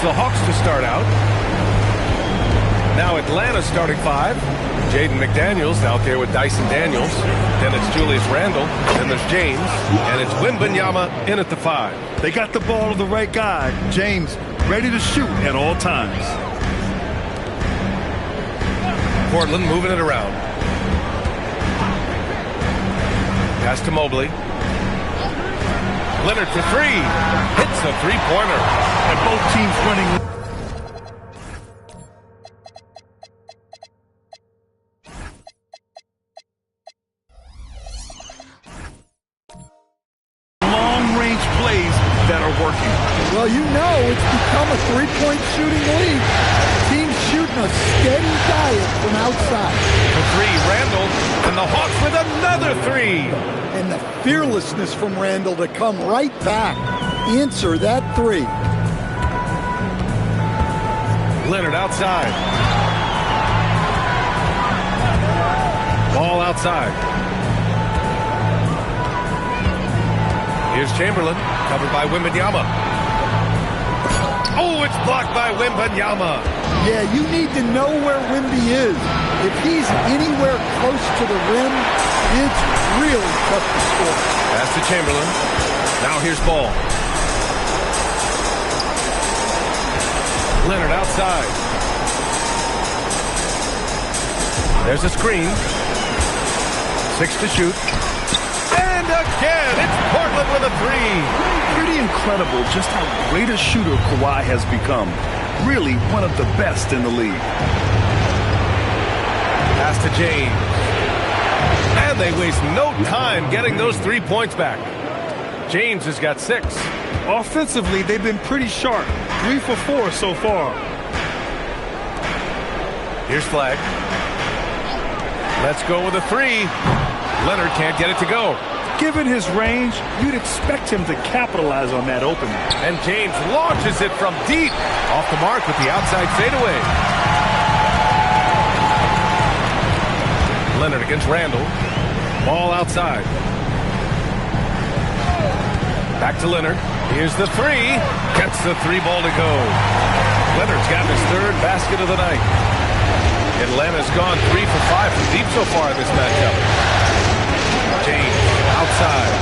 the Hawks to start out. Now Atlanta starting 5. Jaden McDaniels out there with Dyson Daniels. Then it's Julius Randle. Then there's James. And it's Wembanyama in at the 5. They got the ball to the right guy. James ready to shoot at all times. Portland moving it around. Pass to Mobley. Leonard for 3. Hits a three-pointer. And both teams running. Long-range plays that are working. Well, you know it's become a three-point shooting league. Teams shooting a steady diet from outside. For 3, Randle. And the Hawks with another 3. And the fearlessness from Randle to come right back. Answer that 3. Leonard outside. Ball outside. Here's Chamberlain, covered by Wembanyama. Oh, it's blocked by Wembanyama. Yeah, you need to know where Wemby is. If he's anywhere close to the rim, it's really tough to score. Pass to Chamberlain. Now here's Ball. Leonard outside. There's a screen. 6 to shoot. And again, it's Portland with a 3. Pretty incredible just how great a shooter Kawhi has become. Really one of the best in the league. Pass to James. And they waste no time getting those 3 points back. James has got 6. Offensively, they've been pretty sharp. 3 for 4 so far. Here's Flag. Let's go with a 3. Leonard can't get it to go. Given his range, you'd expect him to capitalize on that opening. And James launches it from deep. Off the mark with the outside fadeaway. Leonard against Randle. Ball outside. Back to Leonard. Here's the 3. Gets the 3-ball to go. Leonard's gotten his 3rd basket of the night. Atlanta's gone 3 for 5 from deep so far in this matchup. James outside.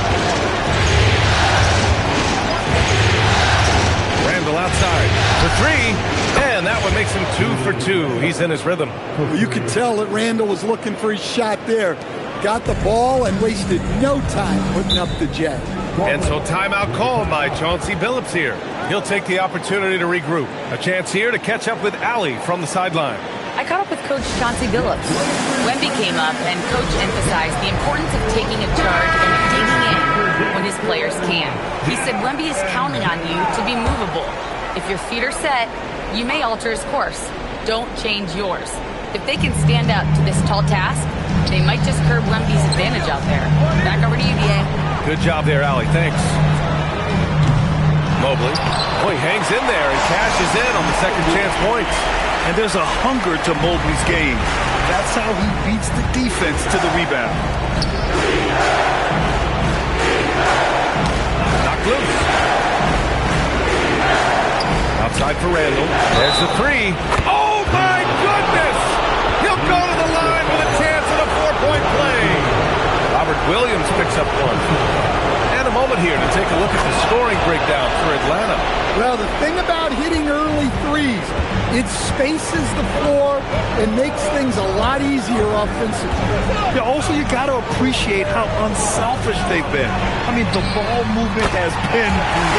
Randle outside for 3. And that one makes him 2 for 2. He's in his rhythm. Well, you could tell that Randle was looking for his shot there. Got the ball and wasted no time putting up the jet. And so timeout called by Chauncey Billups here. He'll take the opportunity to regroup. A chance here to catch up with Allie from the sideline. I caught up with Coach Chauncey Billups. Wemby came up, and Coach emphasized the importance of taking a charge and digging in when his players can. He said Wemby is counting on you to be movable. If your feet are set, you may alter his course. Don't change yours. If they can stand up to this tall task, they might just curb Wemby's advantage out there. Back over to you, D.A. Good job there, Allie. Thanks. Mobley. Boy, hangs in there and cashes in on the second chance points. And there's a hunger to Mobley's game. That's how he beats the defense to the rebound. Knocked loose. Outside for Randle. There's the 3. Oh, my goodness! He'll go to the line with a chance at a 4-point play. Robert Williams picks up one. And a moment here to take a look at the scoring breakdown for Atlanta. Well, the thing about hitting early threes, it spaces the floor and makes things a lot easier offensively. Yeah, also, you got to appreciate how unselfish they've been. I mean, the ball movement has been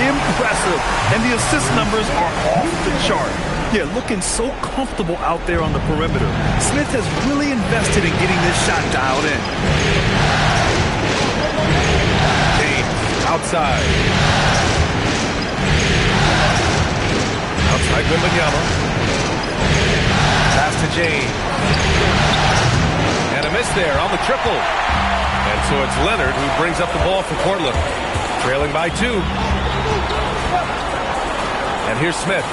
impressive, and the assist numbers are off the chart. Yeah, looking so comfortable out there on the perimeter. Smith has really invested in getting this shot dialed in. Outside. Outside Wembanyama. Pass to James. And a miss there on the triple. And so it's Leonard who brings up the ball for Portland. Trailing by 2. And here's Smith.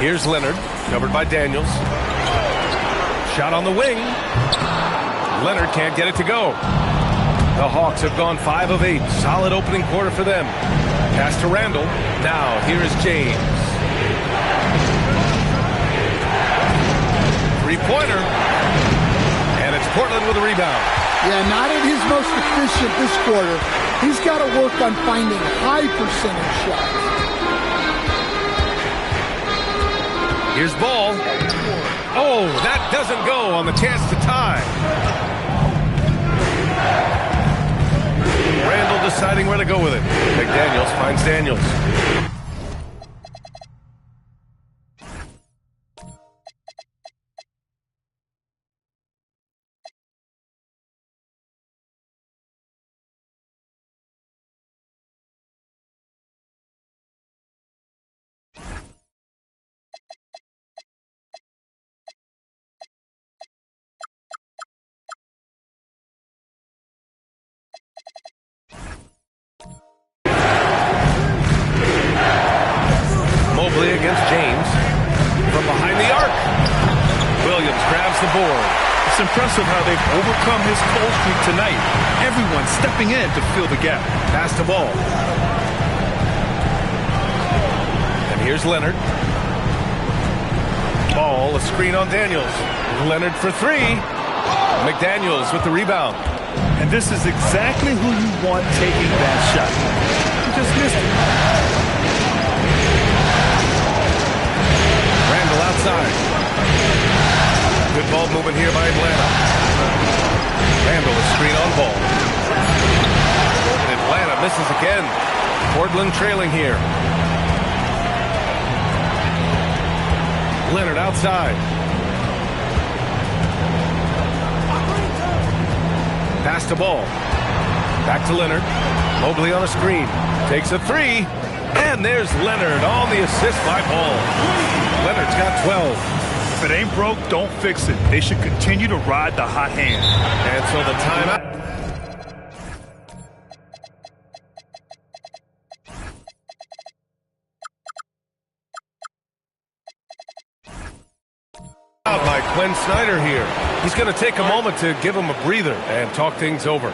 Here's Leonard, covered by Daniels. Shot on the wing. Leonard can't get it to go. The Hawks have gone 5 of 8. Solid opening quarter for them. Pass to Randall. Now, here is James. Three-pointer. And it's Portland with a rebound. Yeah, not at his most efficient this quarter. He's got to work on finding high percentage shots. Here's Ball. Oh, that doesn't go on the chance to tie. Randall deciding where to go with it. McDaniels finds Daniels. Mobley against James. From behind the arc. Williams grabs the board. It's impressive how they've overcome his cold streak tonight. Everyone stepping in to fill the gap. Pass to Ball. And here's Leonard. Ball, a screen on Daniels. Leonard for three. McDaniels with the rebound. And this is exactly who you want taking that shot. He just missed it. Randall outside. Good ball movement here by Atlanta. Randall a screen on Ball. And Atlanta misses again. Portland trailing here. Leonard outside. Pass to Ball. Back to Leonard. Mobley on a screen. Takes a three. And there's Leonard on the assist by Ball. Leonard's got 12. If it ain't broke, don't fix it. They should continue to ride the hot hand. And so the timeout. By Quinn Snyder here. He's going to take a moment to give him a breather and talk things over.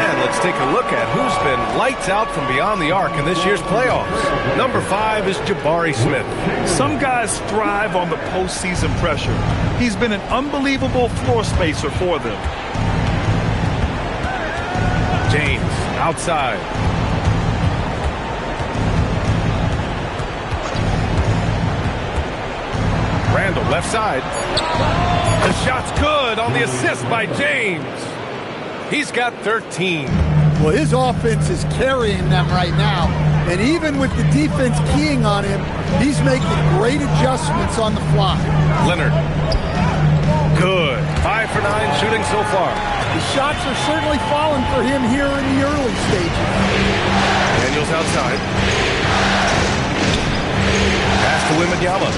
And let's take a look at who's been lights out from beyond the arc in this year's playoffs. Number 5 is Jabari Smith. Some guys thrive on the postseason pressure. He's been an unbelievable floor spacer for them. James outside. Randall left side. The shot's good on the assist by James. He's got 13. Well, his offense is carrying them right now. And even with the defense keying on him, he's making great adjustments on the fly. Leonard. Good. 5 for 9 shooting so far. The shots are certainly falling for him here in the early stages. Daniels outside. Pass to Wembanyama.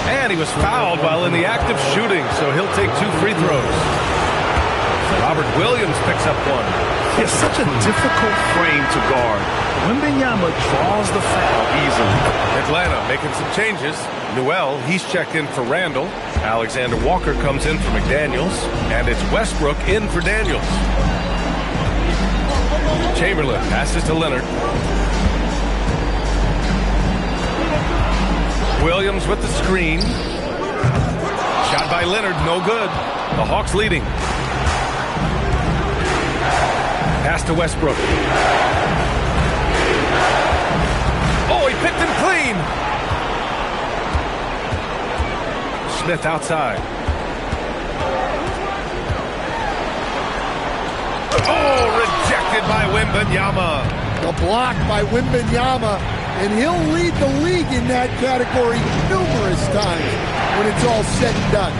And he was fouled while in the act of shooting, so he'll take 2 free throws. Robert Williams picks up one. It's such a difficult frame to guard. Wembanyama draws the foul easily. Atlanta making some changes. Newell, he's checked in for Randall. Alexander Walker comes in for McDaniels. And it's Westbrook in for Daniels. Chamberlain passes to Leonard. Williams with the screen. Shot by Leonard, no good. The Hawks leading. Pass to Westbrook. Oh, he picked him clean. Smith outside. Oh, rejected by Wembanyama. The block by Wembanyama, and he'll lead the league in that category numerous times when it's all said and done.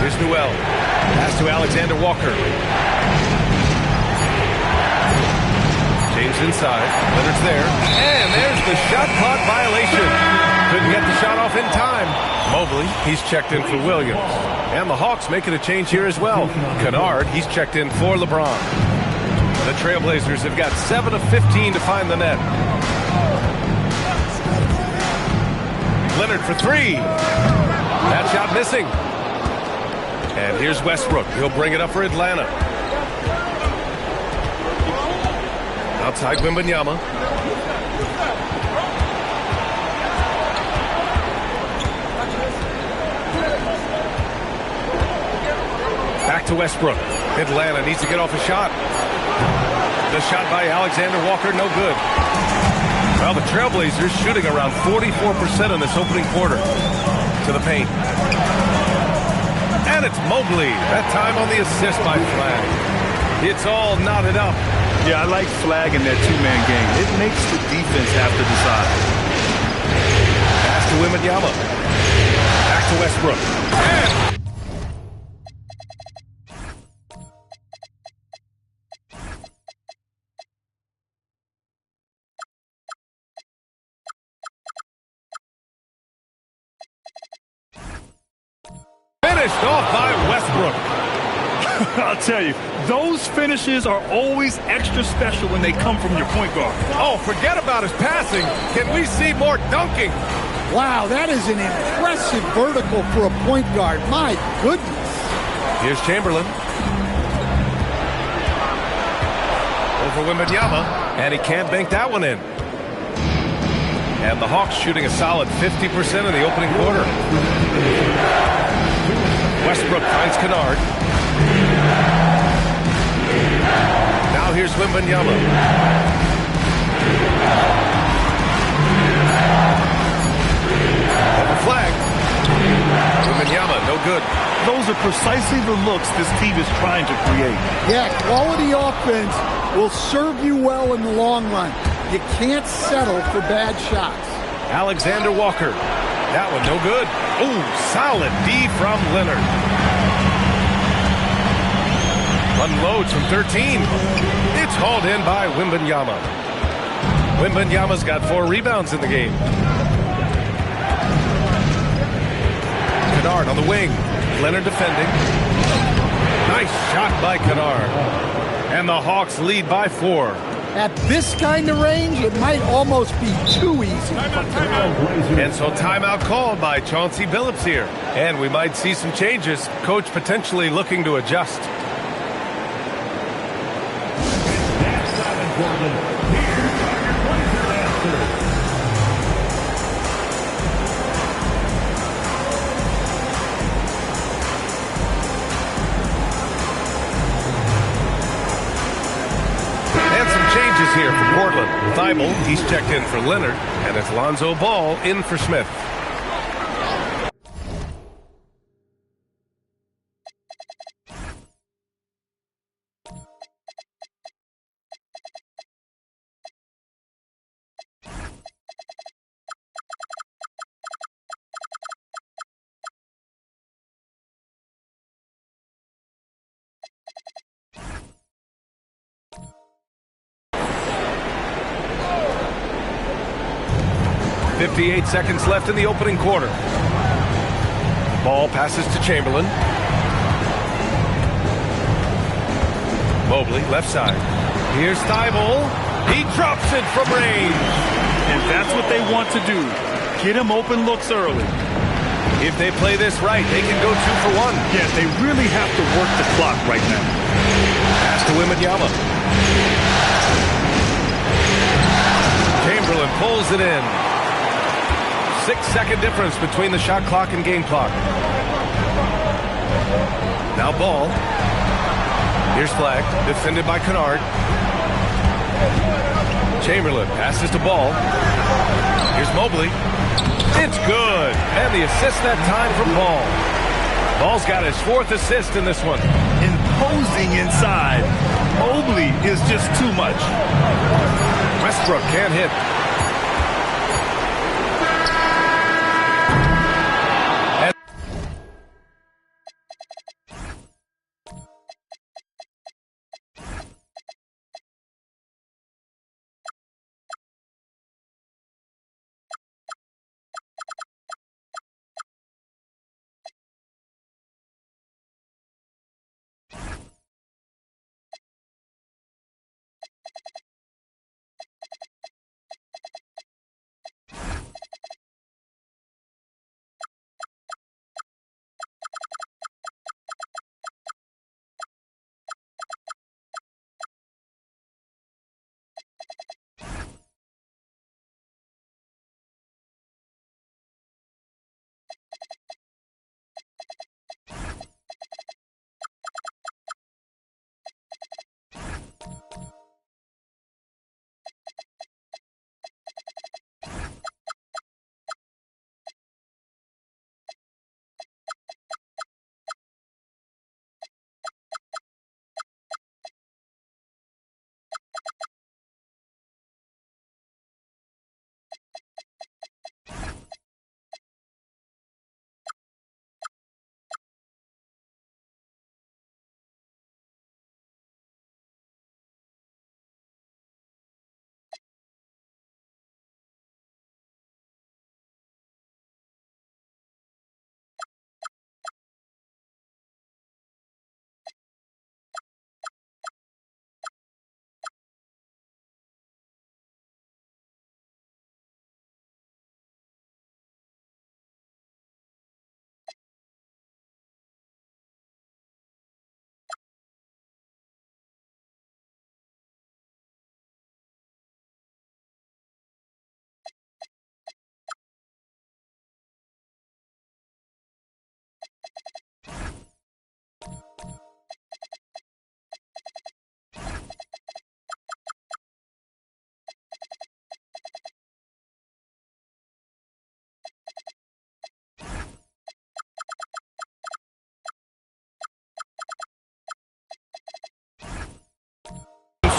Here's Newell. Pass to Alexander Walker. James inside. Leonard's there. And there's the shot clock violation. Couldn't get the shot off in time. Mobley, he's checked in for Williams. And the Hawks making a change here as well. Kennard, he's checked in for LeBron. The Trailblazers have got 7 of 15 to find the net. Leonard for three. That shot missing. And here's Westbrook. He'll bring it up for Atlanta. Outside Wembanyama. Back to Westbrook. Atlanta needs to get off a shot. The shot by Alexander Walker, no good. Well, the Trailblazers shooting around 44% in this opening quarter. To the paint. And it's Mobley. That time on the assist by Flag. It's all knotted up. Yeah, I like Flag in that two-man game. It makes the defense have to decide. Pass to Wembanyama. Back to Westbrook. And finished off by Westbrook. I'll tell you, those finishes are always extra special when they come from your point guard. Oh, forget about his passing. Can we see more dunking? Wow, that is an impressive vertical for a point guard. My goodness. Here's Chamberlain. Over Wembanyama, and he can't bank that one in. And the Hawks shooting a solid 50% in the opening quarter. Westbrook finds Kennard. Now here's Wembanyama. Over Flag. Wembanyama, no good. Those are precisely the looks this team is trying to create. Yeah, quality offense will serve you well in the long run. You can't settle for bad shots. Alexander Walker. That one no good. Ooh, solid D from Leonard. Unloads from 13. It's hauled in by Wembanyama. Wembanyama's got 4 rebounds in the game. Kennard on the wing. Leonard defending. Nice shot by Kennard. And the Hawks lead by 4. At this kind of range, it might almost be too easy. And so timeout called by Chauncey Billups here. And we might see some changes. Coach potentially looking to adjust. Changes here for Portland. Thibault, he's checked in for Leonard, and it's Lonzo Ball in for Smith. .58 seconds left in the opening quarter. Ball passes to Chamberlain. Mobley, left side. Here's Thibault. He drops it from range. And that's what they want to do. Get him open looks early. If they play this right, they can go 2 for 1. Yes, they really have to work the clock right now. Pass to Wembanyama. Chamberlain pulls it in. 6-second difference between the shot clock and game clock. Now Ball. Here's Flag, defended by Kennard. Chamberlain passes to Ball. Here's Mobley. It's good. And the assist that time from Ball. Ball's got his 4th assist in this one. Imposing inside. Mobley is just too much. Westbrook can't hit.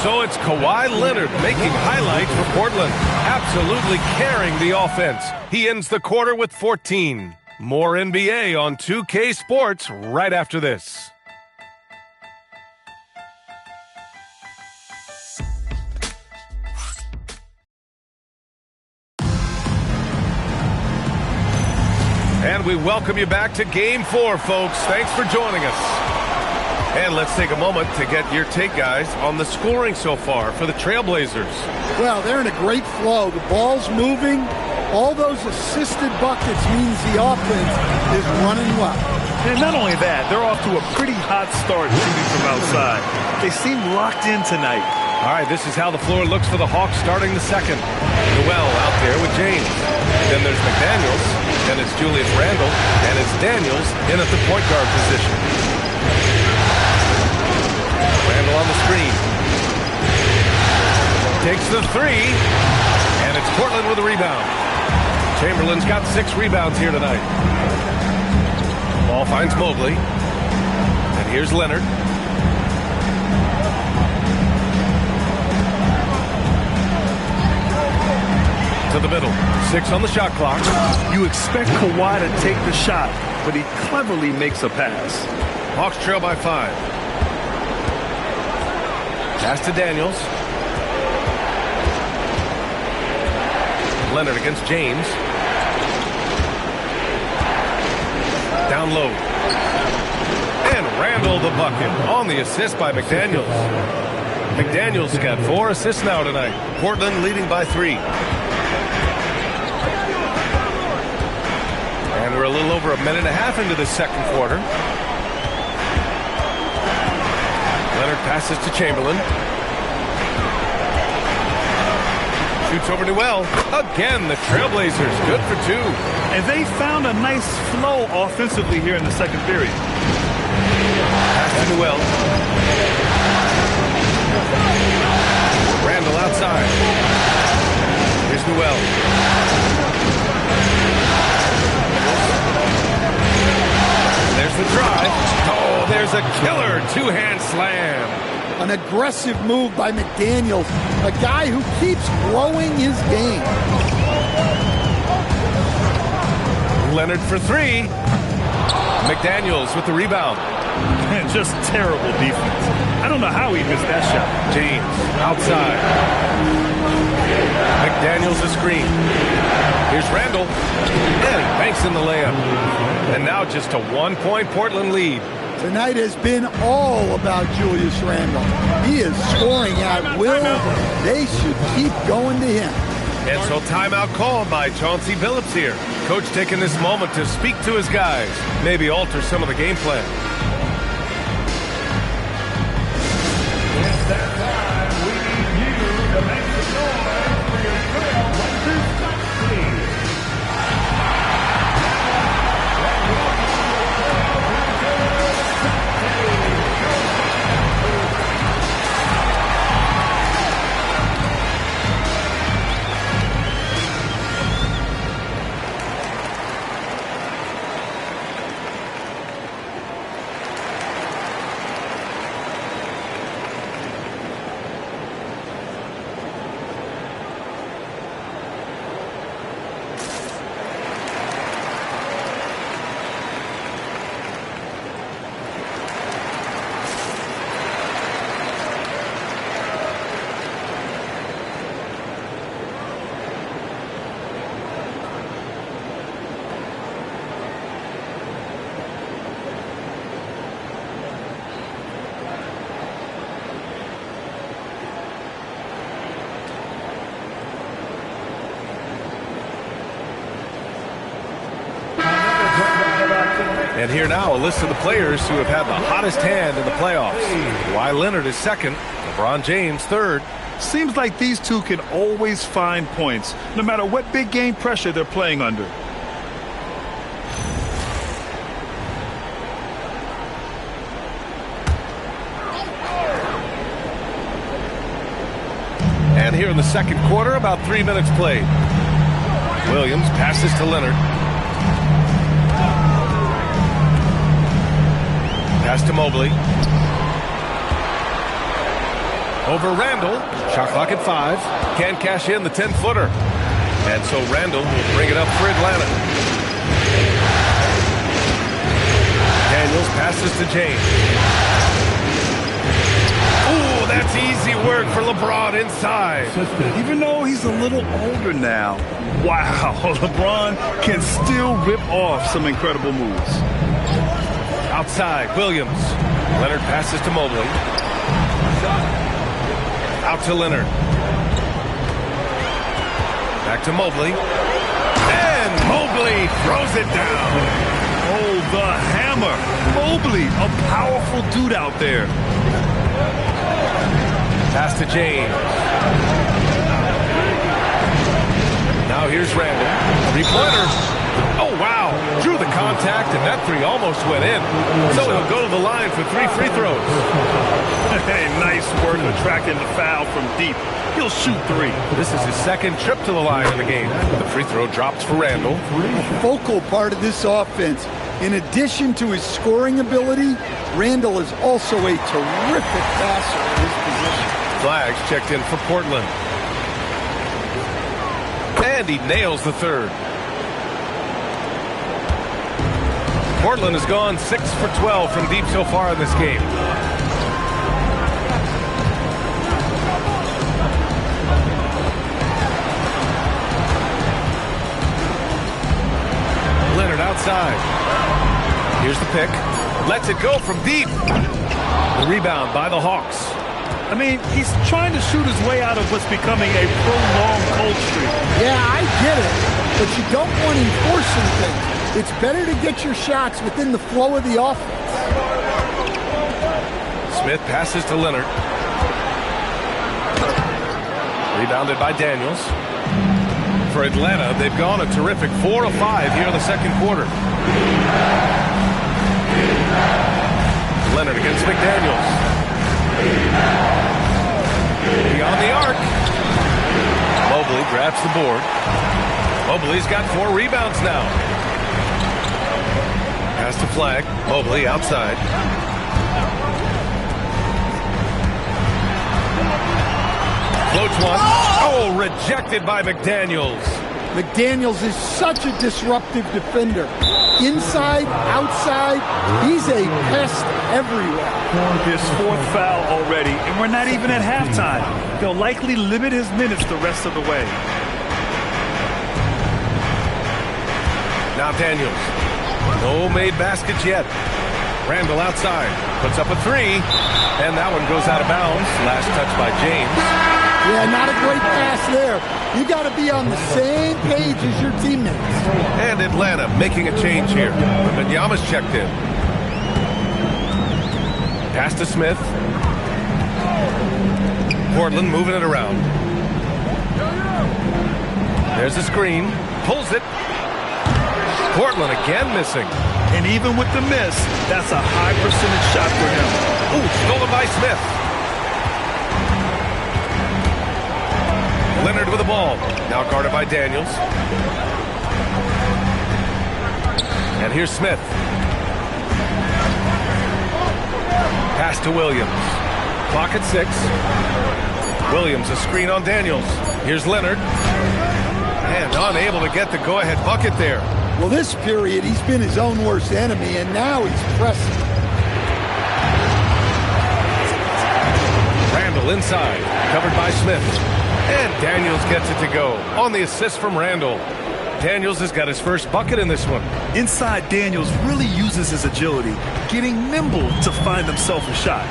So it's Kawhi Leonard making highlights for Portland, absolutely carrying the offense. He ends the quarter with 14. More NBA on 2K Sports right after this. And we welcome you back to Game 4, folks. Thanks for joining us. And let's take a moment to get your take, guys, on the scoring so far for the Trailblazers. Well, they're in a great flow. The ball's moving. All those assisted buckets means the offense is running well. And not only that, they're off to a pretty hot start shooting from outside. They seem locked in tonight. All right, this is how the floor looks for the Hawks starting the second. Noel out there with James. Then there's McDaniels. Then it's Julius Randle. And it's Daniels in at the point guard position. Randle on the screen. Takes the three. And it's Portland with a rebound. Chamberlain's got 6 rebounds here tonight. Ball finds Mobley. And here's Leonard. To the middle. 6 on the shot clock. You expect Kawhi to take the shot, but he cleverly makes a pass. Hawks trail by 5. Pass to Daniels. Leonard against James. Down low. And Randle the bucket on the assist by McDaniels. McDaniels got 4 assists now tonight. Portland leading by 3. And we're a little over a minute and a half into the second quarter. Leonard passes to Chamberlain. Shoots over Noel. Again, the Trailblazers good for 2. And they found a nice flow offensively here in the second period. Pass to Noel. Randle outside. Here's Noel. There's the drive. Oh, there's a killer 2-hand slam. An aggressive move by McDaniels, a guy who keeps growing his game. Leonard for 3. McDaniels with the rebound. And just terrible defense. I don't know how he missed that shot. James outside. McDaniels a screen. Here's Randle. And he banks in the layup. And now just a 1-point Portland lead. Tonight has been all about Julius Randle. He is scoring at will. They should keep going to him. And so timeout called by Chauncey Billups here. Coach taking this moment to speak to his guys. Maybe alter some of the game plan. It's that time. We need you to make the noise for your Trailblazers country. And here now, a list of the players who have had the hottest hand in the playoffs. Kawhi Leonard is second. LeBron James third. Seems like these two can always find points, no matter what big game pressure they're playing under. And And here in the second quarter, about 3 minutes played. Williams passes to Leonard. Pass to Mobley. Over Randall. Shot clock at 5. Can't cash in the 10-footer. And so Randall will bring it up for Atlanta. Daniels passes to James. Ooh, that's easy work for LeBron inside. Even though he's a little older now, wow, LeBron can still rip off some incredible moves. Outside, Williams. Leonard passes to Mobley. Out to Leonard. Back to Mobley. And Mobley throws it down. Oh, the hammer. Mobley, a powerful dude out there. Pass to James. Now here's Randall. Three-pointer. Oh, wow. Drew the contact, and that three almost went in. So he'll go to the line for 3 free throws. Hey, nice work attracting the foul from deep. He'll shoot 3. This is his second trip to the line in the game. The free throw drops for Randall. A focal part of this offense. In addition to his scoring ability, Randall is also a terrific passer in his position. Flags checked in for Portland. And he nails the third. Portland has gone 6 for 12 from deep so far in this game. Leonard outside. Here's the pick. Lets it go from deep. The rebound by the Hawks. I mean, he's trying to shoot his way out of what's becoming a prolonged cold streak. Yeah, I get it, but you don't want him forcing things. It's better to get your shots within the flow of the offense. Smith passes to Leonard. Rebounded by Daniels. For Atlanta, they've gone a terrific 4 of 5 here in the second quarter. Leonard against McDaniels. Beyond the arc. Mobley grabs the board. Mobley's got 4 rebounds now. Pass to Flag. Mobley outside. Floats one. Oh, rejected by McDaniels. McDaniels is such a disruptive defender. Inside, outside, he's a pest everywhere. His 4th foul already, and we're not even at halftime. He'll likely limit his minutes the rest of the way. Now Daniels. No made baskets yet. Randall outside. Puts up a 3. And that one goes out of bounds. Last touch by James. Yeah, not a great pass there. You got to be on the same page as your teammates. And Atlanta making a change here. Wembanyama's checked in. Pass to Smith. Portland moving it around. There's the screen. Pulls it. Portland again missing. And even with the miss, that's a high percentage shot for him. Ooh, stolen by Smith. Leonard with the ball. Now guarded by Daniels. And here's Smith. Pass to Williams. Clock at 6. Williams a screen on Daniels. Here's Leonard. And unable to get the go-ahead bucket there. Well, this period, he's been his own worst enemy, and now he's pressing. Randall inside, covered by Smith. And Daniels gets it to go on the assist from Randall. Daniels has got his first bucket in this one. Inside, Daniels really uses his agility, getting nimble to find himself a shot.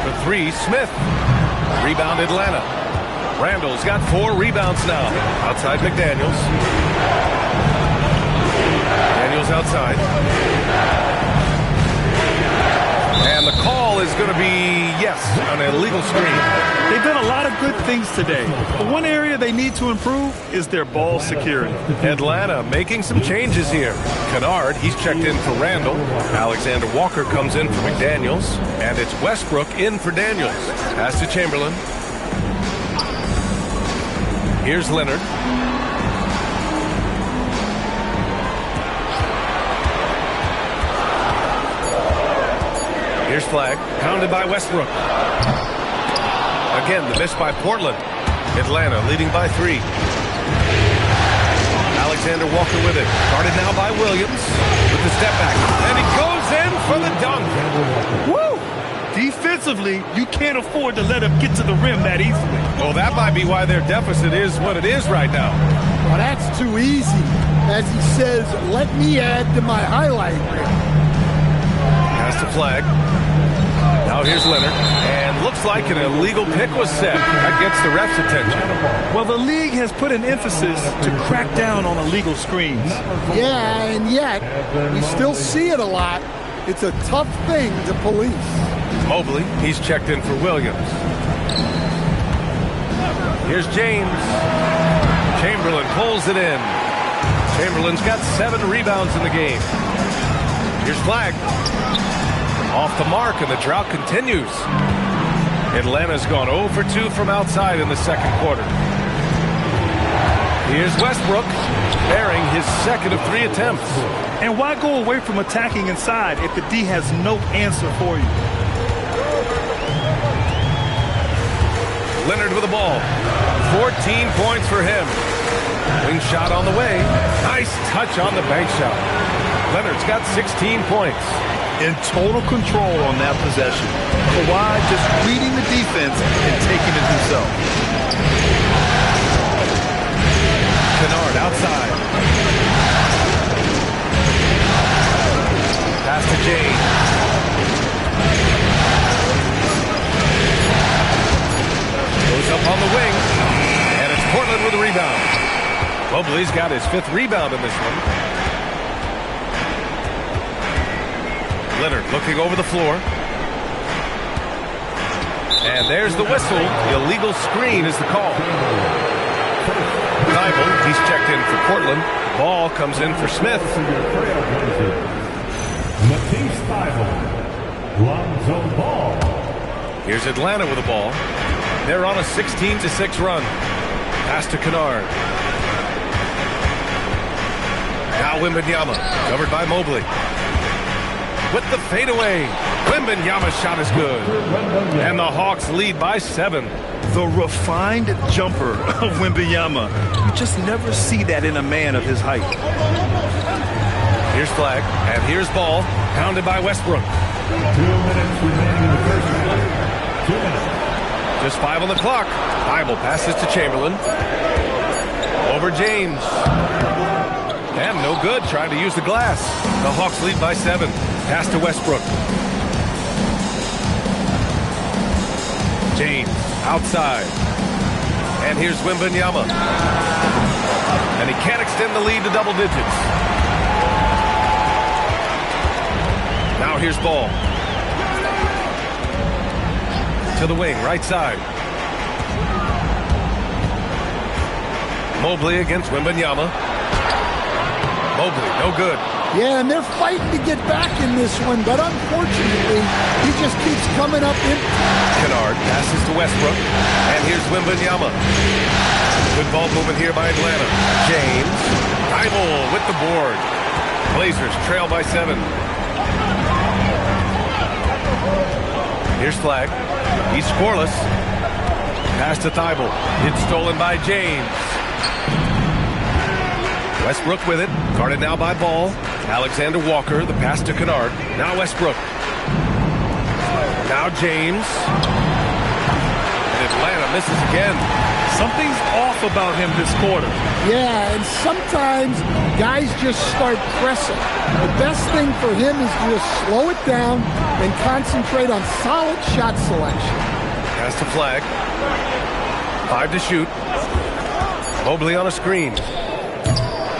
The 3, Smith. Rebound Atlanta. Randall's got 4 rebounds now. Outside McDaniels. Daniels outside. And the call is going to be, yes, an illegal screen. They've done a lot of good things today, but one area they need to improve is their ball security. Atlanta making some changes here. Kennard, he's checked in for Randall. Alexander Walker comes in for McDaniels. And it's Westbrook in for Daniels. Pass to Chamberlain. Here's Leonard. Here's Flagg, pounded by Westbrook. Again, the miss by Portland. Atlanta leading by 3. Alexander Walker with it. Guarded now by Williams with the step back. And he goes in for the dunk. Woo! Defensively, you can't afford to let him get to the rim that easily. Well, that might be why their deficit is what it is right now. Well, that's too easy. As he says, let me add to my highlight reel. Pass to Flagg. Now here's Leonard. And looks like an illegal pick was set. That gets the ref's attention. Well, the league has put an emphasis to crack down on illegal screens. Yeah, and yet, we still see it a lot. It's a tough thing to police. Mobley, he's checked in for Williams. Here's James. Chamberlain pulls it in. Chamberlain's got 7 rebounds in the game. Here's Flagg. Off the mark, and the drought continues. Atlanta's gone 0 for 2 from outside in the second quarter. Here's Westbrook, bearing his second of 3 attempts. And why go away from attacking inside if the D has no answer for you? Leonard with the ball. 14 points for him. Wing shot on the way. Nice touch on the bank shot. Leonard's got 16 points. In total control on that possession. Kawhi just reading the defense and taking it himself. Kennard outside. Pass to James. Goes up on the wing. And it's Portland with a rebound. Mobley's got his 5th rebound in this one. Leonard looking over the floor. And there's the whistle. The illegal screen is the call. Thibault, he's checked in for Portland. Ball comes in for Smith. Matisse Thybulle. Lonzo Ball. Here's Atlanta with the ball. They're on a 16-6 run. Pass to Kennard. Now Wembanyama, covered by Mobley. With the fadeaway. Wembanyama's shot is good. And the Hawks lead by 7. The refined jumper of Wembanyama. You just never see that in a man of his height. Here's Flagg, and here's Ball, pounded by Westbrook. 2 minutes remaining in the first quarter. 2 minutes. Just 5 on the clock. Thibault passes to Chamberlain. Over James. And no good, trying to use the glass. The Hawks lead by 7. Pass to Westbrook. James outside. And here's Wembanyama. And he can't extend the lead to double digits. Now here's Ball. To the wing, right side. Mobley against Wembanyama. Mobley, no good. Yeah, and they're fighting to get back in this one, but unfortunately, he just keeps coming up empty. Kennard passes to Westbrook, and here's Wembanyama. Good ball movement here by Atlanta. James, Thibault with the board. Blazers trail by 7. Here's Flagg. He's scoreless. Pass to Thibault. It's stolen by James. Westbrook with it. Guarded now by Ball. Alexander Walker, the pass to Kennard. Now Westbrook. Now James. And Atlanta misses again. Something's off about him this quarter. Yeah, and sometimes guys just start pressing. The best thing for him is to just slow it down and concentrate on solid shot selection. Pass to Flagg. 5 to shoot. Mobley on a screen.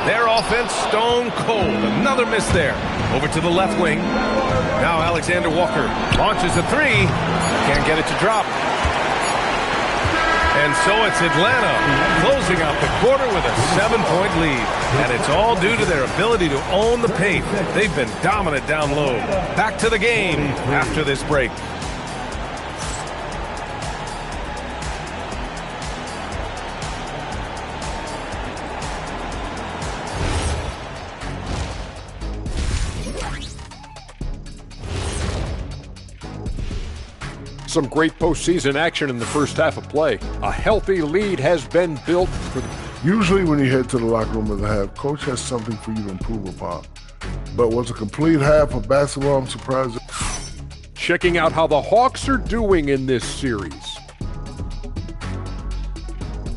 Their offense stone cold. Another miss there. Over to the left wing. Now Alexander Walker launches a 3. Can't get it to drop. And so it's Atlanta closing out the quarter with a 7-point lead. And it's all due to their ability to own the paint. They've been dominant down low. Back to the game after this break. some great postseason action in the first half of play. A healthy lead has been built for the... Usually when you head to the locker room at the half, coach has something for you to improve upon. But was a complete half of basketball, I'm surprised. Checking out how the Hawks are doing in this series.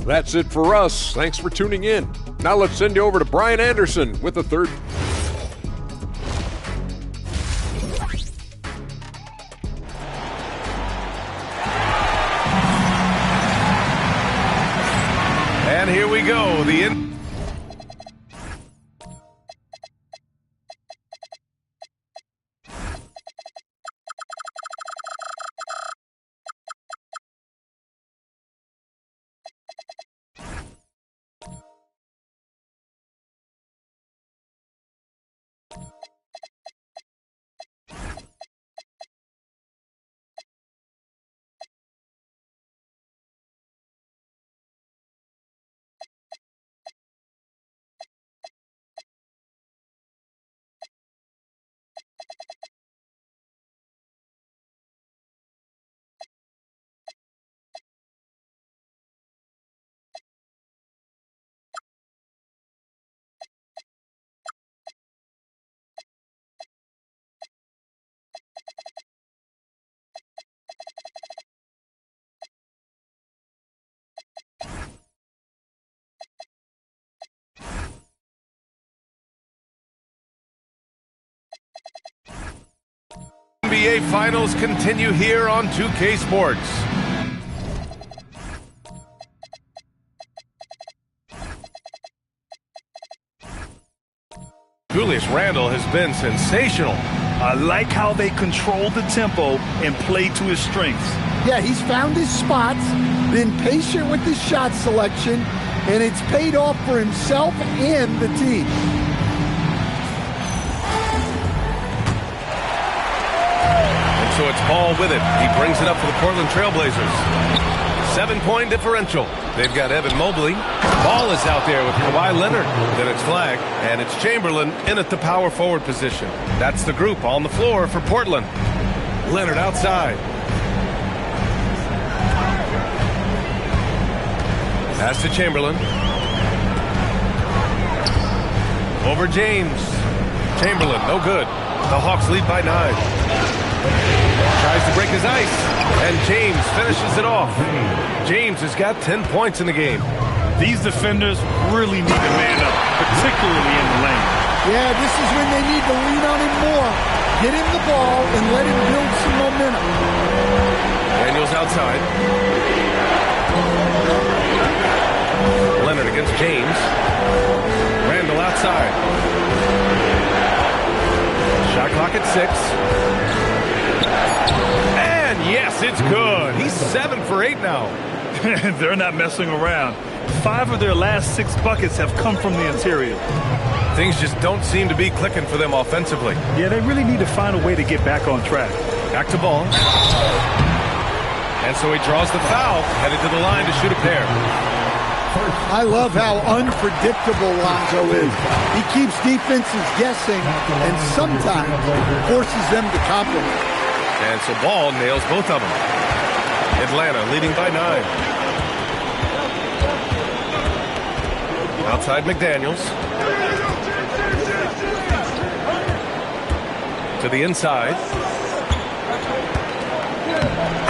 That's it for us. Thanks for tuning in. Now let's send you over to Brian Anderson with the third. And here we go. NBA Finals continue here on 2K Sports. Julius Randle has been sensational. I like how they control the tempo and play to his strengths. Yeah, he's found his spots, been patient with his shot selection, and it's paid off for himself and the team. So it's Ball with it. He brings it up for the Portland Trailblazers. 7-point differential. They've got Evan Mobley. Ball is out there with Kawhi Leonard. Then it's Flag, and it's Chamberlain in at the power forward position. That's the group on the floor for Portland. Leonard outside. Pass to Chamberlain. Over James. Chamberlain, no good. The Hawks lead by 9. Tries to break his ice, and James finishes it off. James has got 10 points in the game. These defenders really need to man up, particularly in the lane. Yeah, this is when they need to lean on him more. Get him the ball and let him build some momentum. Daniels outside. Leonard against James. Randle outside. Shot clock at 6. And yes, it's good. He's 7 for 8 now. They're not messing around. 5 of their last 6 buckets have come from the interior. Things just don't seem to be clicking for them offensively. Yeah, they really need to find a way to get back on track. Back to Ball. And so he draws the foul, headed to the line to shoot a pair. I love how unpredictable Lonzo is. He keeps defenses guessing and sometimes forces them to compromise. And so Ball nails both of them. Atlanta leading by 9. Outside McDaniels. To the inside.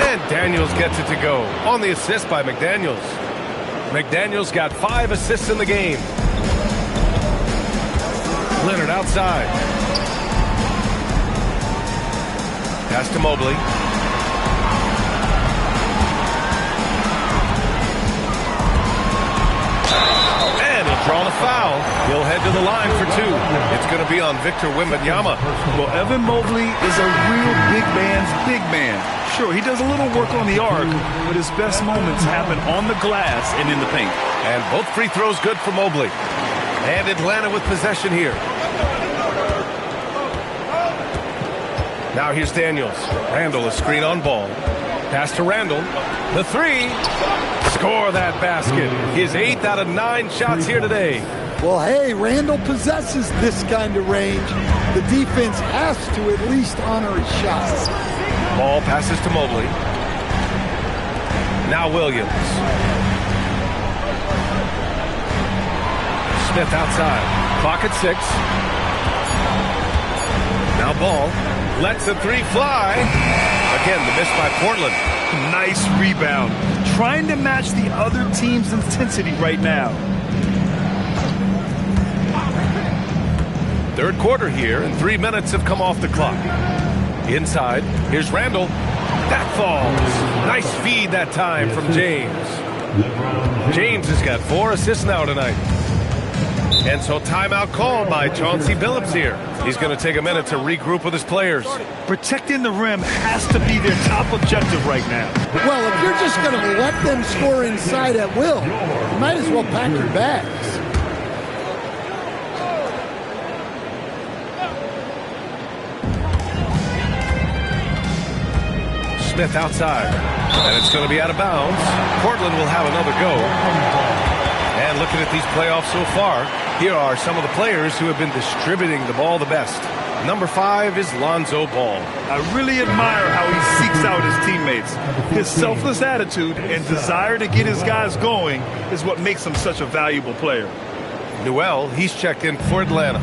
And Daniels gets it to go on the assist by McDaniels. McDaniels got 5 assists in the game. Leonard outside. Pass to Mobley. And he'll draw the foul. He'll head to the line for 2. It's going to be on Victor Wembanyama. Well, Evan Mobley is a real big man's big man. Sure, he does a little work on the arc, but his best moments happen on the glass and in the paint. And both free throws good for Mobley. And Atlanta with possession here. Now here's Daniels. Randle a screen on Ball. Pass to Randle. The 3. Score that basket. His 8th out of 9 shots here today. Well, hey, Randle possesses this kind of range. The defense has to at least honor his shots. Ball passes to Mobley. Now Williams. Smith outside. Clock at 6. Now Ball lets the 3 fly. Again, the miss by Portland. Nice rebound. Trying to match the other team's intensity right now. Third quarter here, and 3 minutes have come off the clock. Inside, here's Randall. That falls. Nice feed that time from James. James has got 4 assists now tonight. And so timeout called by Chauncey Billups here. He's going to take a minute to regroup with his players. Protecting the rim has to be their top objective right now. Well, if you're just going to let them score inside at will, you might as well pack your bags. Smith outside, and it's going to be out of bounds. Portland will have another go. And looking at these playoffs so far, here are some of the players who have been distributing the ball the best. Number 5 is Lonzo Ball. I really admire how he seeks out his teammates. His selfless attitude and desire to get his guys going is what makes him such a valuable player. Newell, he's checked in for Atlanta.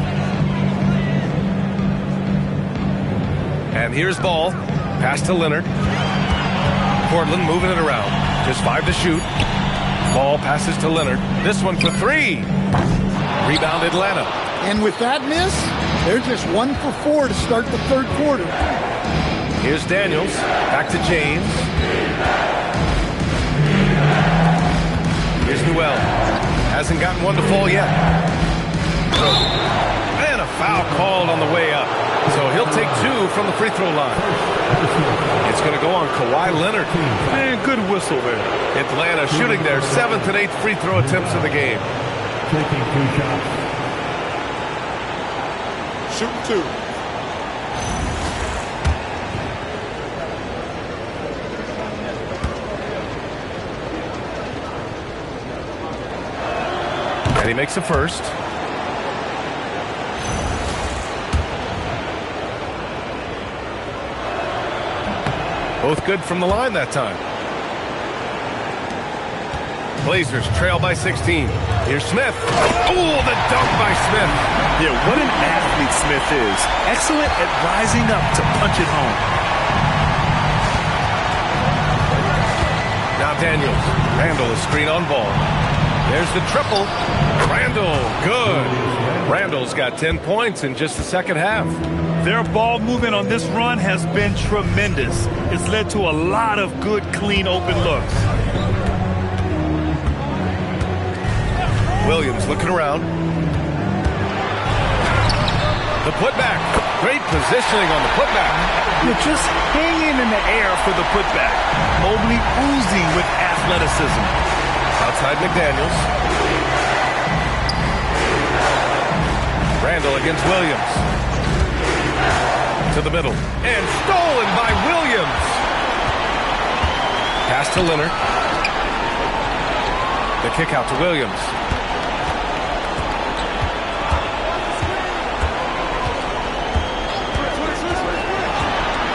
And here's Ball. Pass to Leonard. Portland moving it around. Just 5 to shoot. Ball passes to Leonard. This one for 3. Rebound Atlanta. And with that miss, they're just 1 for 4 to start the third quarter. Here's Daniels. Back to James. Here's Newell. Hasn't gotten one to fall yet. And a foul called on the way up. So he'll take 2 from the free throw line. It's going to go on Kawhi Leonard. Man, good whistle there. Atlanta shooting their 7th and 8th free throw attempts of the game. Taking 2 shots. Shoot 2. And he makes the first. Both good from the line that time. Blazers trail by 16. Here's Smith. Oh, the dunk by Smith. Yeah, what an athlete Smith is. Excellent at rising up to punch it home. Now Daniels. Randall is screen on Ball. There's the triple. Randall, good. Randall's got 10 points in just the second half. Their ball movement on this run has been tremendous. It's led to a lot of good, clean, open looks. Williams looking around. The putback. Great positioning on the putback. You're just hanging in the air for the putback. Mobley oozing with athleticism. Outside McDaniels. Randall against Williams. To the middle. And stolen by Williams. Pass to Leonard. The kick out to Williams.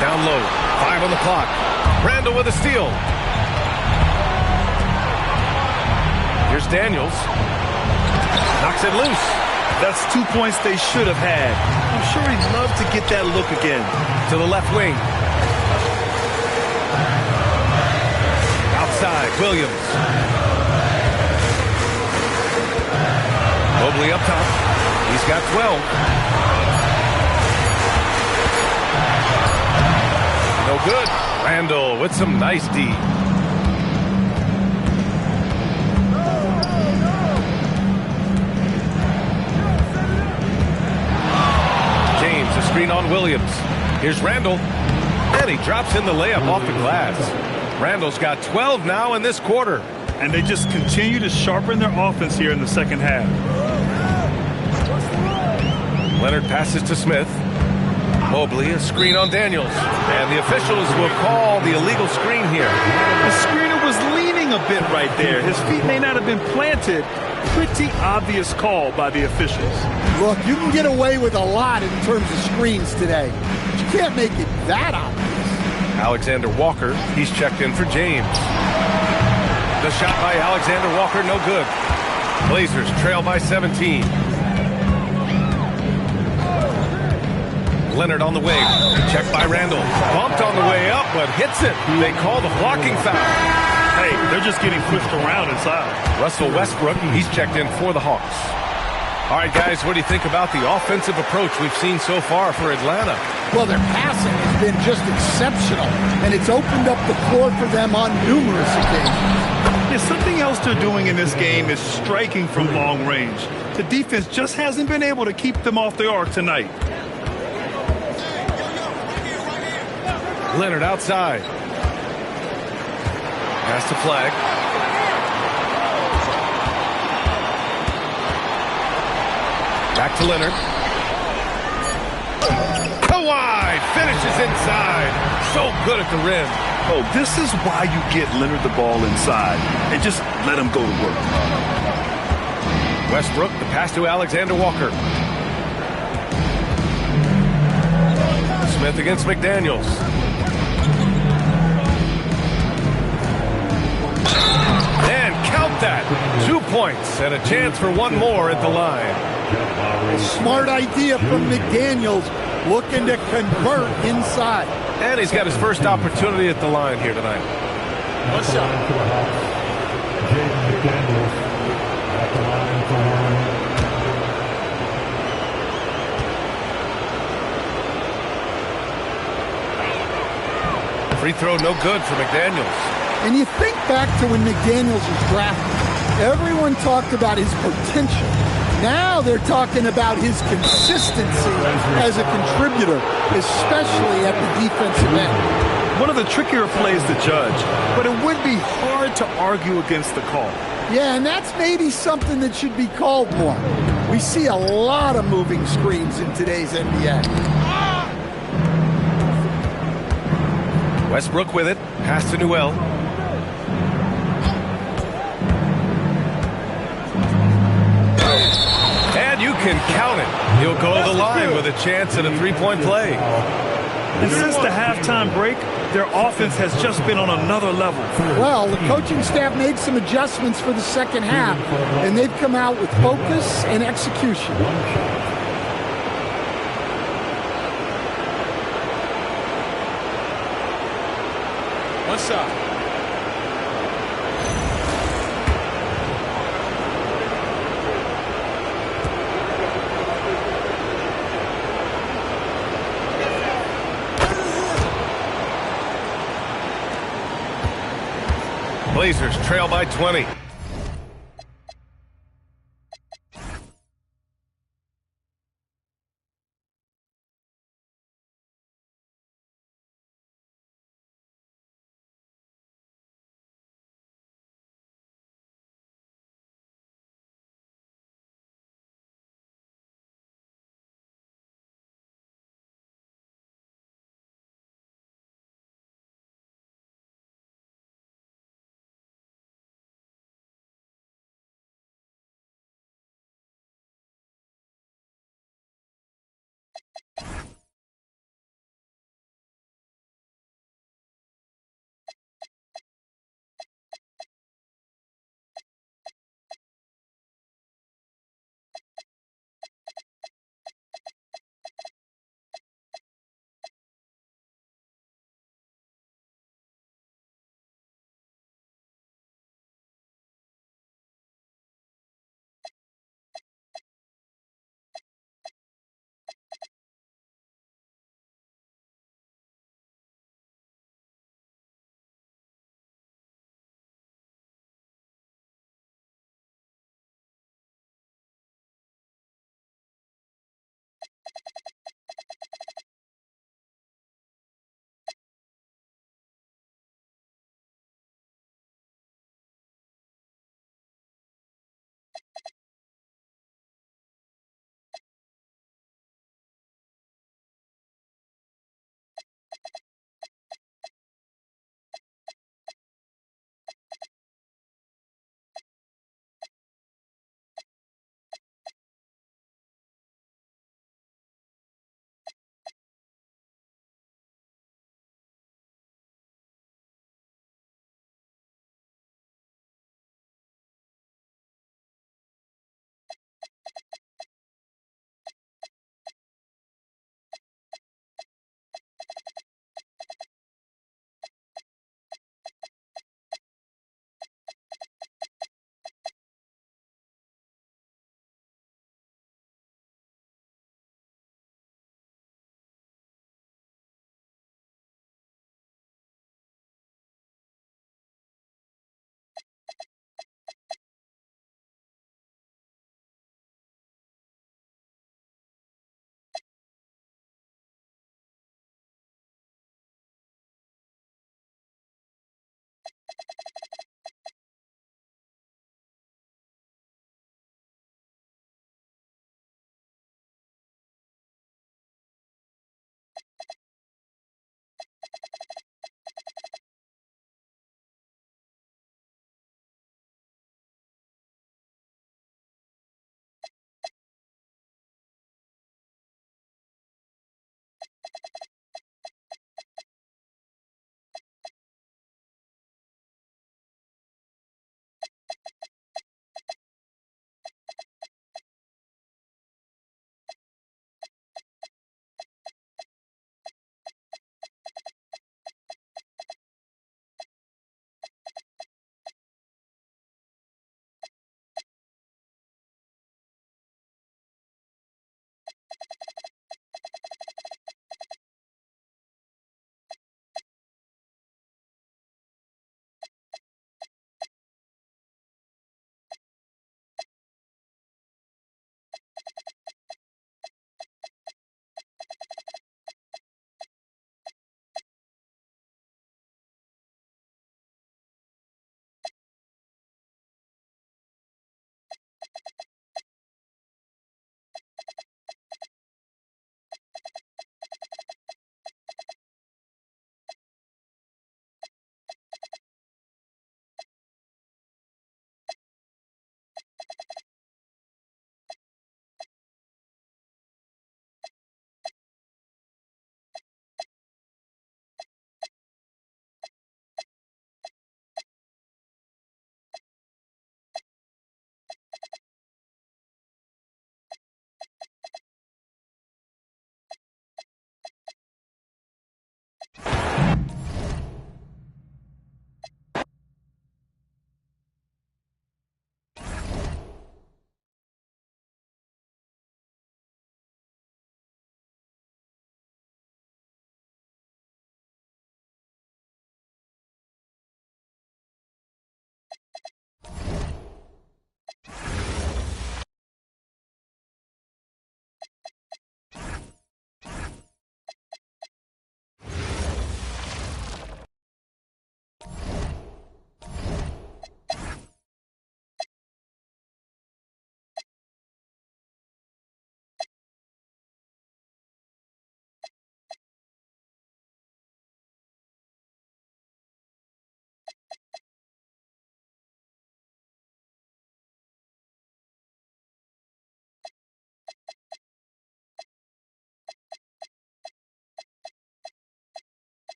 Down low. 5 on the clock. Randall with a steal. Here's Daniels. Knocks it loose. That's 2 points they should have had. I'm sure he'd love to get that look again. To the left wing. Outside, Williams. Mobley up top. He's got 12. No good. Randall with some nice D. James, a screen on Williams. Here's Randall. And he drops in the layup off the glass. Randall's got 12 now in this quarter. And they just continue to sharpen their offense here in the second half. Leonard passes to Smith. Mobley, a screen on Daniels. And the officials will call the illegal screen here. The screener was leaning a bit right there. His feet may not have been planted. Pretty obvious call by the officials. Look, you can get away with a lot in terms of screens today. But you can't make it that obvious. Alexander Walker, he's checked in for James. The shot by Alexander Walker, no good. Blazers trail by 17. Leonard on the wing. Checked by Randall. Bumped on the way up, but hits it. They call the blocking foul. Hey, they're just getting pushed around inside. Russell Westbrook, he's checked in for the Hawks. All right, guys, what do you think about the offensive approach we've seen so far for Atlanta? Well, their passing has been just exceptional, and it's opened up the floor for them on numerous occasions. Yeah, something else they're doing in this game is striking from long range. The defense just hasn't been able to keep them off the arc tonight. Leonard outside. Pass to Flag. Back to Leonard. Kawhi finishes inside. So good at the rim. Oh, this is why you get Leonard the ball inside and just let him go to work. Westbrook, the pass to Alexander Walker. Smith against McDaniels. And count that. 2 points and a chance for one more at the line. A smart idea from McDaniels, looking to convert inside. And he's got his first opportunity at the line here tonight. What's up? Jaden McDaniels at the line for Free throw no good for McDaniels. And you think back to when McDaniels was drafted, everyone talked about his potential. Now they're talking about his consistency as a contributor, especially at the defensive end. One of the trickier plays to judge, but it would be hard to argue against the call. Yeah, and that's maybe something that should be called more. We see a lot of moving screens in today's NBA. Westbrook with it. Pass to Newell. And you can count it. He'll go to the line with a chance at a three-point play. And since the halftime break, their offense has just been on another level. Well, the coaching staff made some adjustments for the second half, and they've come out with focus and execution. What's up? Blazers trail by 20.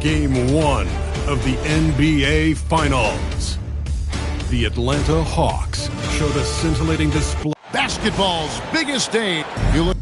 Game 1 of the NBA Finals. The Atlanta Hawks showed a scintillating display. Basketball's biggest day. You look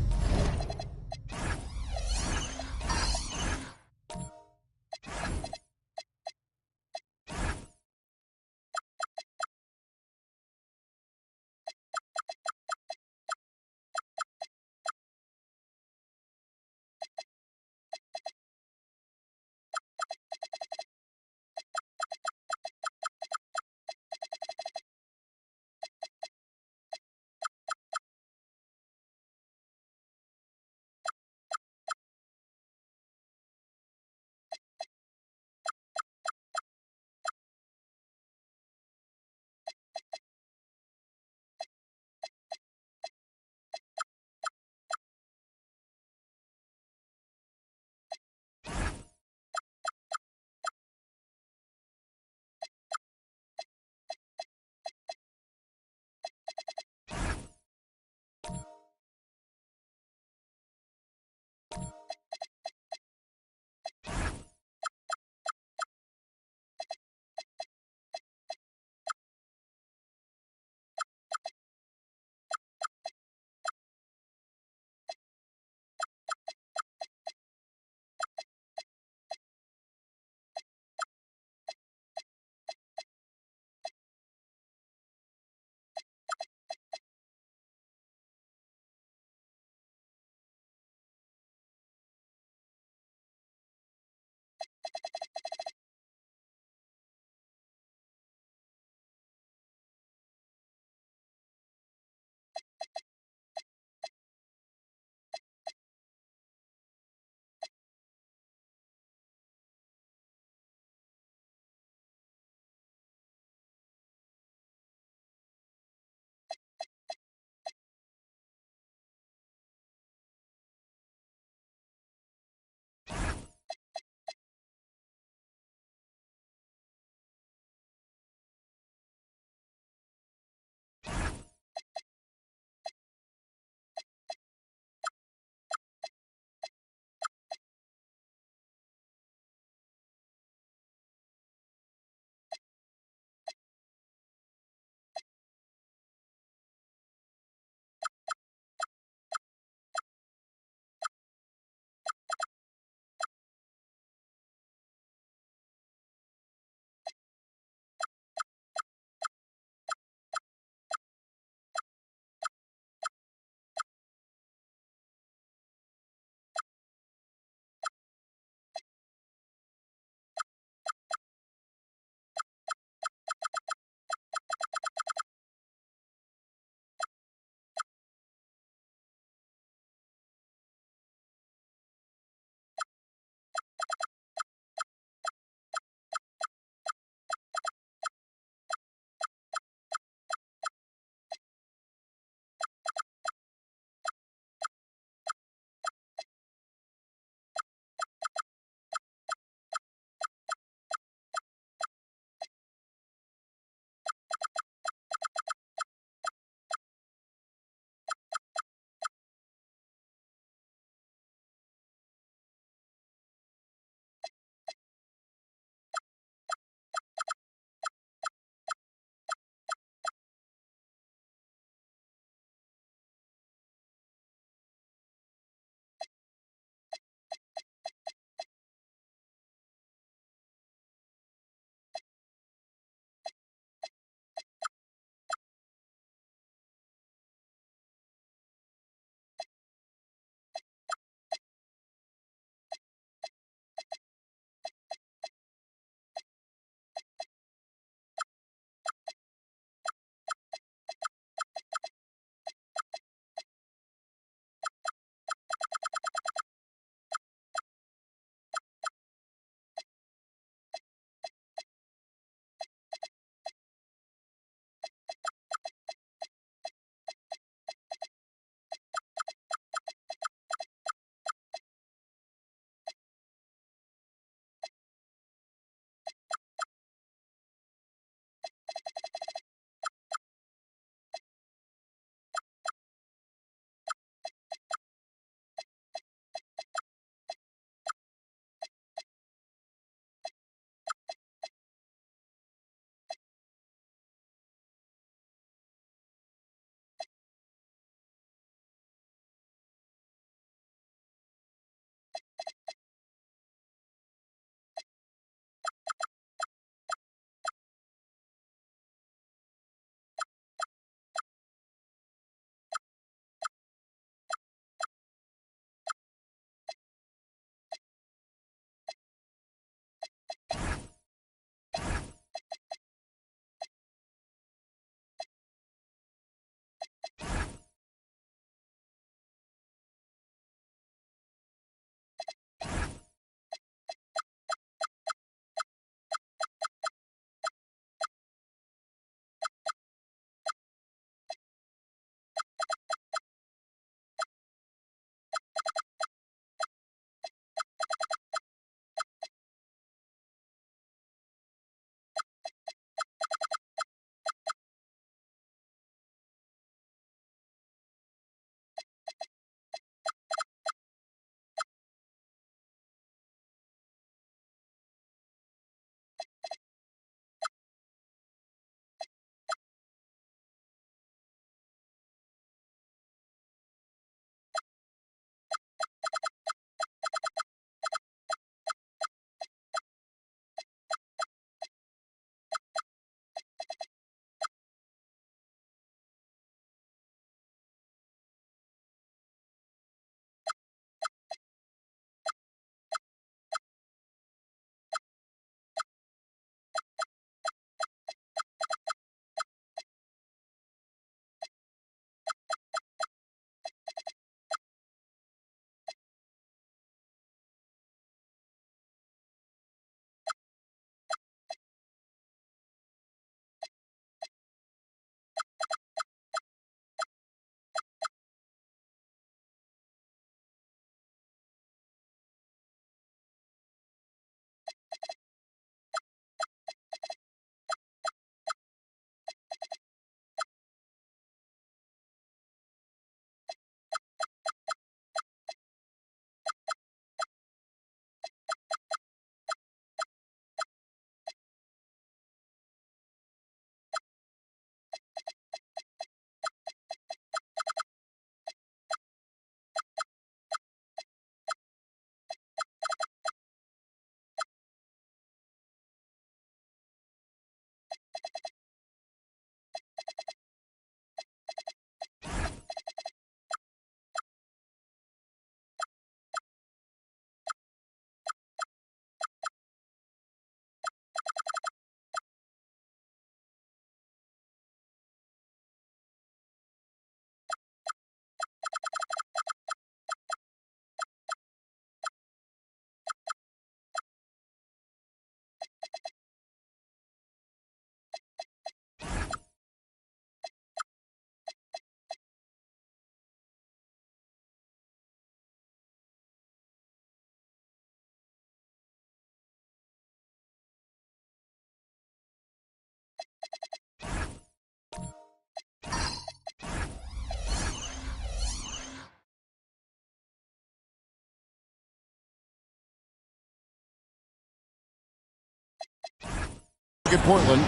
At Portland,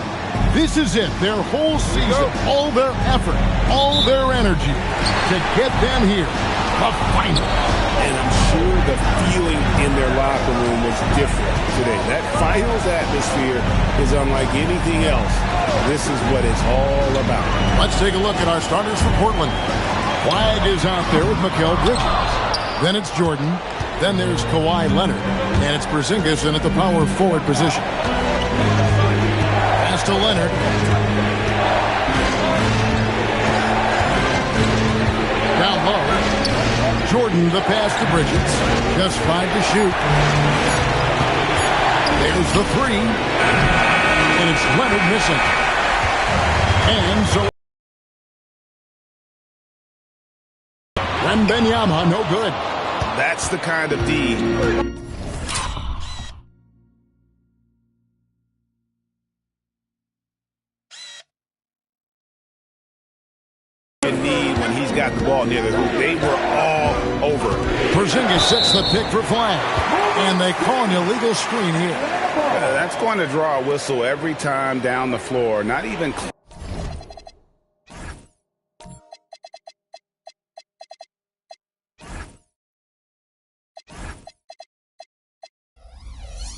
this is it. Their whole season, all their effort, all their energy to get them here. The final. And I'm sure the feeling in their locker room was different today. That finals atmosphere is unlike anything else. This is what it's all about. Let's take a look at our starters for Portland. Flag is out there with Mikal Bridges. Then it's Jordan. Then there's Kawhi Leonard. And it's Porzingis in at the power forward position. Pass to Leonard. Down low. Jordan, the pass to Bridges. Just 5 to shoot. There's the 3. And it's Leonard missing. And so Wembanyama, no good. That's the kind of D you need when he's got the ball near the hoop. They were all over. Porzingis sets the pick for flag. And they call an illegal screen here. That's going to draw a whistle every time down the floor. Not even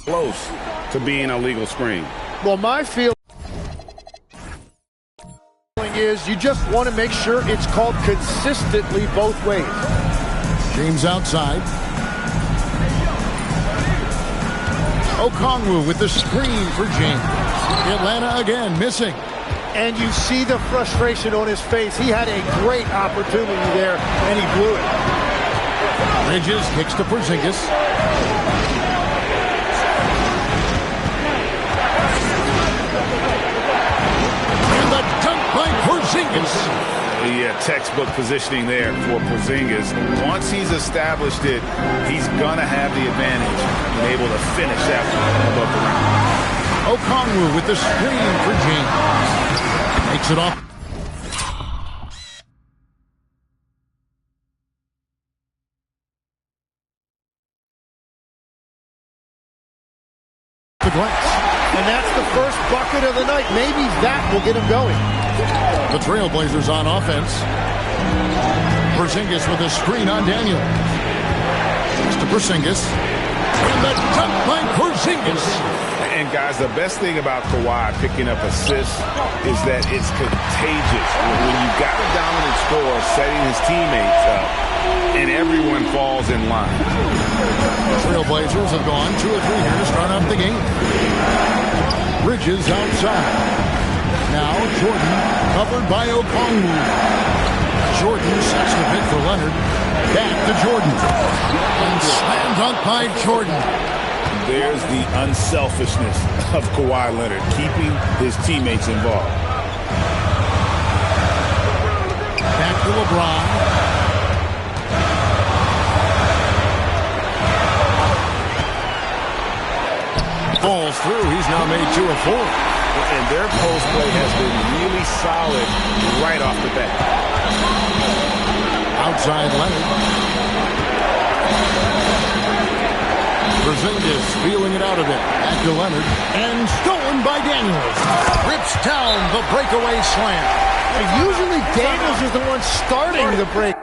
close to being a legal screen. Well, my feeling is you just want to make sure it's called consistently both ways. James outside. Okongwu with the screen for James. Atlanta again missing. And you see the frustration on his face. He had a great opportunity there, and he blew it. Bridges kicks to Porzingis. And the dunk by Porzingis. Yeah, textbook positioning there for Porzingis. Once he's established it, he's going to have the advantage and able to finish that above the rim. Okongwu with the screen for James. Takes it off. The glass. And that's the first bucket of the night. Maybe that will get him going. The Trailblazers on offense. Porzingis with a screen on Daniel. It's to Porzingis. And the dunk by Porzingis. And guys, the best thing about Kawhi picking up assists is that it's contagious. When you've got a dominant scorer setting his teammates up, and everyone falls in line. The Trailblazers have gone 2 or 3 here to start off the game. Bridges outside. Now Jordan covered by Okongwu. Jordan sets the pick for Leonard. Back to Jordan. And slam dunk by Jordan. There's the unselfishness of Kawhi Leonard, keeping his teammates involved. Back to LeBron. Falls through. He's now made 2 of 4. And their post play has been really solid right off the bat. Outside Leonard. Porzingis feeling it out of it. Back to Leonard. And stolen by Daniels. Rips down the breakaway slam. Usually Daniels is the one starting the break.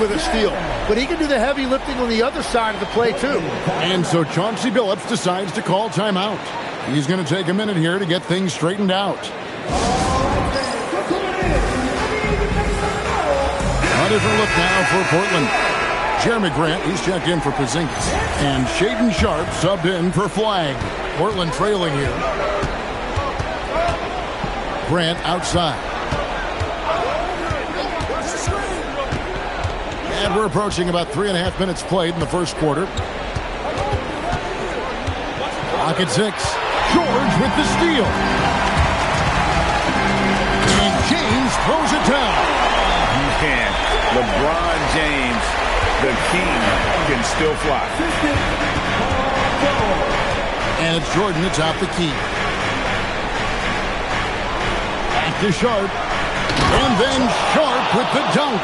with a steal. But he can do the heavy lifting on the other side of the play, too. And so Chauncey Billups decides to call timeout. He's going to take a minute here to get things straightened out. A different look now for Portland. Jeremy Grant, he's checked in for Porzingis. And Shaedon Sharpe subbed in for Flagg. Portland trailing here. Grant outside. And we're approaching about 3.5 minutes played in the first quarter. Clock at 6. George with the steal. And James throws it down. Man, LeBron James, the king, can still fly. And it's Jordan that's out the key. Back to Sharpe. And then Sharpe with the dunk.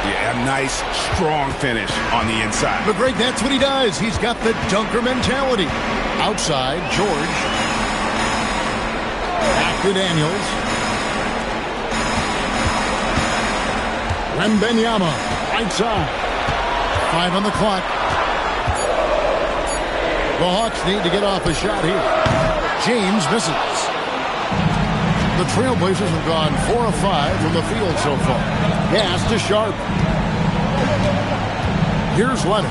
Yeah, a nice, strong finish on the inside. But Greg, that's what he does. He's got the dunker mentality. Outside, George. Back to Daniels. Wembanyama, right side. 5 on the clock. The Hawks need to get off a shot here. James misses. The Trailblazers have gone 4 of 5 from the field so far. Pass to Sharpe. Here's Leonard.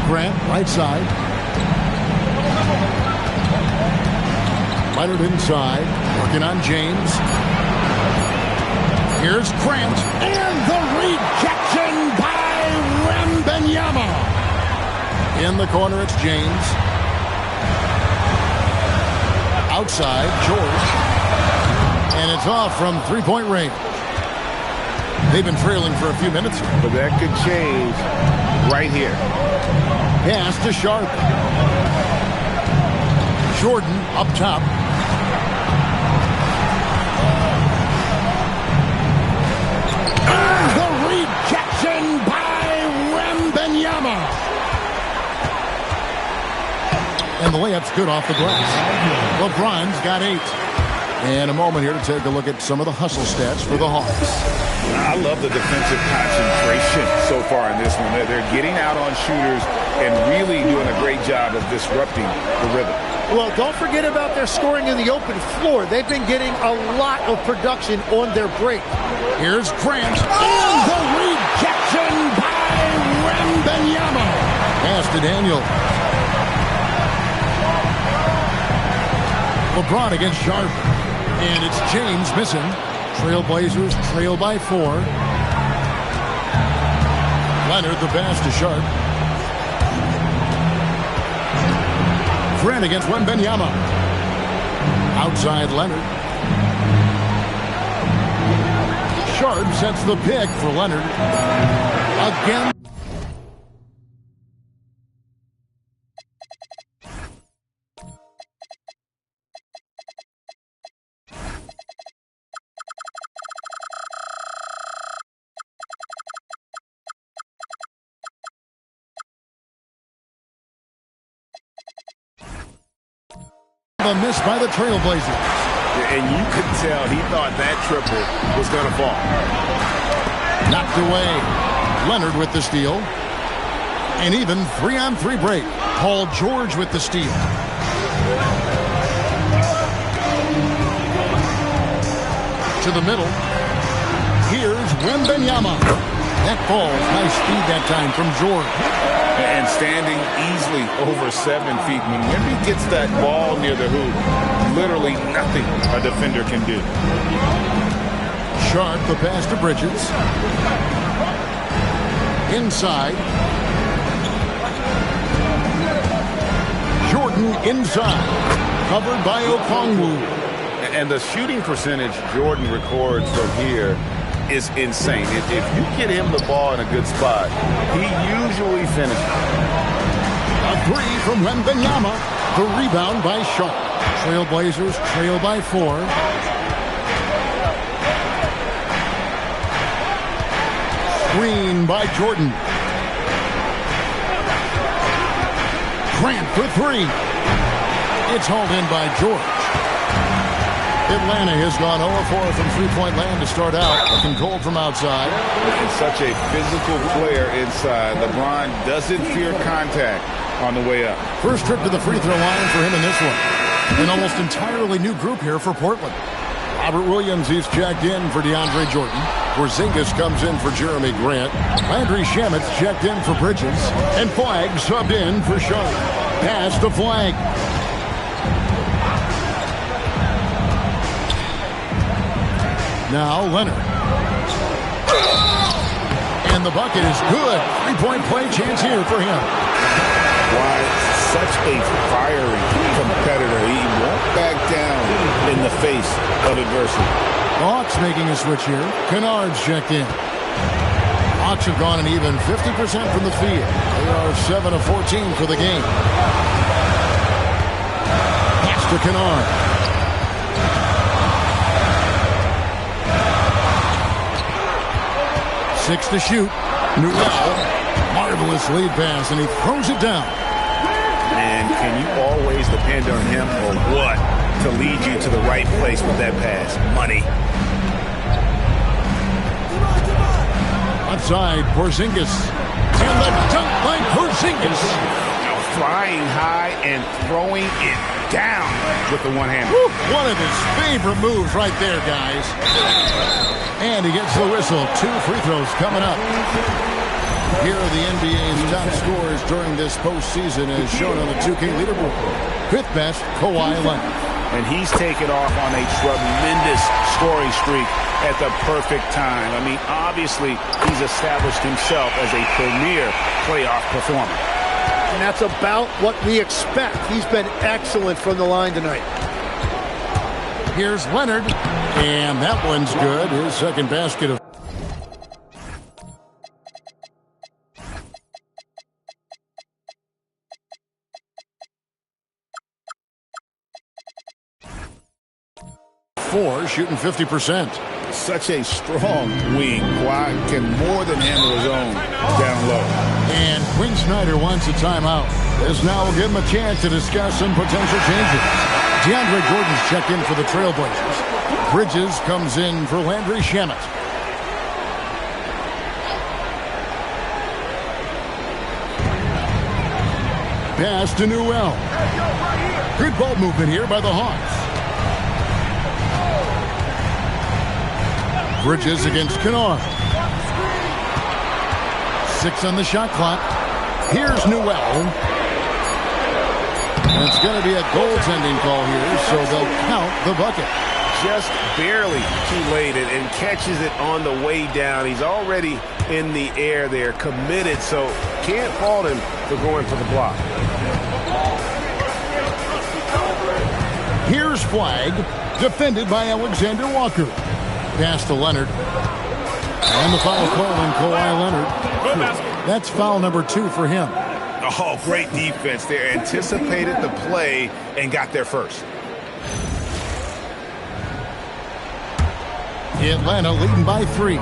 Grant, right side. Leonard inside, working on James. Here's Grant, and the rejection by Wembanyama. In the corner, it's James. Outside, George. And it's off from three-point range. They've been trailing for a few minutes. But that could change right here. Pass to Sharpe. Jordan up top. And the rejection by Wembanyama. And the layup's good off the glass. LeBron's got 8. And a moment here to take a look at some of the hustle stats for the Hawks. I love the defensive concentration so far in this one. They're getting out on shooters and really doing a great job of disrupting the rhythm. Well, don't forget about their scoring in the open floor. They've been getting a lot of production on their break. Here's Grant. And the rejection by Wembanyama. Pass to Daniel. LeBron against Sharpe. And it's James missing. Trailblazers trail by 4. Leonard the pass to Sharpe. Grant against Wembanyama. Outside Leonard. Sharpe sets the pick for Leonard. Again. A miss by the Trailblazers. And you could tell he thought that triple was going to fall. Knocked away. Leonard with the steal. And even 3-on-3 break. Paul George with the steal. To the middle. Here's Wembanyama. That ball, nice speed that time from George. And standing easily over 7 feet. When Wemby gets that ball near the hoop, literally nothing a defender can do. Sharpe, the pass to Bridges. Inside. Jordan inside. Covered by Okongwu. And the shooting percentage Jordan records from here is insane. If you get him the ball in a good spot, he usually finishes. A 3 from Wembanyama. The rebound by Sharpe. Trailblazers trail by 4. Screen by Jordan. Grant for 3. It's hauled in by George. Atlanta has gone 0-4 from three-point land to start out. Looking cold from outside. And such a physical player inside. LeBron doesn't fear contact on the way up. First trip to the free throw line for him in this one. An almost entirely new group here for Portland. Robert Williams is checked in for DeAndre Jordan. Porzingis comes in for Jeremy Grant. Landry Shamet's checked in for Bridges. And Flagg subbed in for Sharp. Pass to Flagg. Now Leonard. And the bucket is good. Three-point play chance here for him. Why such a fiery competitor. He won't back down in the face of adversity. Hawks making a switch here. Kennard's checked in. Hawks have gone an even 50% from the field. They are 7 of 14 for the game. Pass to Kennard. Six to shoot. Newell. Marvelous lead pass, and he throws it down. And can you always depend on him or what to lead you to the right place with that pass? Money. Outside, Porzingis. And the dunk by Porzingis. Flying high and throwing it down with the one-hander. One of his favorite moves right there, guys. And he gets the whistle. 2 free throws coming up. Here are the NBA's top scorers during this postseason as shown on the 2K leaderboard. Fifth best, Kawhi Leonard. And he's taken off on a tremendous scoring streak at the perfect time. I mean, obviously, he's established himself as a premier playoff performer. And that's about what we expect. He's been excellent from the line tonight. Here's Leonard. And that one's good. His second basket of... Four, shooting 50%. Such a strong wing. Kawhi can more than handle his own down low. And Quinn Snyder wants a timeout. This now will give him a chance to discuss some potential changes. DeAndre Jordan's checked in for the Trailblazers. Bridges comes in for Landry Shamet. Pass to Newell. Good ball movement here by the Hawks. Bridges against Kennard. 6 on the shot clock. Here's Newell. And it's going to be a goaltending call here, so they'll count the bucket. Just barely too late and catches it on the way down. He's already in the air there, committed, so can't fault him for going for the block. Here's Flagg, defended by Alexander Walker. Pass to Leonard. And the foul call on Kawhi Leonard. That's foul number 2 for him. Oh, great defense there. Anticipated the play and got there first. Atlanta leading by 3.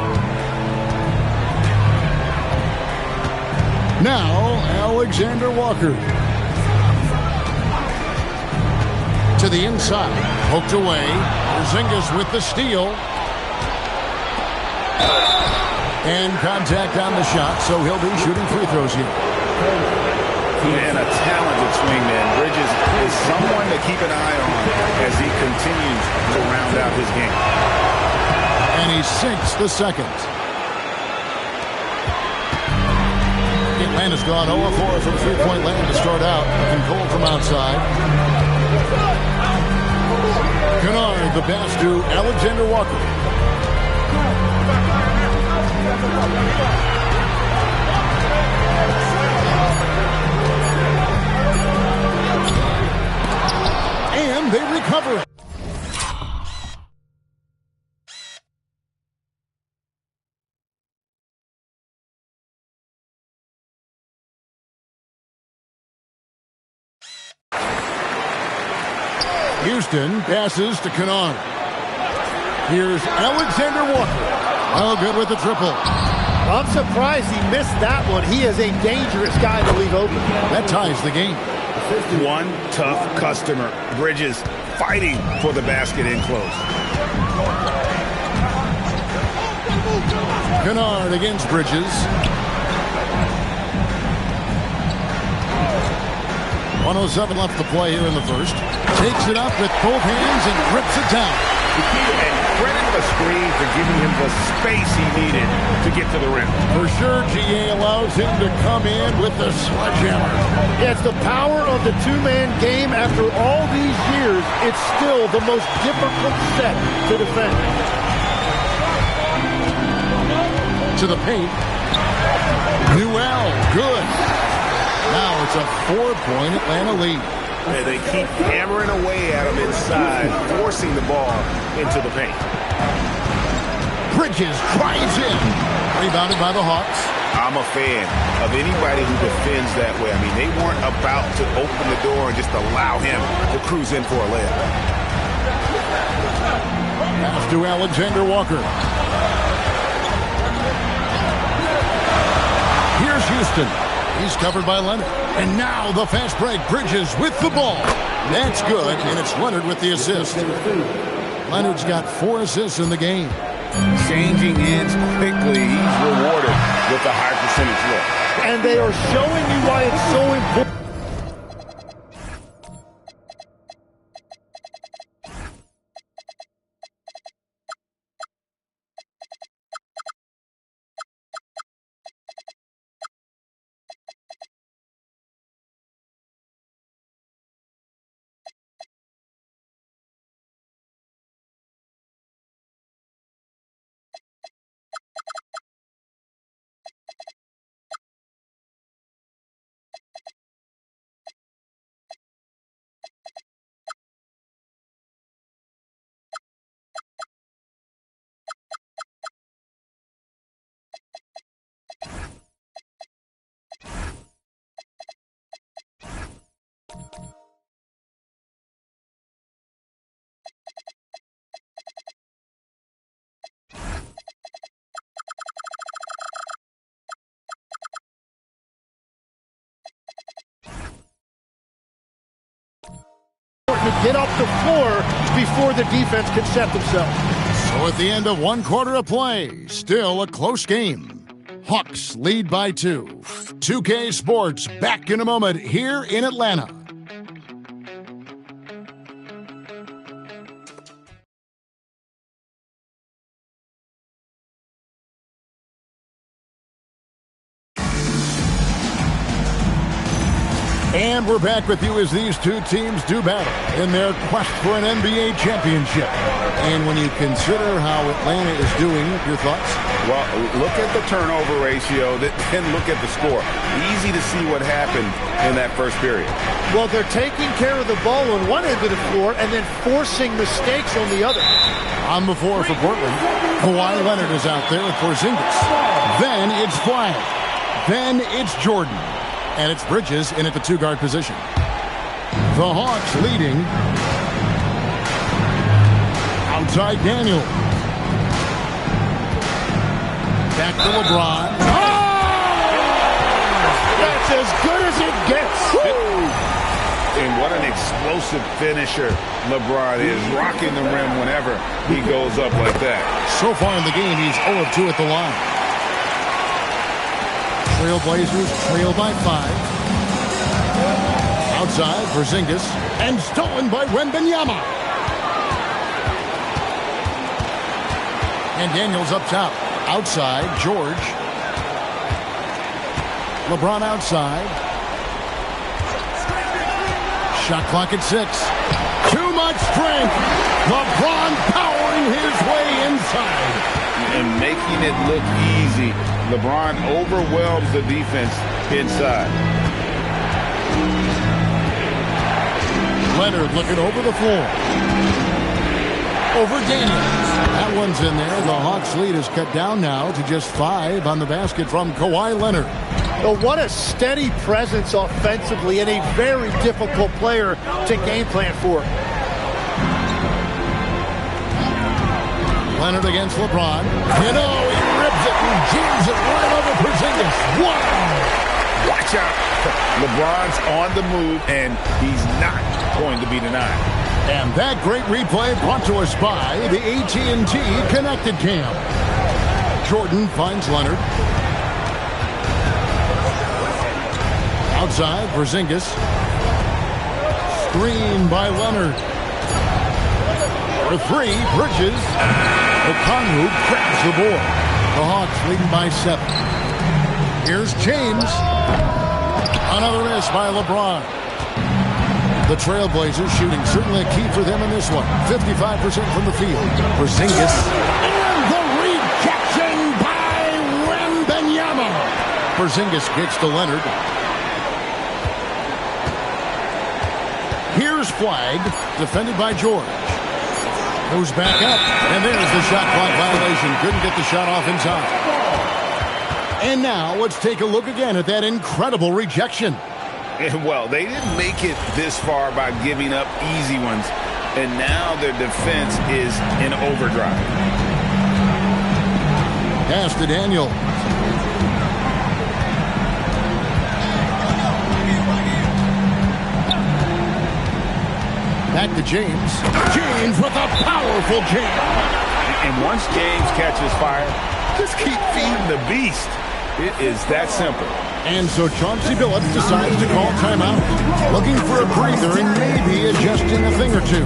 Now, Alexander Walker. To the inside. Poked away. Porzingis with the steal. And contact on the shot, so he'll be shooting free throws here. And a talented swingman. Bridges is someone to keep an eye on as he continues to round out his game. And he sinks the second. Atlanta's gone 0-4 from three-point land to start out. Looking cold from outside. Kennard, the pass to Alexander Walker. And they recover. Houston passes to Kennard. Here's Alexander Walker. Oh, good with the triple. I'm surprised he missed that one. He is a dangerous guy to leave open. That ties the game. One tough customer. Bridges fighting for the basket in close. Kennard against Bridges. 1:07 left to play here in the first. Takes it up with both hands and rips it down. And credit the screen for giving him the space he needed to get to the rim. For sure, GA allows him to come in with the sledgehammer. Yeah, it's the power of the two-man game. After all these years, it's still the most difficult set to defend. To the paint. Newell, good. Now it's a 4-point Atlanta lead. And they keep hammering away at him inside, forcing the ball into the paint. Bridges drives in. Rebounded by the Hawks. I'm a fan of anybody who defends that way. I mean, they weren't about to open the door and just allow him to cruise in for a layup. Pass to Alexander Walker. Here's Houston. He's covered by Leonard. And now the fast break. Bridges with the ball. That's good, and it's Leonard with the assist. Leonard's got 4 assists in the game. Changing ends quickly. He's rewarded with a high percentage look. And they are showing you why it's so important. To get off the floor before the defense can set themselves. So at the end of 1 quarter of play, still a close game. Hawks lead by 2. 2K Sports back in a moment here in Atlanta. And we're back with you as these two teams do battle in their quest for an NBA championship. And when you consider how Atlanta is doing, your thoughts? Well, look at the turnover ratio, then look at the score. Easy to see what happened in that first period. Well, they're taking care of the ball on one end of the floor and then forcing mistakes on the other. On the floor for Portland, Kawhi Leonard is out there with Porzingis. Then it's Bryant. Then it's Jordan. And it's Bridges in at the 2-guard position. The Hawks leading. Outside Daniel. Back to LeBron. Oh! That's as good as it gets. And what an explosive finisher LeBron is. Rocking the rim whenever he goes up like that. So far in the game, he's 0 of 2 at the line. Trailblazers trail by 5. Outside, Porzingis, and stolen by Wembanyama. And Daniels up top. Outside, George. LeBron outside. Shot clock at 6. Too much strength. LeBron powering his way inside. And making it look easy. LeBron overwhelms the defense inside. Leonard looking over the floor. Over Daniels. That one's in there. The Hawks lead is cut down now to just 5 on the basket from Kawhi Leonard. Oh, what a steady presence offensively and a very difficult player to game plan for. Leonard against LeBron. You know, he rips it and jams it right over Porzingis. Wow! Watch out. LeBron's on the move, and he's not going to be denied. And that great replay brought to us by the AT&T Connected Cam. Jordan finds Leonard. Outside, Porzingis. Screen by Leonard. For three, Bridges. Okongwu grabs the board. The Hawks leading by 7. Here's James. Another miss by LeBron. The Trailblazers shooting certainly a key for them in this one. 55% from the field. Porzingis. And the rejection by Wembanyama. Porzingis kicks to Leonard. Here's Flag, defended by George. Goes back up, and there's the shot clock violation. Couldn't get the shot off in time. And now let's take a look again at that incredible rejection. And well, they didn't make it this far by giving up easy ones, and now their defense is in overdrive. Pass to Daniel. Back to James. James with a powerful jam. And once James catches fire, just keep feeding the beast. It is that simple. And so Chauncey Billups decides to call timeout, looking for a breather and maybe adjusting a thing or two.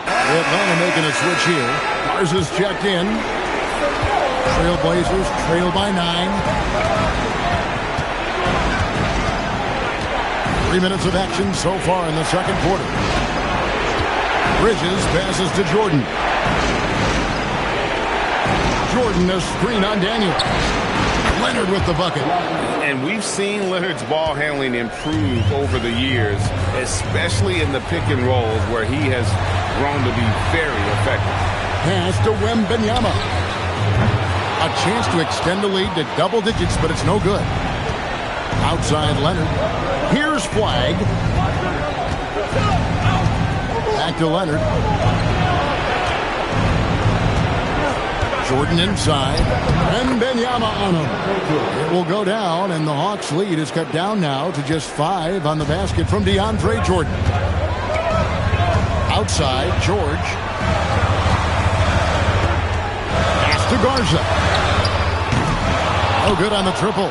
Atlanta making a switch here. Garza's checked in. Trailblazers trail by 9. 3 minutes of action so far in the second quarter. Bridges passes to Jordan. Jordan a screen on Daniel. Leonard with the bucket. And we've seen Leonard's ball handling improve over the years, especially in the pick and rolls where he has grown to be very effective. Pass to Wembanyama. A chance to extend the lead to double digits, but it's no good. Outside Leonard. Here's Flag. Back to Leonard. Jordan inside. Wembanyama on him. It will go down, and the Hawks' lead is cut down now to just 5 on the basket from DeAndre Jordan. Outside, George. Pass to Garza. No good on the triple.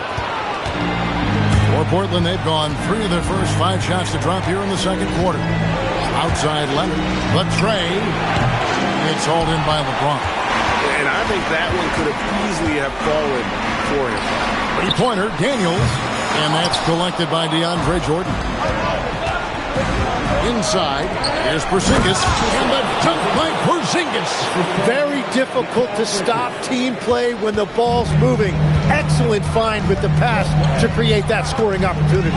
For Portland, they've gone 3 of their first 5 shots to drop here in the second quarter. Outside Leonard. The tray. It's hauled in by LeBron. And I think that one could have easily have fallen for him. 3-pointer, Daniels. And that's collected by DeAndre Jordan. Inside, here's Porzingis. And the dunk by Porzingis. Very difficult to stop team play when the ball's moving. Excellent find with the pass to create that scoring opportunity.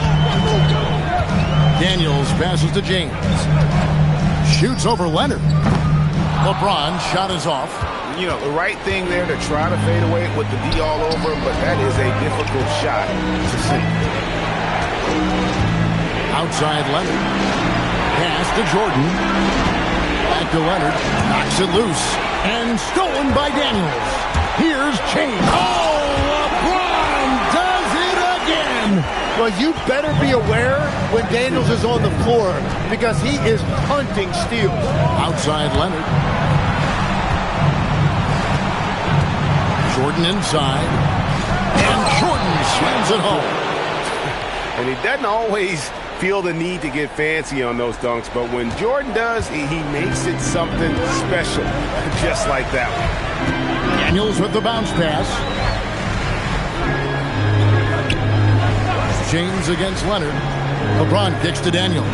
Daniels passes to James. Shoots over Leonard. LeBron shot is off. You know, the right thing there to try to fade away with the D all over, but that is a difficult shot to see. Outside Leonard. Pass to Jordan. Back to Leonard. Knocks it loose. And stolen by Daniels. Here's James. Oh, LeBron does it again. Well, you better be aware when Daniels is on the floor because he is hunting steals. Outside Leonard. Jordan inside. And Jordan slams it home. And he doesn't always feel the need to get fancy on those dunks, but when Jordan does, he makes it something special, just like that one. Daniels with the bounce pass. James against Leonard. LeBron kicks to Daniels.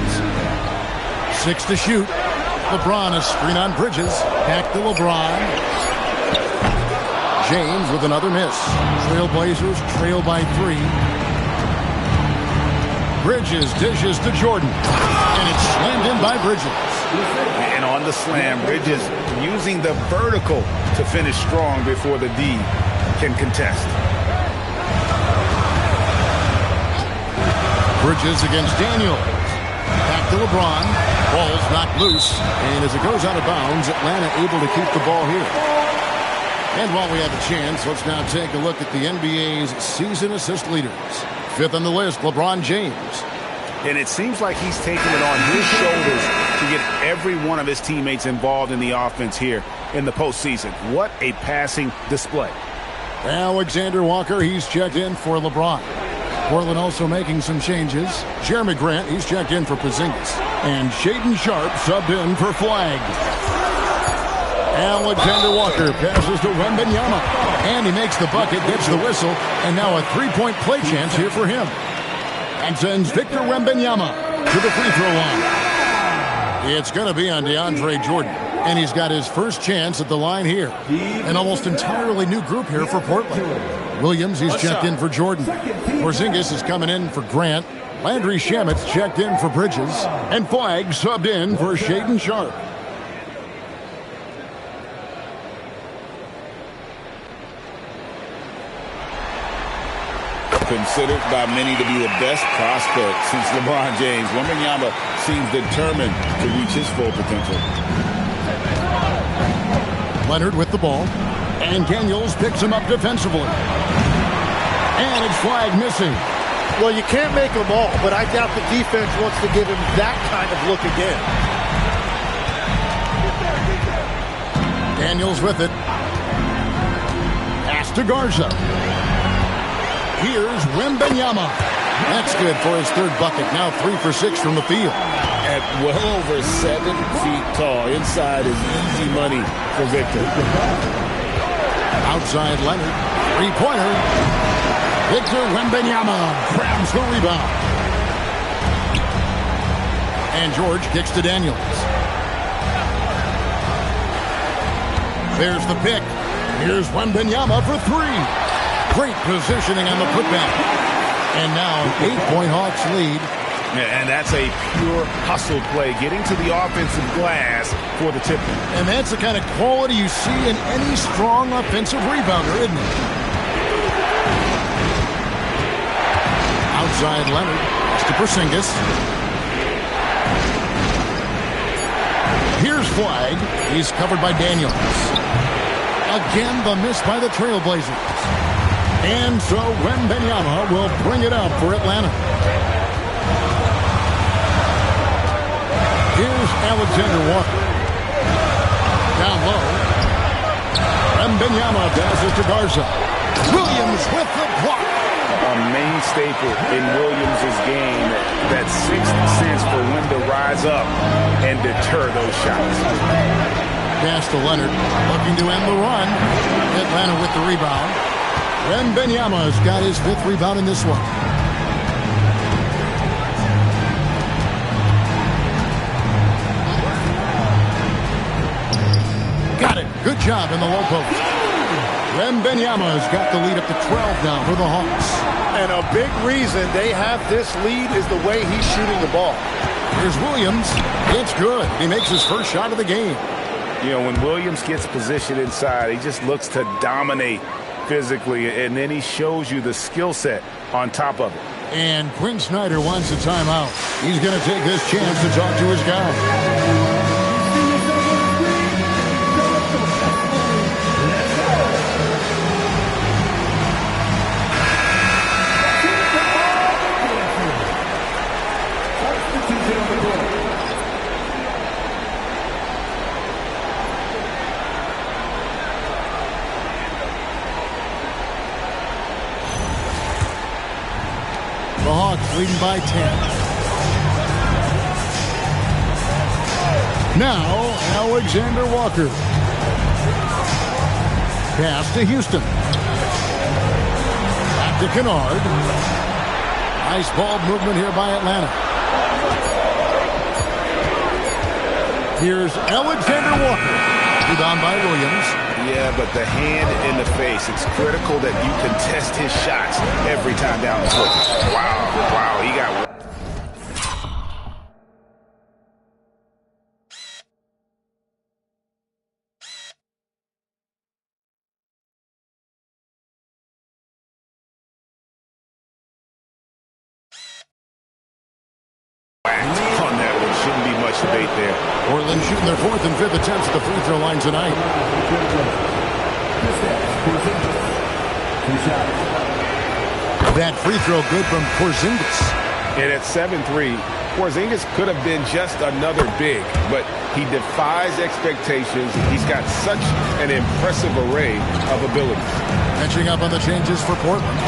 6 to shoot. LeBron a screen on Bridges. Back to LeBron. James with another miss. Trailblazers trail by 3. Bridges dishes to Jordan. And it's slammed in by Bridges. And on the slam, Bridges using the vertical to finish strong before the D can contest. Bridges against Daniels. Back to LeBron. Ball's knocked loose. And as it goes out of bounds, Atlanta able to keep the ball here. And while we have a chance, let's now take a look at the NBA's season assist leaders. Fifth on the list, LeBron James. And it seems like he's taking it on his shoulders to get every one of his teammates involved in the offense here in the postseason. What a passing display. Alexander Walker, he's checked in for LeBron. Portland also making some changes. Jeremy Grant, he's checked in for Porzingis. And Shaedon Sharpe subbed in for Flag. Alexander Walker passes to Wembanyama. And he makes the bucket, gets the whistle, and now a three-point play chance here for him. And sends Victor Wembanyama to the free throw line. It's going to be on DeAndre Jordan. And he's got his first chance at the line here. An almost entirely new group here for Portland. Williams, he's checked in for Jordan. Porzingis is coming in for Grant. Landry Shamet's checked in for Bridges. And Flag subbed in for Shaedon Sharpe. Considered by many to be the best prospect since LeBron James. Wembanyama seems determined to reach his full potential. Leonard with the ball. And Daniels picks him up defensively. And it's Flag missing. Well, you can't make them all, but I doubt the defense wants to give him that kind of look again. Daniels with it. Pass to Garza. Here's Wembanyama. That's good for his third bucket. Now 3 for 6 from the field. At well over 7 feet tall. Inside is easy money for Victor. Outside Leonard. Three-pointer. Victor Wembanyama grabs the rebound. And George kicks to Daniels. There's the pick. Here's Wembanyama for 3. Great positioning on the putback. And now 8-point Hawks lead. And that's a pure hustle play, getting to the offensive glass for the tip. And that's the kind of quality you see in any strong offensive rebounder, isn't it? Outside Leonard. To Porzingis. Here's Flag. He's covered by Daniels. Again, the miss by the Trailblazers. And so Wembanyama will bring it up for Atlanta. Here's Alexander Walker. Down low. Wembanyama passes to Garza. Williams with the block. A main staple in Williams' game. That sixth sense for when to rise up and deter those shots. Pass to Leonard. Looking to end the run. Atlanta with the rebound. Wembanyama's got his 5th rebound in this one. Got it. Good job in the low post. Wembanyama's got the lead up to 12 now for the Hawks. And a big reason they have this lead is the way he's shooting the ball. Here's Williams. It's good. He makes his first shot of the game. You know, when Williams gets positioned inside, he just looks to dominate physically, and then he shows you the skill set on top of it. And Quinn Snyder wants a timeout. He's going to take this chance to talk to his guy. The Hawks leading by 10. Now, Alexander Walker. Pass to Houston. Back to Kennard. Nice ball movement here by Atlanta. Here's Alexander Walker. Rebound by Williams. Yeah, but the hand in the face, it's critical that you contest his shots every time down the court. Wow, he got one. On that one, shouldn't be much debate there. Portland shooting their 4th and 5th attempts at the free throw line tonight. That free throw good from Porzingis. And at 7'3", Porzingis could have been just another big, but he defies expectations. He's got such an impressive array of abilities. Catching up on the changes for Portland.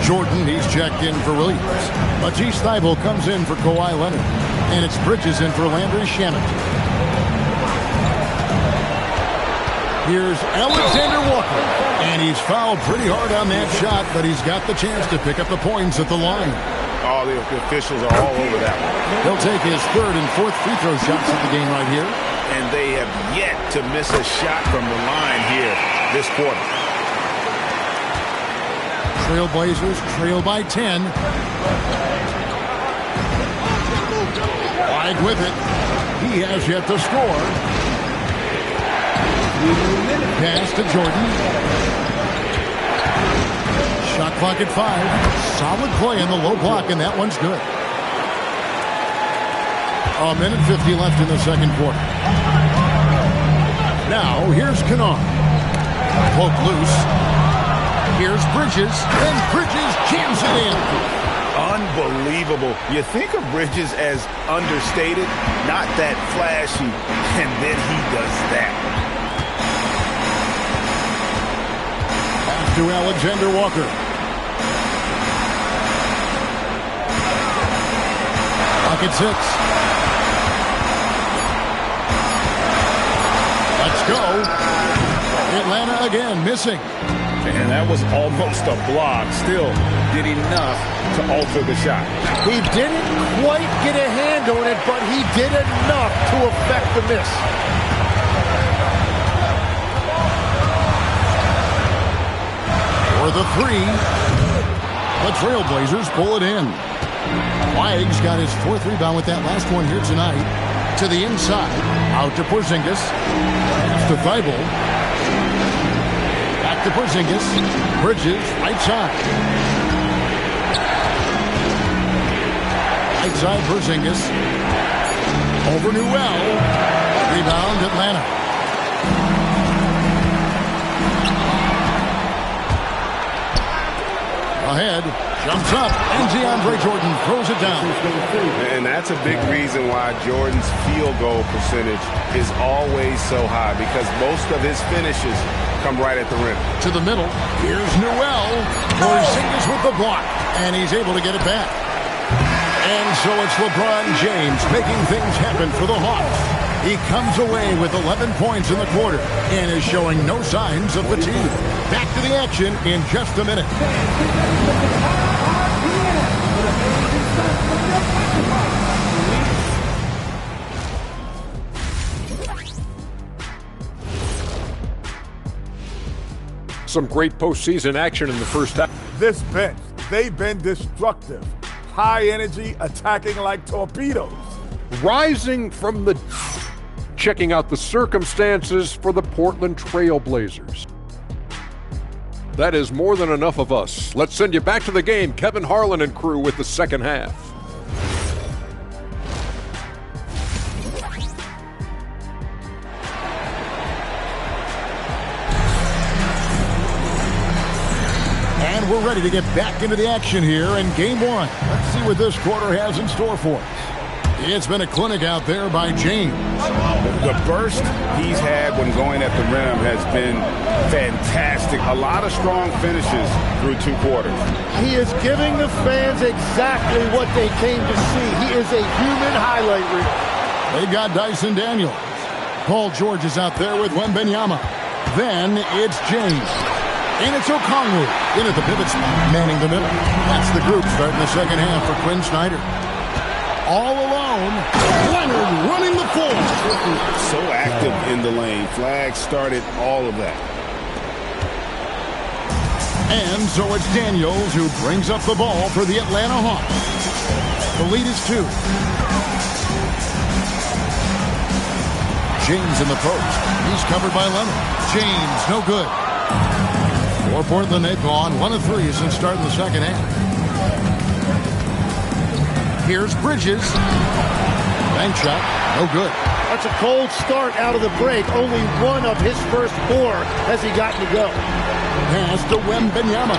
Jordan, he's checked in for Williams. Matisse Thybulle comes in for Kawhi Leonard. And it's Bridges in for Landry Shamet. Here's Alexander Walker. And he's fouled pretty hard on that shot, but he's got the chance to pick up the points at the line. All the officials are all over that one. He'll take his third and fourth free throw shots at the game right here. And they have yet to miss a shot from the line here this quarter. Trailblazers trail by 10. Wide with it. He has yet to score. Pass to Jordan. Shot clock at 5. Solid play in the low block, and that one's good. A minute 50 left in the second quarter. Now, here's Kennard. Poke loose. Here's Bridges, and Bridges jams it in. Unbelievable. You think of Bridges as understated, not that flashy, and then he does that. Pass to Alexander Walker. Pocket 6. Let's go. Atlanta again, missing. And that was almost a block. Still did enough to alter the shot. He didn't quite get a hand on it, but he did enough to affect the miss. For the 3, the Trailblazers pull it in. Wags got his 4th rebound with that last one here tonight. To the inside, out to Porzingis. Pass to Thybulle. Back to Porzingis. Bridges, right side. Right side, Porzingis. Over Newell. Rebound, Atlanta. Ahead, jumps up, and DeAndre Jordan throws it down. And that's a big reason why Jordan's field goal percentage is always so high, because most of his finishes come right at the rim. To the middle, here's Newell. Porzingis with the block, and he's able to get it back. And so it's LeBron James making things happen for the Hawks. He comes away with 11 points in the quarter and is showing no signs of fatigue. Back to the action in just a minute. Some great postseason action in the first half. This bench, they've been destructive. High energy, attacking like torpedoes. Rising from the... Checking out the circumstances for the Portland Trailblazers. That is more than enough of us. Let's send you back to the game. Kevin Harlan and crew with the second half. And we're ready to get back into the action here in Game 1. Let's see what this quarter has in store for us. It's been a clinic out there by James. The burst he's had when going at the rim has been fantastic. A lot of strong finishes through 2 quarters. He is giving the fans exactly what they came to see. He is a human highlight reel. They've got Dyson Daniels. Paul George is out there with Wembanyama. Then it's James. And it's Okongwu in at the pivot spot, manning the middle. That's the group starting the second half for Quinn Snyder. All alone, Leonard running the floor. So active in the lane. Flag started all of that. And so it's Daniels who brings up the ball for the Atlanta Hawks. The lead is 2. James in the post. He's covered by Leonard. James, no good. For Portland, they've gone 1 of 3 since starting the second half. Here's Bridges. Bank shot, no good. That's a cold start out of the break. Only 1 of his first 4 has he gotten to go. Pass to Wembanyama.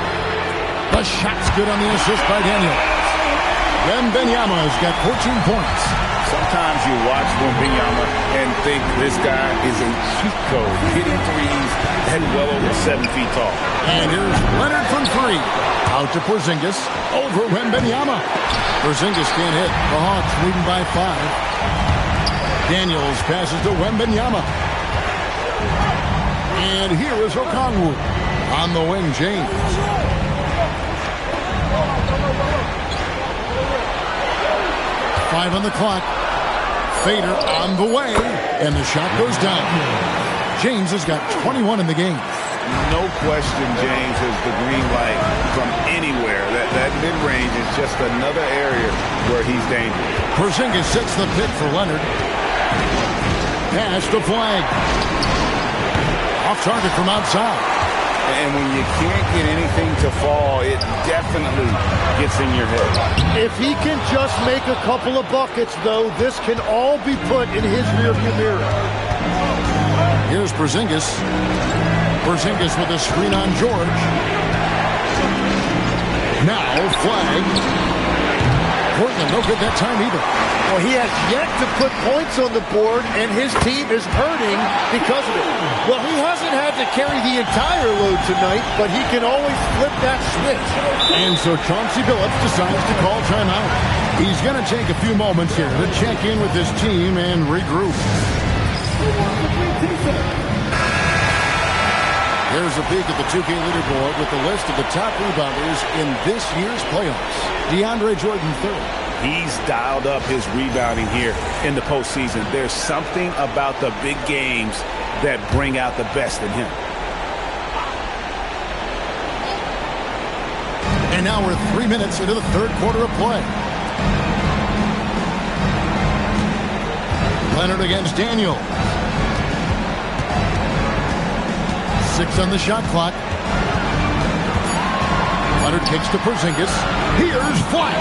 The shot's good on the assist by Daniel. Wembanyama's got 14 points. Sometimes you watch Wembanyama and think this guy is a cheat code, hitting threes and well over 7 feet tall. And here's Leonard from 3. Out to Porzingis. Over Wembanyama. Porzingis can't hit. The Hawks leading by 5. Daniels passes to Wembanyama. And here is Okongwu. On the wing, James. Five on the clock. Fader on the way. And the shot goes down. James has got 21 in the game. No question James has the green light from anywhere. That mid-range is just another area where he's dangerous. Porzingis sets the pick for Leonard. Pass to Flag. Off target from outside. And when you can't get anything to fall, it definitely gets in your head. If he can just make a couple of buckets, though, this can all be put in his rearview mirror. Here's Porzingis. Porzingis with a screen on George. Now Flag. Portland no good that time either. Well, he has yet to put points on the board, and his team is hurting because of it. Well, he hasn't had to carry the entire load tonight, but he can always flip that switch. And so Chauncey Billups decides to call timeout. He's going to take a few moments here to check in with his team and regroup. Here's a peek at the 2K leaderboard with the list of the top rebounders in this year's playoffs. DeAndre Jordan third. He's dialed up his rebounding here in the postseason. There's something about the big games that bring out the best in him. And now we're 3 minutes into the third quarter of play. Leonard against Daniel. 6 on the shot clock. Leonard kicks to Porzingis. Here's Flag.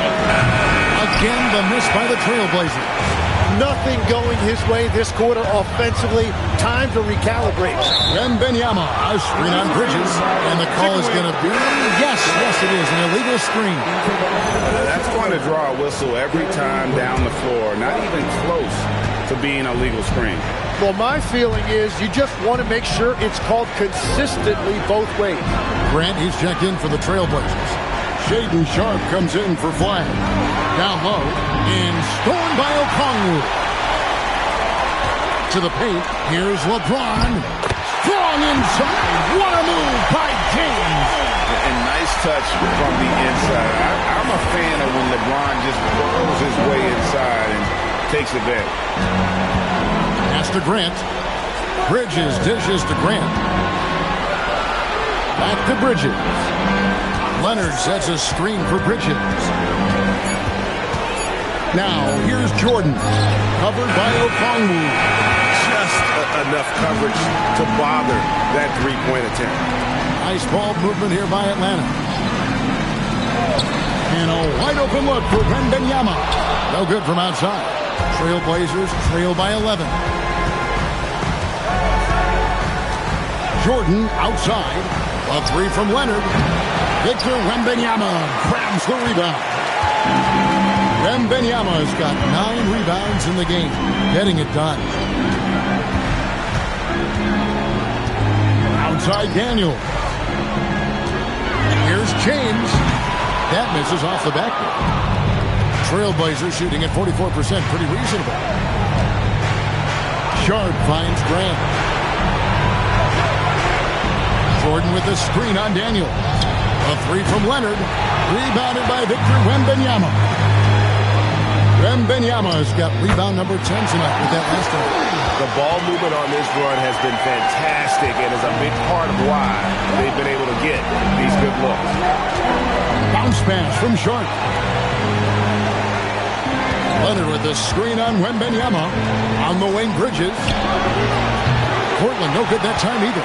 Again, the miss by the Trailblazers. Nothing going his way this quarter offensively. Time to recalibrate. Wembanyama, a screen on Bridges. And the call is going to be, yes, it is, an illegal screen. That's going to draw a whistle every time down the floor. Not even close to being a legal screen. Well, my feeling is you just want to make sure it's called consistently both ways. Grant, he's checked in for the Trailblazers. Shaden Sharp comes in for Flag. Down low, and stolen by Okongwu. To the paint, here's LeBron. Strong inside. What a move by James. And nice touch from the inside. I'm a fan of when LeBron just burrows his way inside and takes it back. Pass to Grant. Bridges dishes to Grant. Back to Bridges. Leonard sets a screen for Bridges. Now, here's Jordan. Covered by Okongwu. Just enough coverage to bother that three-point attempt. Nice ball movement here by Atlanta. And a wide-open look for Wembanyama. No good from outside. Trailblazers trail by 11. Jordan outside. A three from Leonard. Victor Wembanyama grabs the rebound. Wembanyama's got 9 rebounds in the game, getting it done. Outside Daniel. Here's James. That misses off the backboard. Trailblazers shooting at 44%, pretty reasonable. Sharp finds Grant. Jordan with the screen on Daniel. A three from Leonard. Rebounded by Victor Wembanyama. Wembanyama's got rebound number 10 tonight with that last one. The ball movement on this run has been fantastic and is a big part of why they've been able to get these good looks. Bounce pass from Sharp. Leonard with the screen on Wembanyama. On the wing, Bridges. Portland no good that time either.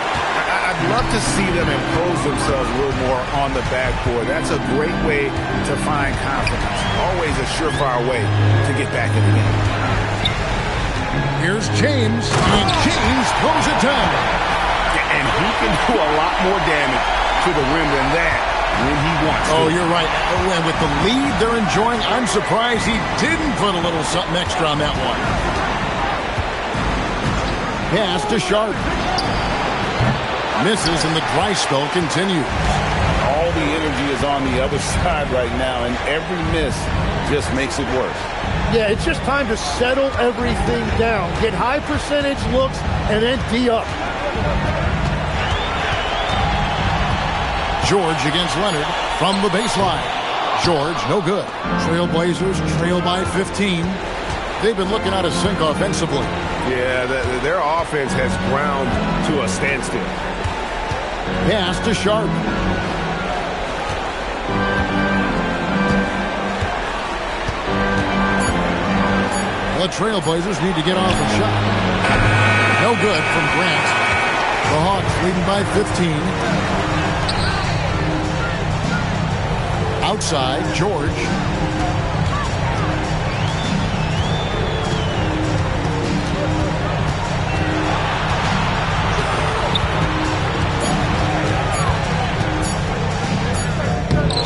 I'd love to see them impose themselves a little more on the backboard. That's a great way to find confidence. Always a surefire way to get back in the game. Here's James, and James throws it down. And he can do a lot more damage to the rim than that when he wants to. Oh, you're right. And with the lead they're enjoying, I'm surprised he didn't put a little something extra on that one. Pass to Sharp. Misses, and the dry spell continues. All the energy is on the other side right now, and every miss just makes it worse. Yeah, it's just time to settle everything down. Get high percentage looks and then D up. George against Leonard from the baseline. George, no good. Trailblazers trail by 15. They've been looking out of sync offensively. Yeah, their offense has ground to a standstill. Pass to Sharp. The Trailblazers need to get off a shot. No good from Grant. The Hawks leading by 15. Outside, George.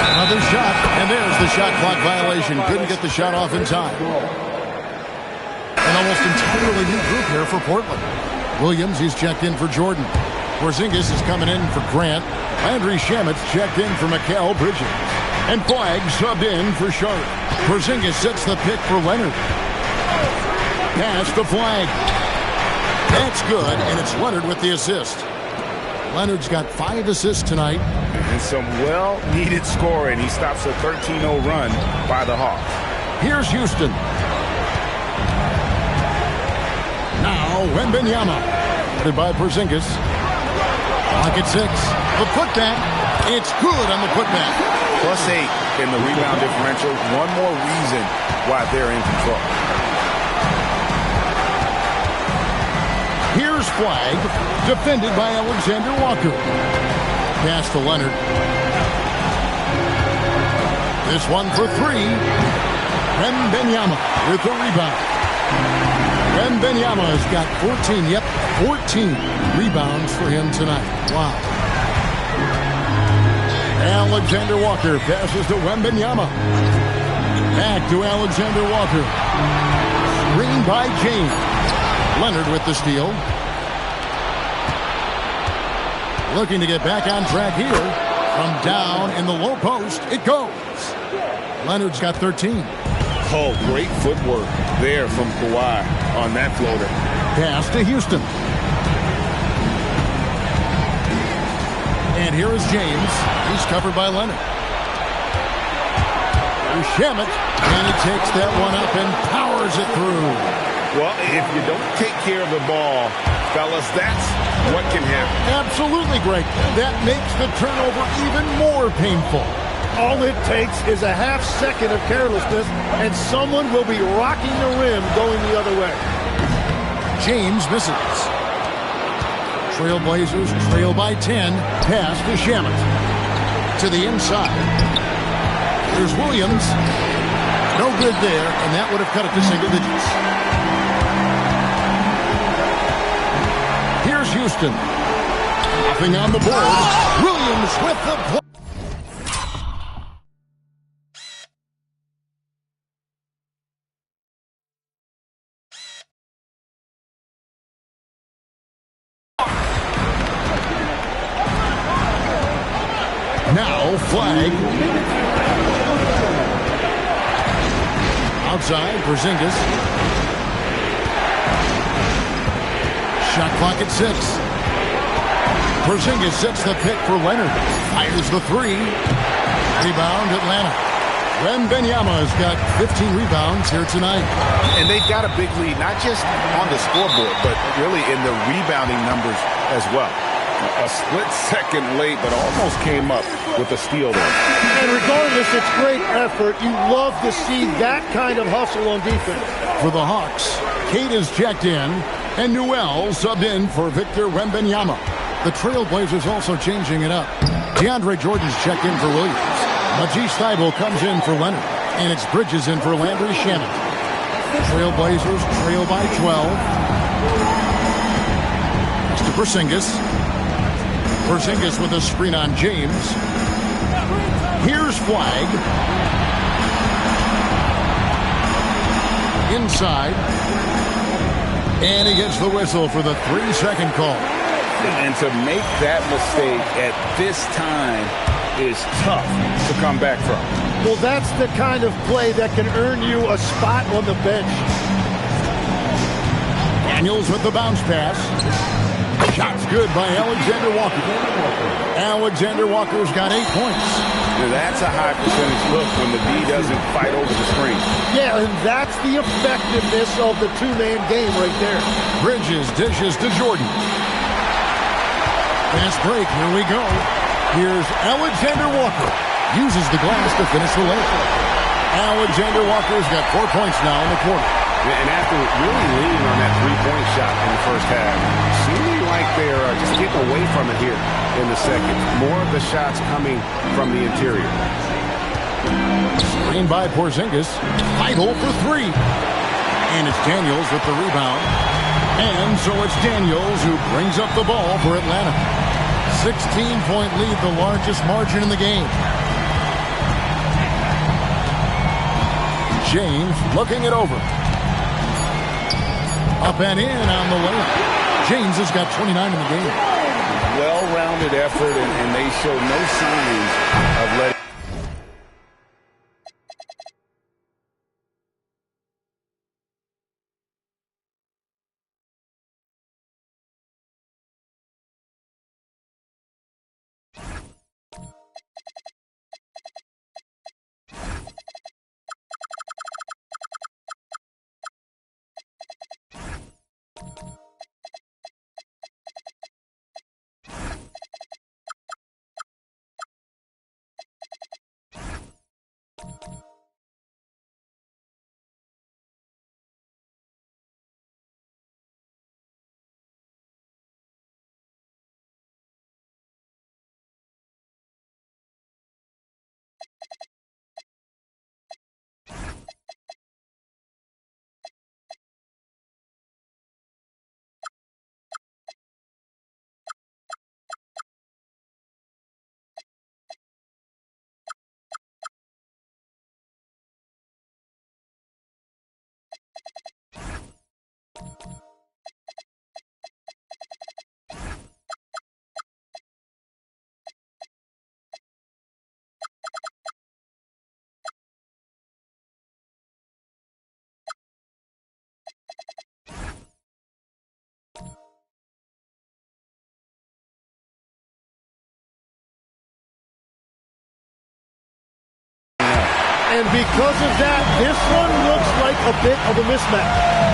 Another shot, and there's the shot clock violation. Couldn't get the shot off in time. An almost entirely new group here for Portland. Williams, he's checked in for Jordan. Porzingis is coming in for Grant. Landry Shamet's checked in for Mikal Bridges. And Flagg subbed in for Sharp. Porzingis sets the pick for Leonard. Pass to Flagg. That's good, and it's Leonard with the assist. Leonard's got 5 assists tonight. And some well-needed scoring. He stops a 13-0 run by the Hawks. Here's Houston. Now, Wembanyama. Headed by Porzingis. Clock at 6. The putback. It's good on the putback. +8 in the rebound differential. One more reason why they're in control. Here's Flagg. Defended by Alexander Walker. Pass to Leonard. This one for 3. Wembanyama with the rebound. Wembanyama has got 14. Yep, 14 rebounds for him tonight. Wow. Alexander Walker passes to Wembanyama. Back to Alexander Walker. Screen by James. Leonard with the steal. Looking to get back on track here. From down in the low post, it goes. Leonard's got 13. Oh, great footwork there from Kawhi on that floater. Pass to Houston. And here is James. He's covered by Leonard. Here's Shamet. And he takes that one up and powers it through. Well, if you don't take care of the ball, fellas, that's what can happen. Absolutely, Greg. That makes the turnover even more painful. All it takes is a half second of carelessness, and someone will be rocking the rim going the other way. James misses. Trailblazers trail by 10. Pass to Shamet. To the inside. Here's Williams. No good there, and that would have cut it to single digits. Here's Houston. Nothing on the board. Williams with the play. Now Flagg. Outside, Porzingis. Shot clock at 6. Porzingis sets the pick for Leonard. Fires the 3. Rebound, Atlanta. Wembanyama has got 15 rebounds here tonight. And they've got a big lead, not just on the scoreboard, but really in the rebounding numbers as well. A split second late, but almost came up with a steal there. And regardless, it's great effort. You love to see that kind of hustle on defense. For the Hawks, Kate is checked in, and Newell subbed in for Victor Wembanyama. The Trailblazers also changing it up. DeAndre Jordan's checked in for Williams. Matisse Thybulle comes in for Leonard, and it's Bridges in for Landry Shamet. Trailblazers trail by 12. That's to Porzingis. Porzingis with a screen on James. Here's flag. Inside. And he gets the whistle for the 3-second call. And to make that mistake at this time is tough to come back from. Well, that's the kind of play that can earn you a spot on the bench. Daniels with the bounce pass. Shot's good by Alexander Walker. Alexander Walker's got 8 points. Now that's a high percentage look when the D doesn't fight over the screen. Yeah, and that's the effectiveness of the two-man game right there. Bridges dishes to Jordan. Fast break, here we go. Here's Alexander Walker. Uses the glass to finish the layup. Alexander Walker's got 4 points now in the quarter. And after really leaning on that three-point shot in the first half, seeming like they're just getting away from it here in the second. More of the shots coming from the interior. Screen by Porzingis. Idle for 3. And it's Daniels with the rebound. And so it's Daniels who brings up the ball for Atlanta. 16-point lead, the largest margin in the game. James looking it over. Up and in on the layup. James has got 29 in the game. Well-rounded effort, and they show no signs of letting. And because of that, this one looks like a bit of a mismatch.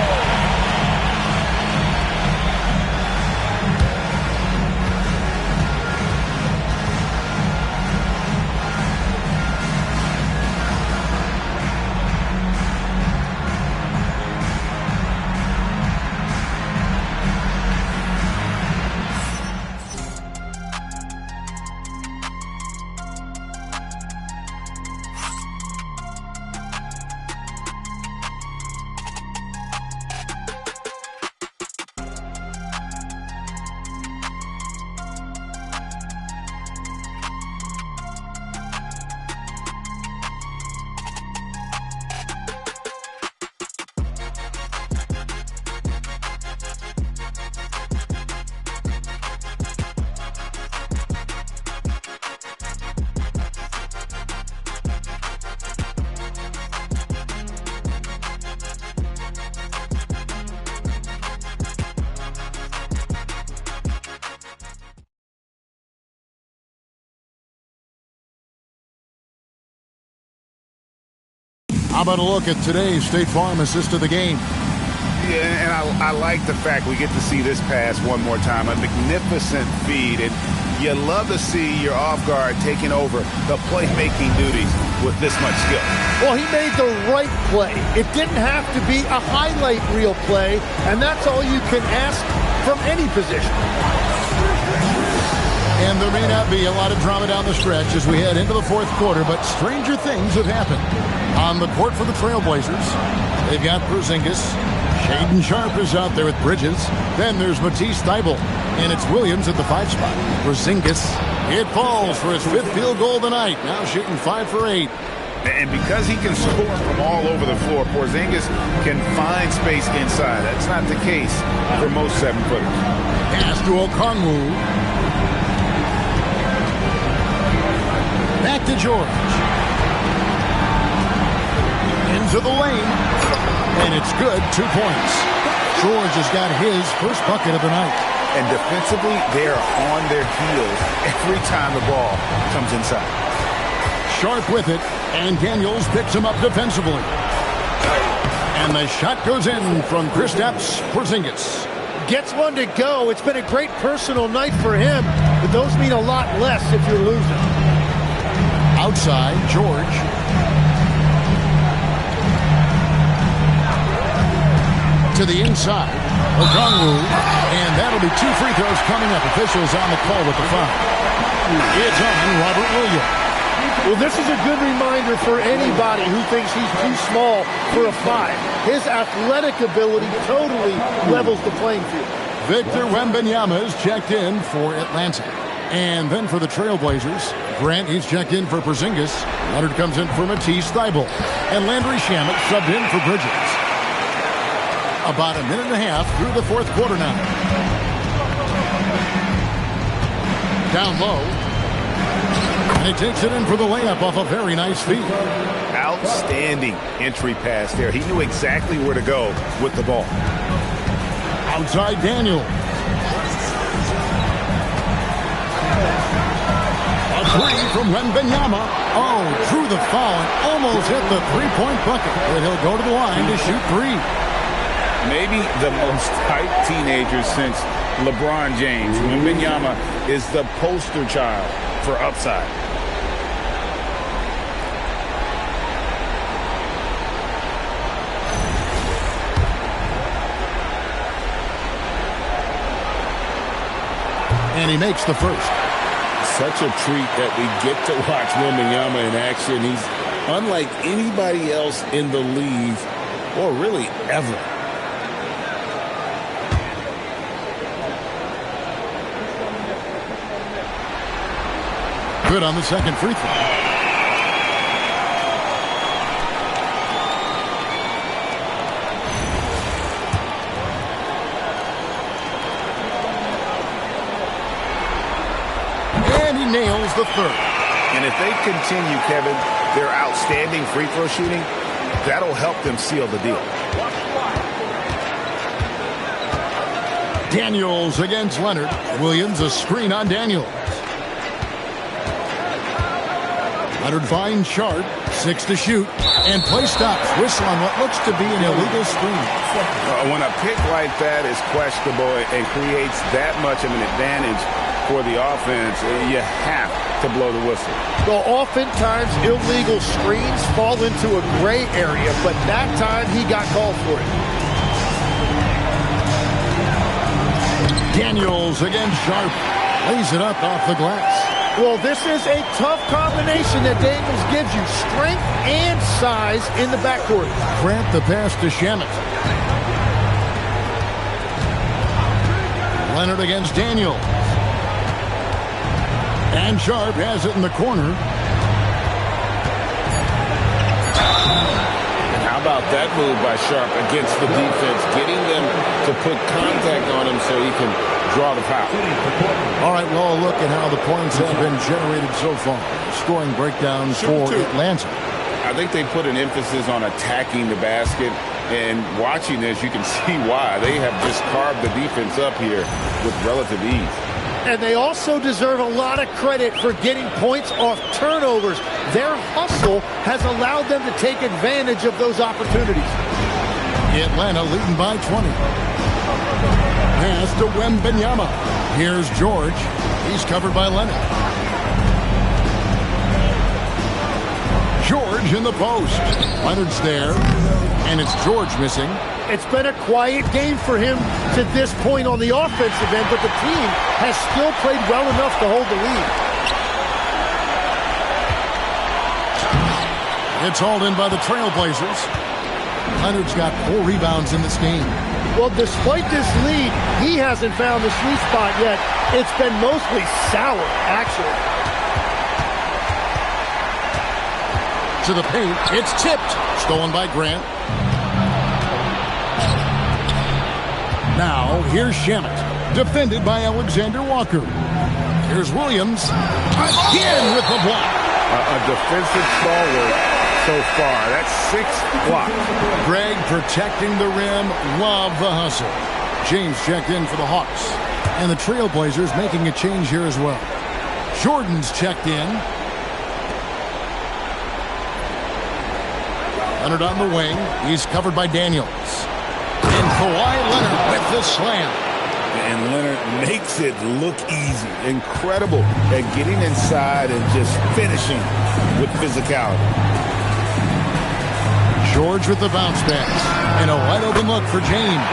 How about a look at today's State Farm assist of the game? Yeah, and I like the fact we get to see this pass one more time. A magnificent feed, and you love to see your off guard taking over the playmaking duties with this much skill. Well, he made the right play. It didn't have to be a highlight reel play, and that's all you can ask from any position. And there may not be a lot of drama down the stretch as we head into the fourth quarter, but stranger things have happened. On the court for the Trailblazers, they've got Porzingis. Shaden Sharp is out there with Bridges. Then there's Matisse Thybulle. And it's Williams at the 5 spot. Porzingis. It falls for his 5th field goal tonight. Now shooting 5 for 8. And because he can score from all over the floor, Porzingis can find space inside. That's not the case for most 7-footers. Pass to Okongwu. Back to George. Into the lane. And it's good. 2 points. George has got his first bucket of the night. And defensively, they're on their heels every time the ball comes inside. Sharp with it, and Daniels picks him up defensively. And the shot goes in from Kristaps Porzingis. Gets one to go. It's been a great personal night for him, but those mean a lot less if you're losing. Outside, George. To the inside, Okongwu, and that'll be 2 free throws coming up. Officials on the call with the foul. It's on Robert Williams. Well, this is a good reminder for anybody who thinks he's too small for a 5. His athletic ability totally levels the playing field. Victor Wembanyama is checked in for Atlanta. And then for the Trailblazers, Grant, he's checked in for Porzingis. Leonard comes in for Matisse Thybulle. And Landry Shamet subbed in for Bridges. About a minute and a half through the 4th quarter now. Down low. And he takes it in for the layup off a very nice feed. Outstanding entry pass there. He knew exactly where to go with the ball. Outside Daniel. A 3 from Wembanyama. Oh, drew the foul and almost hit the 3-point bucket. But he'll go to the line to shoot 3. Maybe the most hyped teenager since LeBron James. Wembanyama is the poster child for upside. And he makes the first. Such a treat that we get to watch Wembanyama in action. He's unlike anybody else in the league, or really ever. Good on the second free throw. And he nails the third. And if they continue, Kevin, their outstanding free throw shooting, that'll help them seal the deal. Daniels against Leonard. Williams a screen on Daniels. Leonard finds Sharp, 6 to shoot, and play stops. Whistle on what looks to be an illegal screen. When a pick like that is questionable and creates that much of an advantage for the offense, you have to blow the whistle. Well, oftentimes illegal screens fall into a gray area, but that time he got called for it. Daniels against Sharp. Lays it up off the glass. Well, this is a tough combination that Daniels gives you. Strength and size in the backcourt. Grant the pass to Shamet. Leonard against Daniels. And Sharp has it in the corner. And how about that move by Sharp against the defense, getting them to put contact on him so he can draw the foul. All right, well, look at how the points have been generated so far. Scoring breakdown for Atlanta. I think they put an emphasis on attacking the basket, and watching this, you can see why. They have just carved the defense up here with relative ease. And they also deserve a lot of credit for getting points off turnovers. Their hustle has allowed them to take advantage of those opportunities. Atlanta leading by 20. Pass to Wembanyama. Here's George. He's covered by Leonard. George in the post. Leonard's there. And it's George missing. It's been a quiet game for him to this point on the offensive end, but the team has still played well enough to hold the lead. It's hauled in by the Trailblazers. Leonard's got 4 rebounds in this game. Well, despite this lead, he hasn't found the sweet spot yet. It's been mostly sour, actually. To the paint, it's tipped. Stolen by Grant. Now, here's Shamet. Defended by Alexander Walker. Here's Williams. Again with the block. A defensive stalwart so far. That's 6 blocks. Greg protecting the rim. Love the hustle. James checked in for the Hawks. And the Trailblazers making a change here as well. Jordan's checked in. Leonard on the wing. He's covered by Daniels. And Kawhi Leonard with the slam. And Leonard makes it look easy. Incredible at getting inside and just finishing with physicality. George with the bounce pass. And a wide open look for James.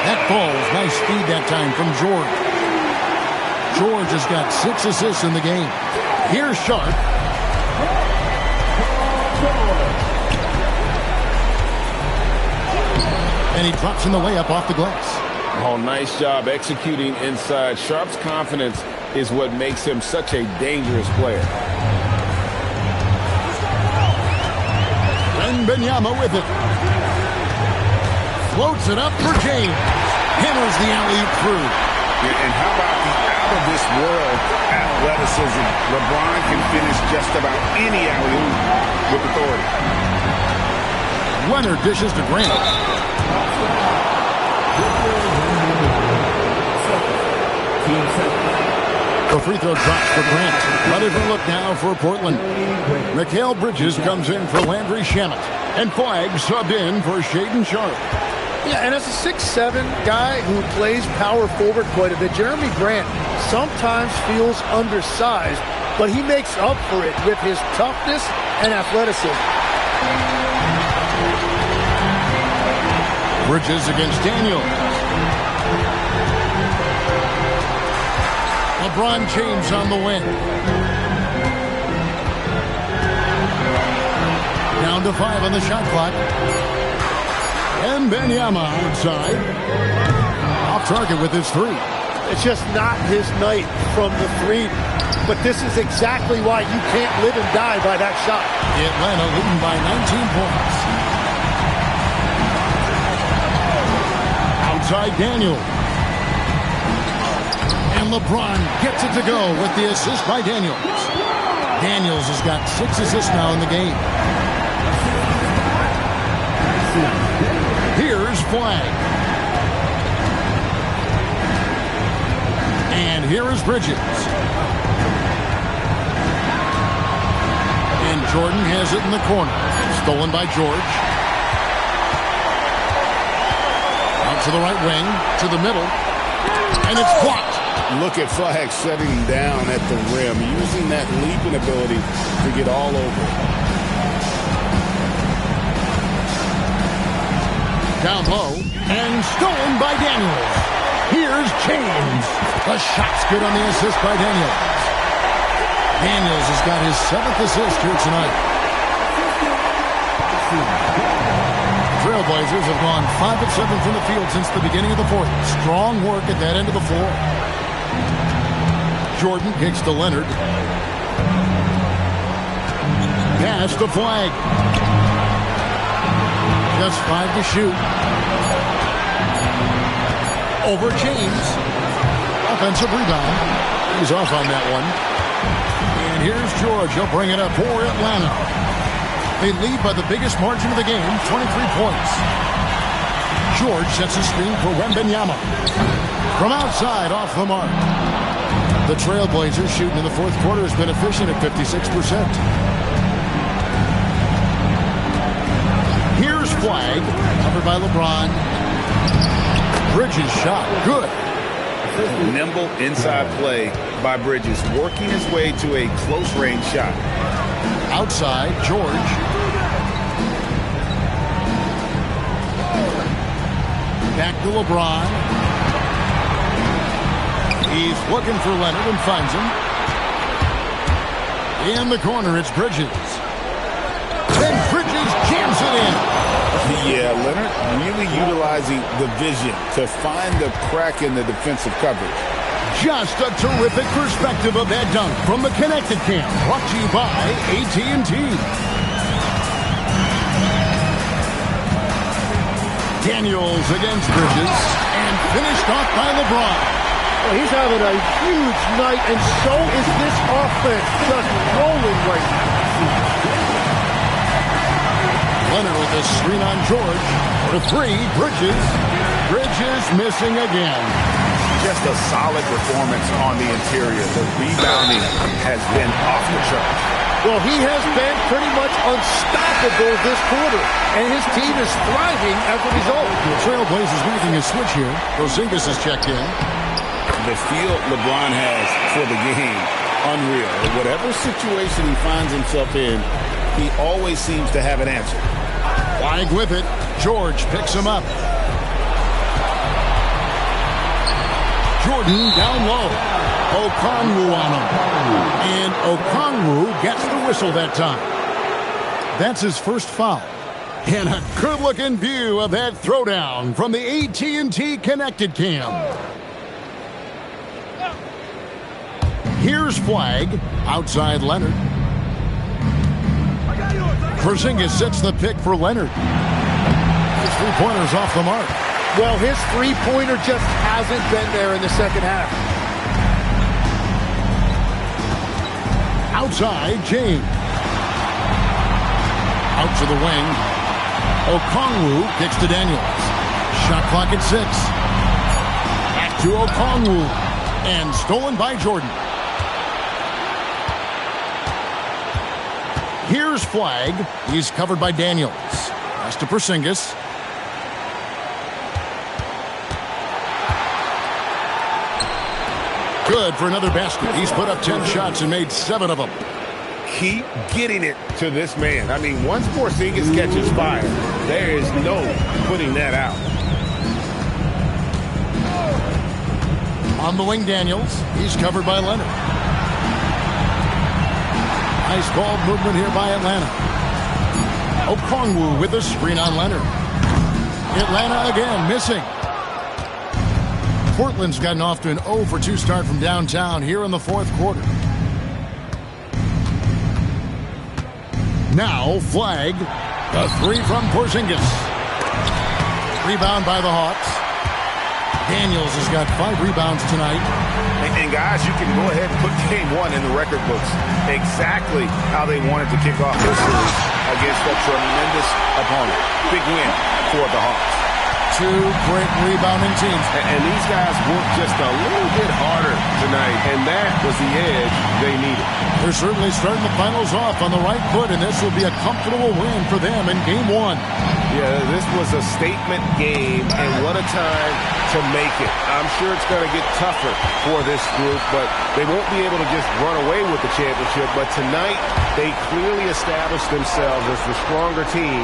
That falls. Nice feed that time from George. George has got 6 assists in the game. Here's Sharp. And he drops in the layup off the glass. Oh, nice job executing inside. Sharp's confidence is what makes him such a dangerous player. And Benyama with it. Floats it up for James. Hammers the alley-oop through. Yeah, and how about the out-of-this-world athleticism? LeBron can finish just about any alley-oop with authority. Leonard dishes to Grant. The free throw drops for Grant. But if we look now for Portland. Mikal Bridges comes in for Landry Shamet. And Flagg subbed in for Shaedon Sharpe. Yeah, and as a 6'7" guy who plays power forward quite a bit, Jeremy Grant sometimes feels undersized, but he makes up for it with his toughness and athleticism. Bridges against Daniels. LeBron James on the wing. Down to 5 on the shot clock. And Benyama outside. Off target with his 3. It's just not his night from the 3. But this is exactly why you can't live and die by that shot. Atlanta leading by 19 points. Outside Daniels. And LeBron gets it to go with the assist by Daniels. Daniels has got 6 assists now in the game. Here's Flagg. And here is Bridges. And Jordan has it in the corner. Stolen by George. Out to the right wing, to the middle. And it's blocked. Look at Flagg shutting down at the rim, using that leaping ability to get all over. Down low, and stolen by Daniels. Here's James. The shot's good on the assist by Daniels. Daniels has got his 7th assist here tonight. Trailblazers have gone 5 of 7 from the field since the beginning of the 4th. Strong work at that end of the floor. Jordan kicks to Leonard. Pass to Flagg. Just 5 to shoot. Over James. Offensive rebound. He's off on that one. And here's George. He'll bring it up for Atlanta. They lead by the biggest margin of the game, 23 points. George sets a screen for Wembanyama. From outside, off the mark. The Trailblazers shooting in the 4th quarter has been efficient at 56%. Here's Flagg, covered by LeBron. Bridges shot, good. Nimble inside play by Bridges, working his way to a close-range shot. Outside, George. Back to LeBron. He's looking for Leonard and finds him. In the corner, it's Bridges. Then Bridges jams it in. A Yeah, Leonard really utilizing the vision to find the crack in the defensive coverage. Just a terrific perspective of that dunk from the Connected Camp, brought to you by AT&T. Daniels against Bridges, and finished off by LeBron. Well, he's having a huge night, and so is this offense, just rolling right now. Leonard with a screen on George. For three, Bridges. Bridges missing again. Just a solid performance on the interior. The rebounding has been off the charts. Well, he has been pretty much unstoppable this quarter, and his team is thriving as a result. The Trailblazers making a switch here. Porzingis has checked in. The feel LeBron has for the game, unreal. Whatever situation he finds himself in, he always seems to have an answer. Flag with it. George picks him up. Jordan down low. Okongwu on him. And Okongwu gets the whistle that time. That's his first foul. And a good-looking view of that throwdown from the AT&T Connected Cam. Here's Flag. Outside Leonard. Porzingis sets the pick for Leonard. His three-pointer's off the mark. Well, his three-pointer just hasn't been there in the second half. Outside, James. Out to the wing. Okongwu kicks to Daniels. Shot clock at 6. Back to Okongwu. And stolen by Jordan. Here's Flag. He's covered by Daniels. Pass to Porzingis. Good for another basket. He's put up 10 shots and made 7 of them. Keep getting it to this man. I mean, once Porzingis catches fire, there is no putting that out. On the wing, Daniels. He's covered by Leonard. Nice ball movement here by Atlanta. Okongwu with a screen on Leonard. Atlanta again missing. Portland's gotten off to an 0-for-2 start from downtown here in the fourth quarter. Now Flag. A three from Porzingis. Rebound by the Hawks. Daniels has got 5 rebounds tonight. And guys, you can go ahead and put game 1 in the record books. Exactly how they wanted to kick off this series against a tremendous opponent. Big win for the Hawks. 2 great rebounding teams. And these guys worked just a little bit harder tonight, and that was the edge they needed. They're certainly starting the finals off on the right foot, and this will be a comfortable win for them in game 1. Yeah, this was a statement game, and what a time to make it. I'm sure it's going to get tougher for this group, but they won't be able to just run away with the championship. But tonight, they clearly established themselves as the stronger team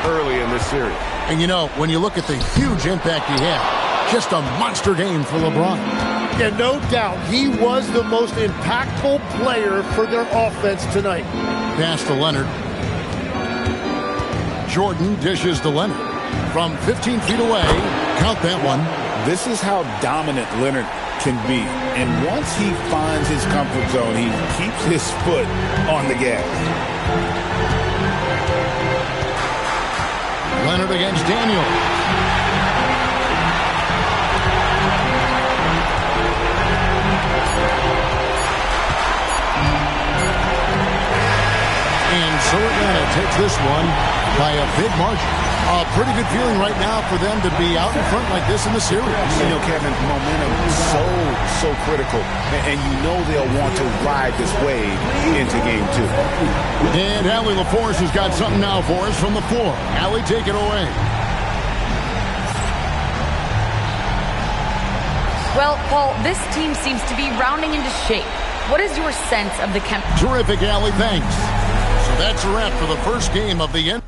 early in this series. And you know, when you look at the huge impact he had, just a monster game for LeBron. Yeah, no doubt. He was the most impactful player for their offense tonight. Pass to Leonard. Jordan dishes to Leonard. From 15 feet away, count that one. This is how dominant Leonard can be. And once he finds his comfort zone, he keeps his foot on the gas. Leonard against Daniel. And so Atlanta takes this one by a big margin. A pretty good feeling right now for them to be out in front like this in the series. You know, Kevin, momentum is so critical. And you know they'll want to ride this wave into game 2. And Allie LaForce has got something now for us from the floor. Allie, take it away. Well, Paul, this team seems to be rounding into shape. What is your sense of the Terrific, Allie. Thanks. So that's a wrap for the first game of the end.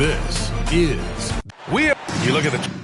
This is You look at the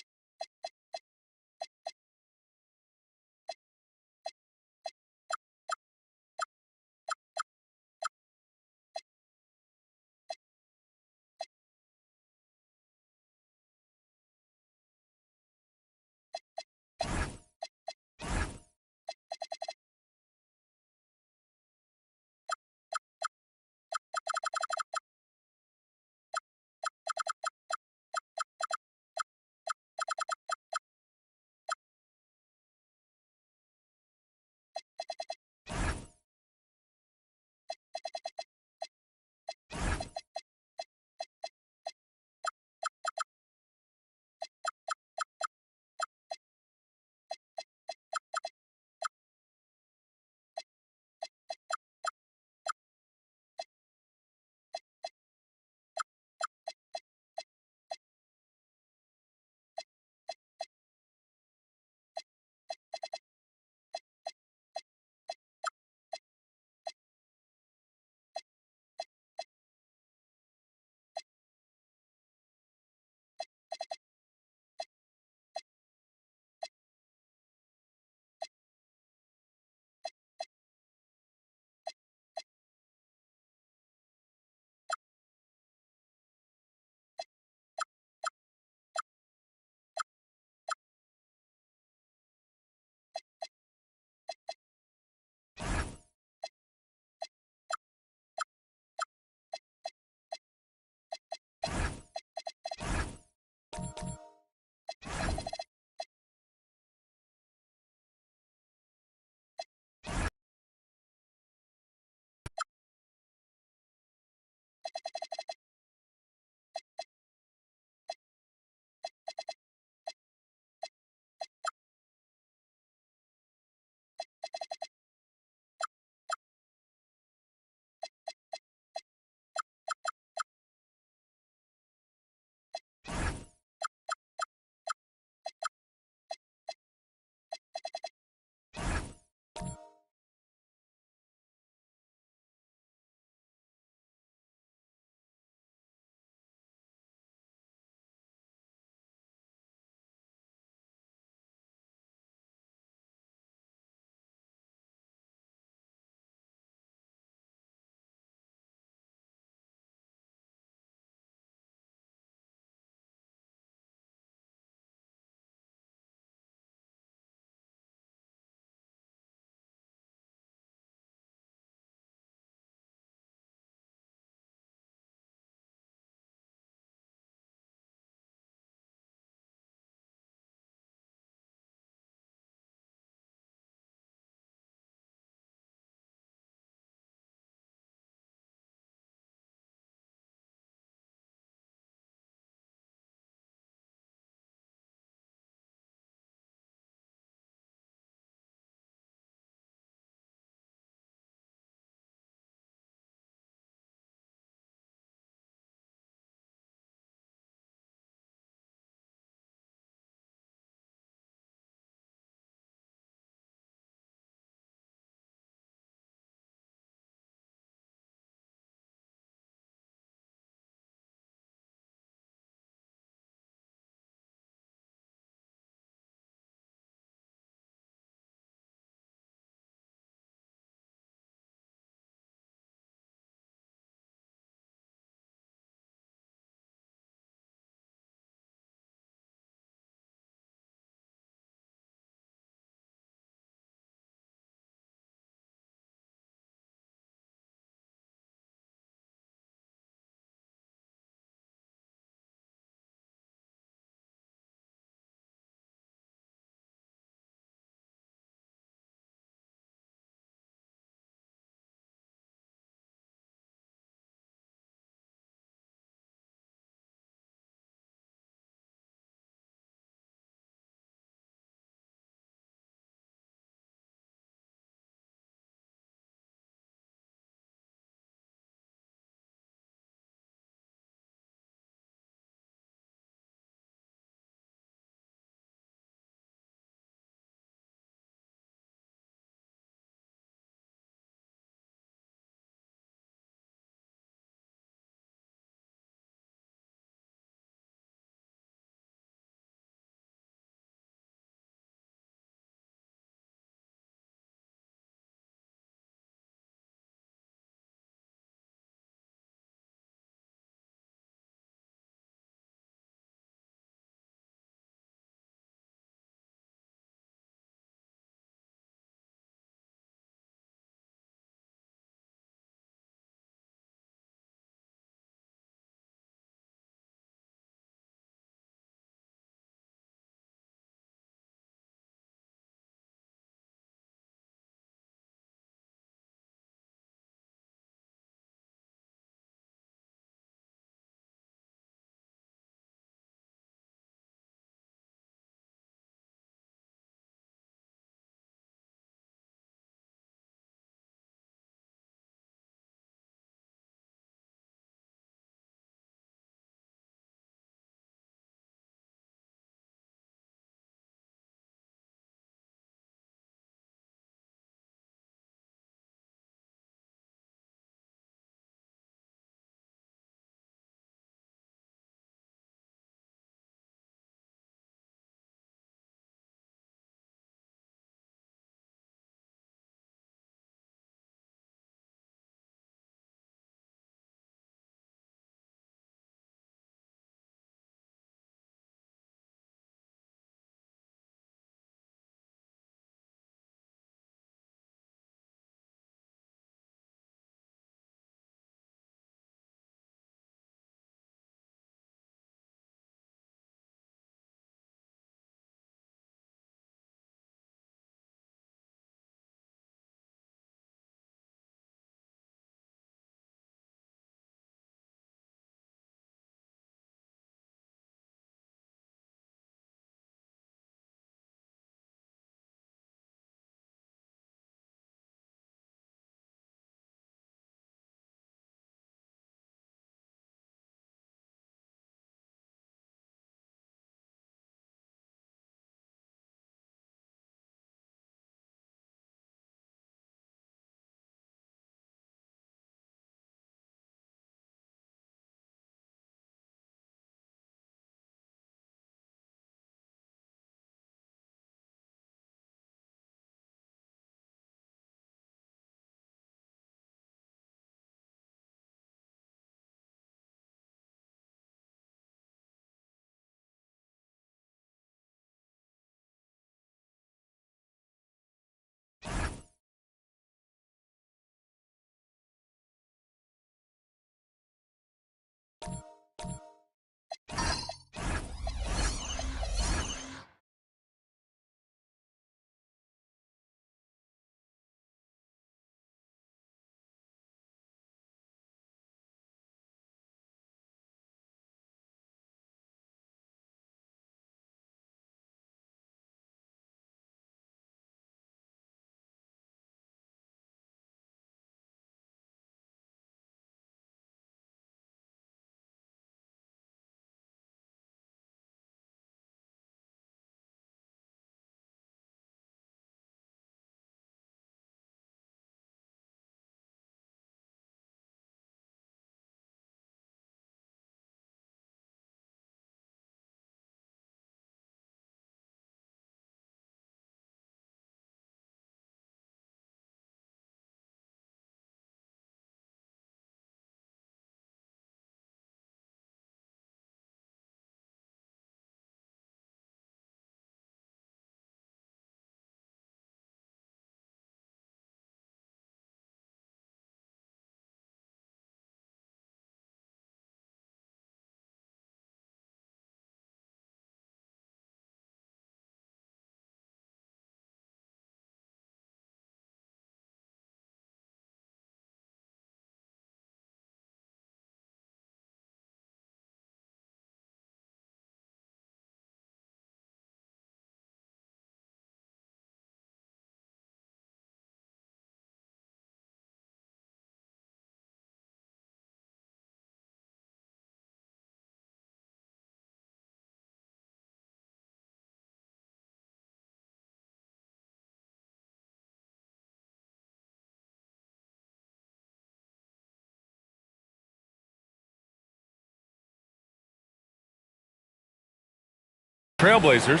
Trailblazers,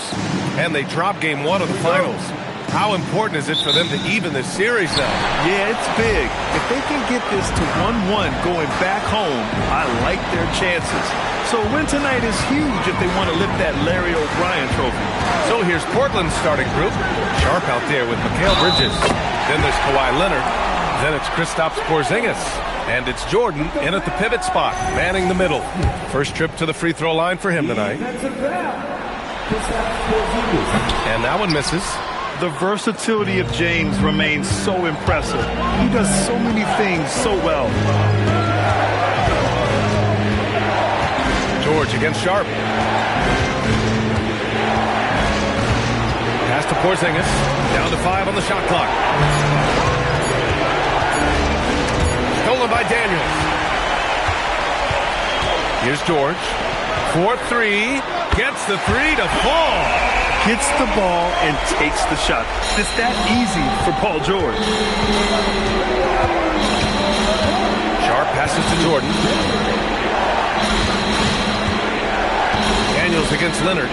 and they drop game 1 of the finals. How important is it for them to even this series now? Yeah, it's big. If they can get this to 1-1 going back home, I like their chances. So a win tonight is huge if they want to lift that Larry O'Brien trophy. So here's Portland's starting group. Sharp out there with Mikal Bridges. Then there's Kawhi Leonard. Then it's Kristaps Porzingis. And it's Jordan in at the pivot spot, manning the middle. First trip to the free throw line for him tonight. And that one misses. The versatility of James remains so impressive. He does so many things so well. George against Sharp. Pass to Porzingis. Down to 5 on the shot clock. Stolen by Daniels. Here's George. 4-3. Gets the 3 to fall. Gets the ball and takes the shot. It's that easy for Paul George. Sharp passes to Jordan. Daniels against Leonard.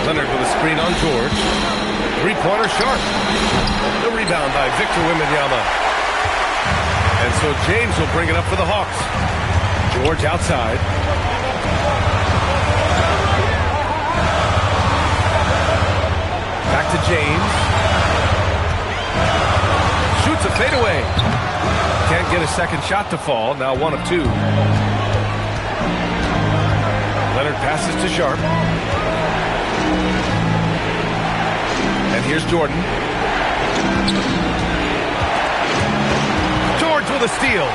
Leonard with a screen on George. Three-pointer Sharp. The rebound by Victor Wembanyama. And so James will bring it up for the Hawks. George outside. Back to James. Shoots a fadeaway. Can't get a second shot to fall. Now 1 of 2. Leonard passes to Sharp. And here's Jordan. George with a steal.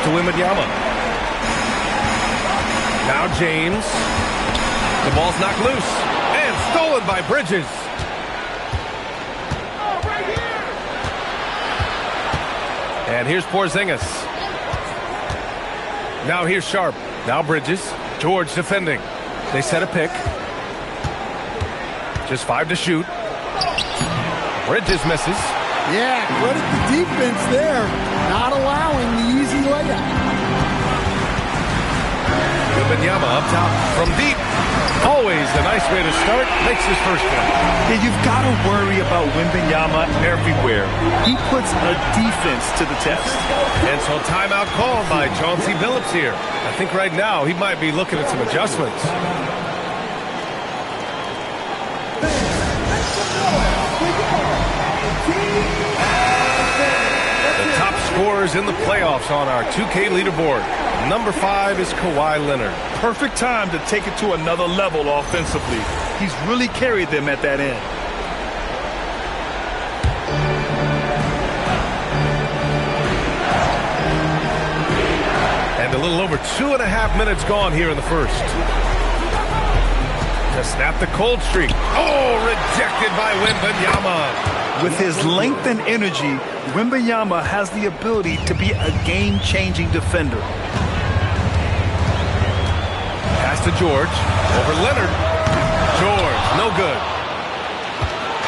to Wembanyama. Now James. The ball's knocked loose. And stolen by Bridges. And here's Porzingis. Now here's Sharp. Now Bridges. George defending. They set a pick. Just 5 to shoot. Bridges misses. Yeah, credit the defense there. Not allowing the easy layup. Wembanyama up top from deep. Always a nice way to start. Makes his first one. Yeah, you've got to worry about Wembanyama everywhere. He puts a defense to the test. And so timeout called by Chauncey Billups here. I think right now he might be looking at some adjustments. The top scorers in the playoffs on our 2K leaderboard. Number 5 is Kawhi Leonard. Perfect time to take it to another level offensively. He's really carried them at that end. And a little over 2.5 minutes gone here in the first. To snap the cold streak. Oh, rejected by Wembanyama. With his length and energy, Wembanyama has the ability to be a game-changing defender. Pass to George. Over Leonard. George, no good.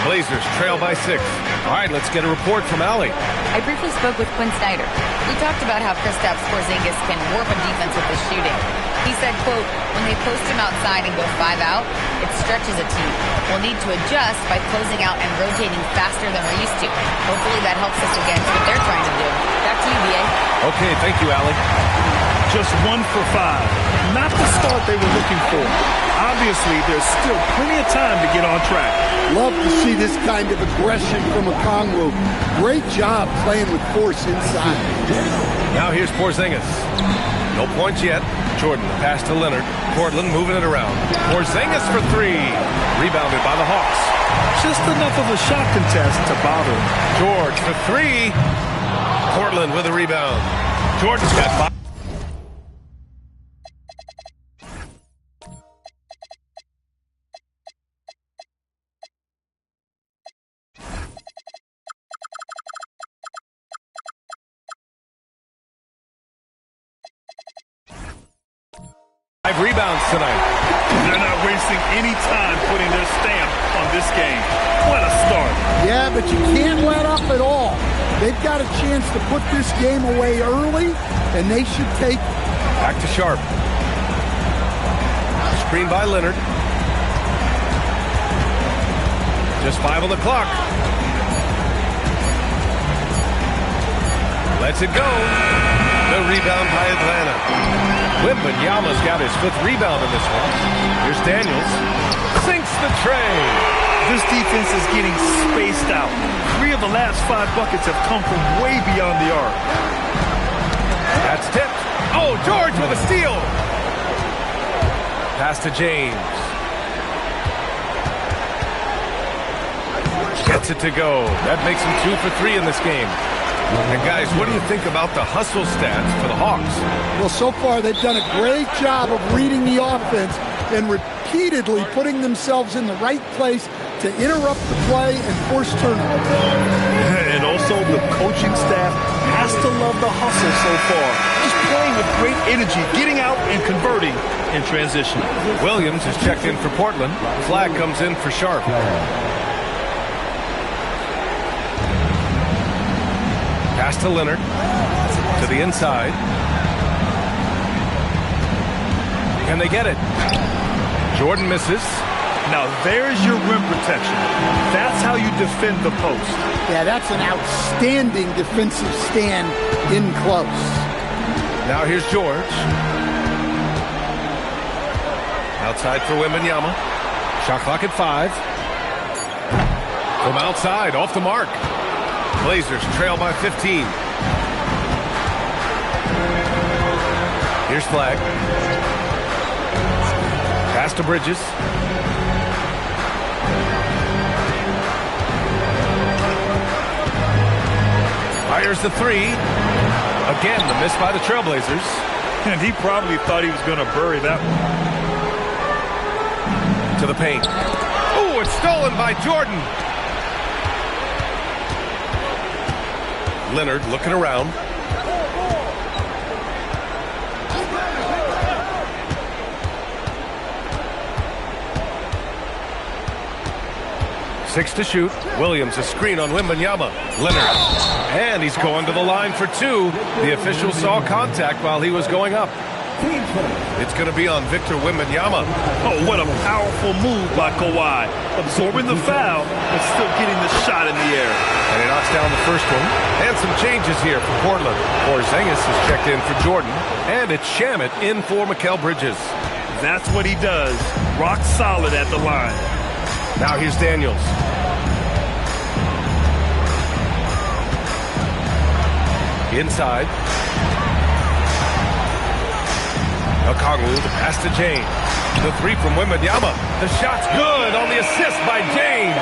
Blazers trail by 6. All right, let's get a report from Allie. I briefly spoke with Quinn Snyder. We talked about how Kristaps Porzingis can warp a defense with his shooting. He said, quote, when they post him outside and go 5 out, it stretches a team. We'll need to adjust by closing out and rotating faster than we're used to. Hopefully that helps us against what they're trying to do. Back to you, B.A. Okay, thank you, Allie. Just 1 for 5. Not the start they were looking for. Obviously, there's still plenty of time to get on track. Love to see this kind of aggression from Okongwu. Great job playing with force inside. Now here's Porzingis. No points yet. Jordan, pass to Leonard. Portland moving it around. Porzingis for 3. Rebounded by the Hawks. Just enough of a shot contest to bother him. George for 3. Portland with a rebound. Jordan's got 5. Rebounds tonight. They're not wasting any time putting their stamp on this game. What a start. Yeah, but you can't let up at all. They've got a chance to put this game away early, and they should take it. Back to Sharp. Screen by Leonard. Just 5 on the clock. Lets it go. The rebound by Atlanta. Wembanyama's got his 5th rebound in this one. Here's Daniels. Sinks the tray. This defense is getting spaced out. 3 of the last 5 buckets have come from way beyond the arc. That's tipped. Oh, George with a steal. Pass to James. Gets it to go. That makes him 2 for 3 in this game. And guys, what do you think about the hustle stats for the Hawks? Well, so far they've done a great job of reading the offense and repeatedly putting themselves in the right place to interrupt the play and force turnovers. And also the coaching staff has to love the hustle so far. Just playing with great energy, getting out and converting in transition. Williams is checked in for Portland. Flag comes in for Sharp. Pass to Leonard. To the inside. Can they get it? Jordan misses. Now there's your rim protection. That's how you defend the post. Yeah, that's an outstanding defensive stand in close. Now here's George. Outside for Wembanyama. Shot clock at 5. From outside, off the mark. Blazers trail by 15. Here's Flag. Pass to Bridges. Fires the 3. Again, the miss by the Trailblazers. And he probably thought he was going to bury that one. To the paint. Oh, it's stolen by Jordan. Leonard looking around. Six to shoot. Williams a screen on Wembanyama. Leonard. And he's going to the line for two. The official saw contact while he was going up. It's going to be on Victor Wembanyama. Oh, what a powerful move by Kawhi. Absorbing the foul, but still getting the shot in the air. And he knocks down the first one. And some changes here for Portland. Porzingis is checked in for Jordan. And it's Shamet in for Mikal Bridges. That's what he does. Rock solid at the line. Now here's Daniels. Inside. Okongwu, the pass to James. The three from Wembanyama. The shot's good on the assist by James.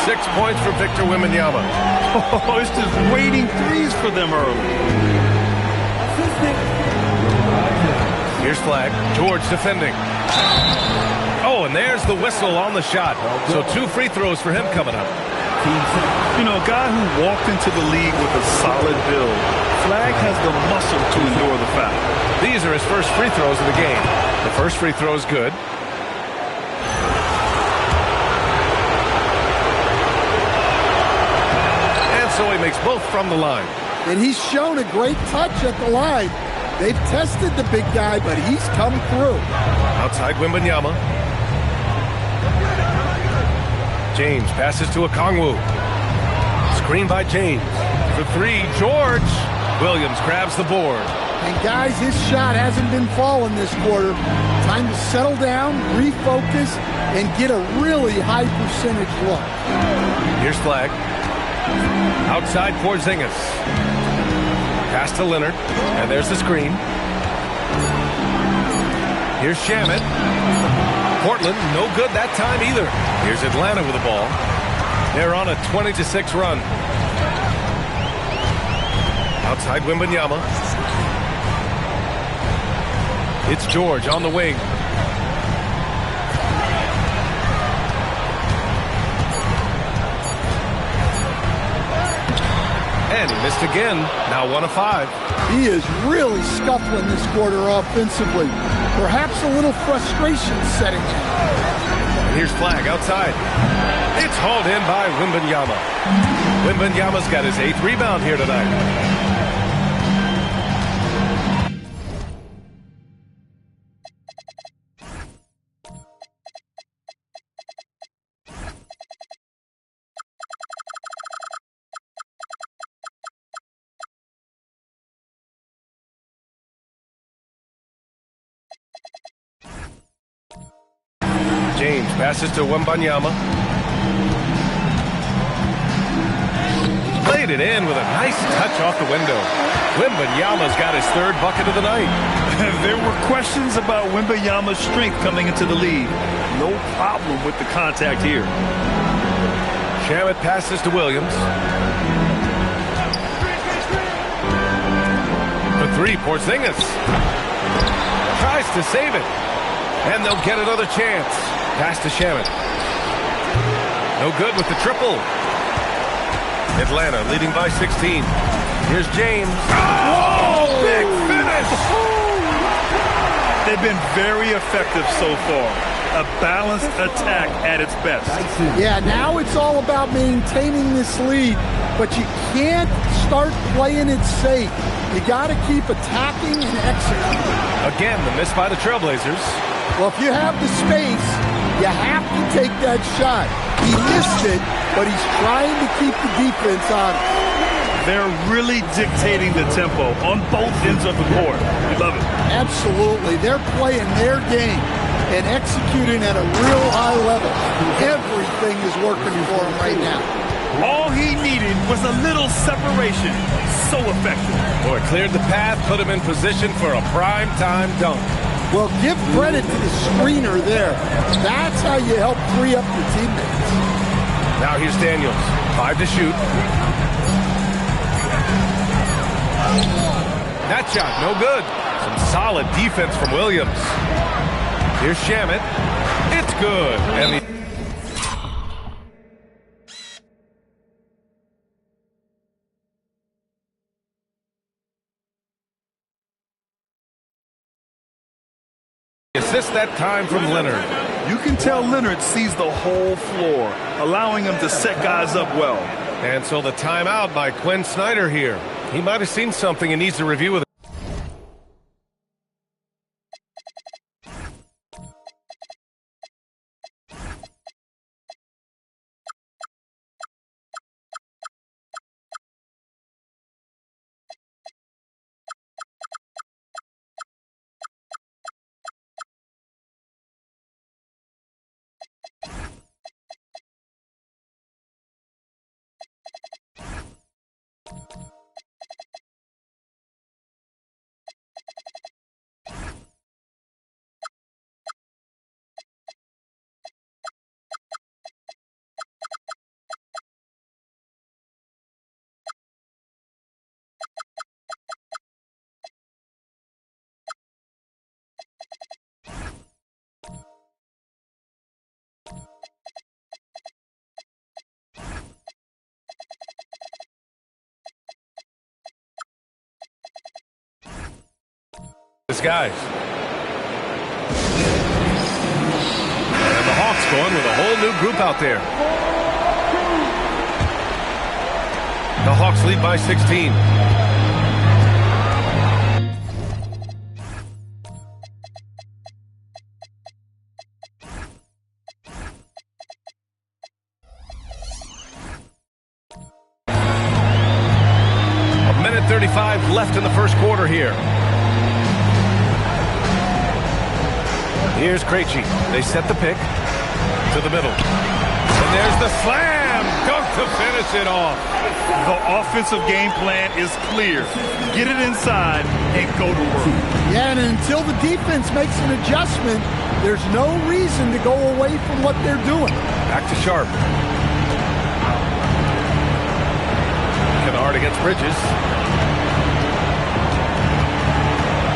6 points for Victor Wembanyama. Oh, it's just waiting threes for them early. Here's Flag. George defending. Oh, and there's the whistle on the shot. So 2 free throws for him coming up. You know, a guy who walked into the league with a solid build. Flag has the muscle to endure the foul. These are his first free throws of the game. The first free throw is good. And so he makes both from the line. And he's shown a great touch at the line. They've tested the big guy, but he's come through. Outside Wembanyama. James passes to Okongwu. Screen by James. For three, George. Williams grabs the board. And guys, his shot hasn't been falling this quarter. Time to settle down, refocus, and get a really high percentage look. Here's Flag. Outside Porzingis. Pass to Leonard. And there's the screen. Here's Shamet. Portland, no good that time either. Here's Atlanta with the ball. They're on a 20-6 run. Outside Wembanyama. It's George on the wing. And he missed again. Now 1 of 5. He is really scuffling this quarter offensively. Perhaps a little frustration setting in. And here's Flag outside. It's hauled in by Wembanyama. Wembanyama's got his 8th rebound here tonight. James passes to Wembanyama. Played it in with a nice touch off the window. Wembanyama's got his 3rd bucket of the night. There were questions about Wembanyama's strength coming into the league. No problem with the contact here. Shamet passes to Williams. For three, Porzingis. Tries to save it. And they'll get another chance. Pass to Shamet. No good with the triple. Atlanta leading by 16. Here's James. Oh, big finish! They've been very effective so far. A balanced attack at its best. Yeah, now it's all about maintaining this lead, but you can't start playing it safe. You got to keep attacking and executing. Again, the miss by the Trailblazers. Well, if you have the space, you have to take that shot. He missed it, but he's trying to keep the defense on it. They're really dictating the tempo on both ends of the court. We love it. Absolutely. They're playing their game and executing at a real high level. Everything is working for him right now. All he needed was a little separation. So effective. Boy, cleared the path, put him in position for a prime-time dunk. Well, give credit to the screener there. That's how you help free up your teammates. Now here's Daniels. 5 to shoot. That shot, no good. Some solid defense from Williams. Here's Shamet. It's good. And the assist that time from Leonard. You can tell Leonard sees the whole floor, allowing him to set guys up well. And so the timeout by Quinn Snyder here. He might have seen something and needs to review with it. Guys. And the Hawks going with a whole new group out there. The Hawks lead by 16. A minute 35 left in the first quarter here. Here's Krejci. They set the pick to the middle. And there's the slam dunk to finish it off. The offensive game plan is clear. Get it inside and go to work. Yeah, and until the defense makes an adjustment, there's no reason to go away from what they're doing. Back to Sharp. Kennard against Bridges.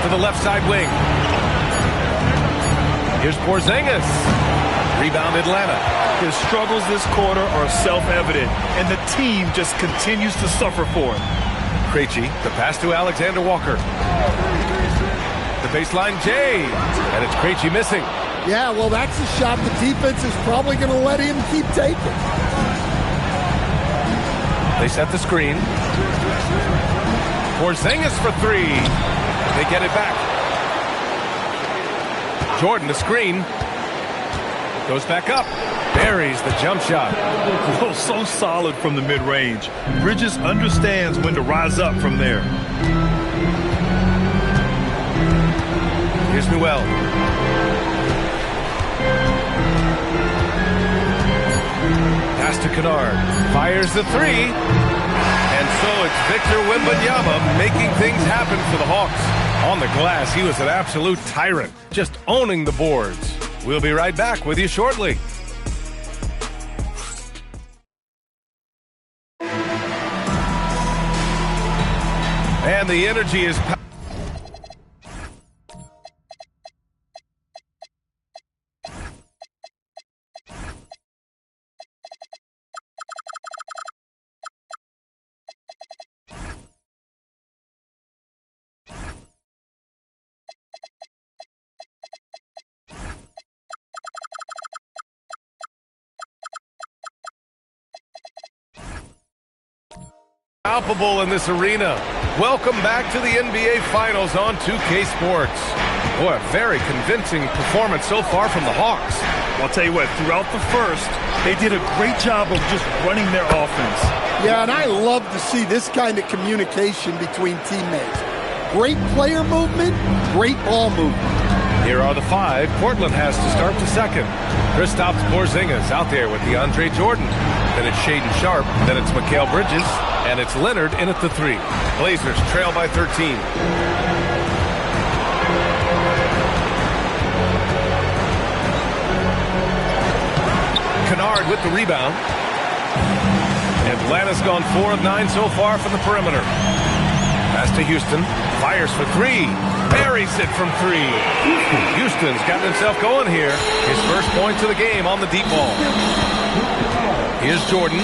To the left side wing. Here's Porzingis. Rebound Atlanta. His struggles this quarter are self-evident, and the team just continues to suffer for him. Krejci, the pass to Alexander Walker. The baseline Jay, and it's Krejci missing. Yeah, well, that's a shot the defense is probably going to let him keep taking. They set the screen. Porzingis for three. They get it back. Jordan, the screen. Goes back up. Buries the jump shot. Oh, so solid from the mid-range. Bridges understands when to rise up from there. Here's Newell. Pass to Kennard. Fires the three. And so it's Victor Wembanyama making things happen for the Hawks. On the glass, he was an absolute tyrant, just owning the boards. We'll be right back with you shortly. And the energy is palpable in this arena. Welcome back to the NBA Finals on 2K Sports. Boy, a very convincing performance so far from the Hawks. I'll tell you what, throughout the first, they did a great job of just running their offense. Yeah, and I love to see this kind of communication between teammates. Great player movement, great ball movement. Here are the five Portland has to start the second. Kristaps Porzingis out there with DeAndre Jordan. Then it's Shaedon Sharpe. Then it's Mikal Bridges. And it's Leonard in at the three. Blazers trail by 13. Kennard with the rebound. Atlanta's gone 4 of 9 so far from the perimeter. Pass to Houston. Fires for three. Buries it from three. Houston's gotten himself going here. His first points of the game on the deep ball. Here's Jordan.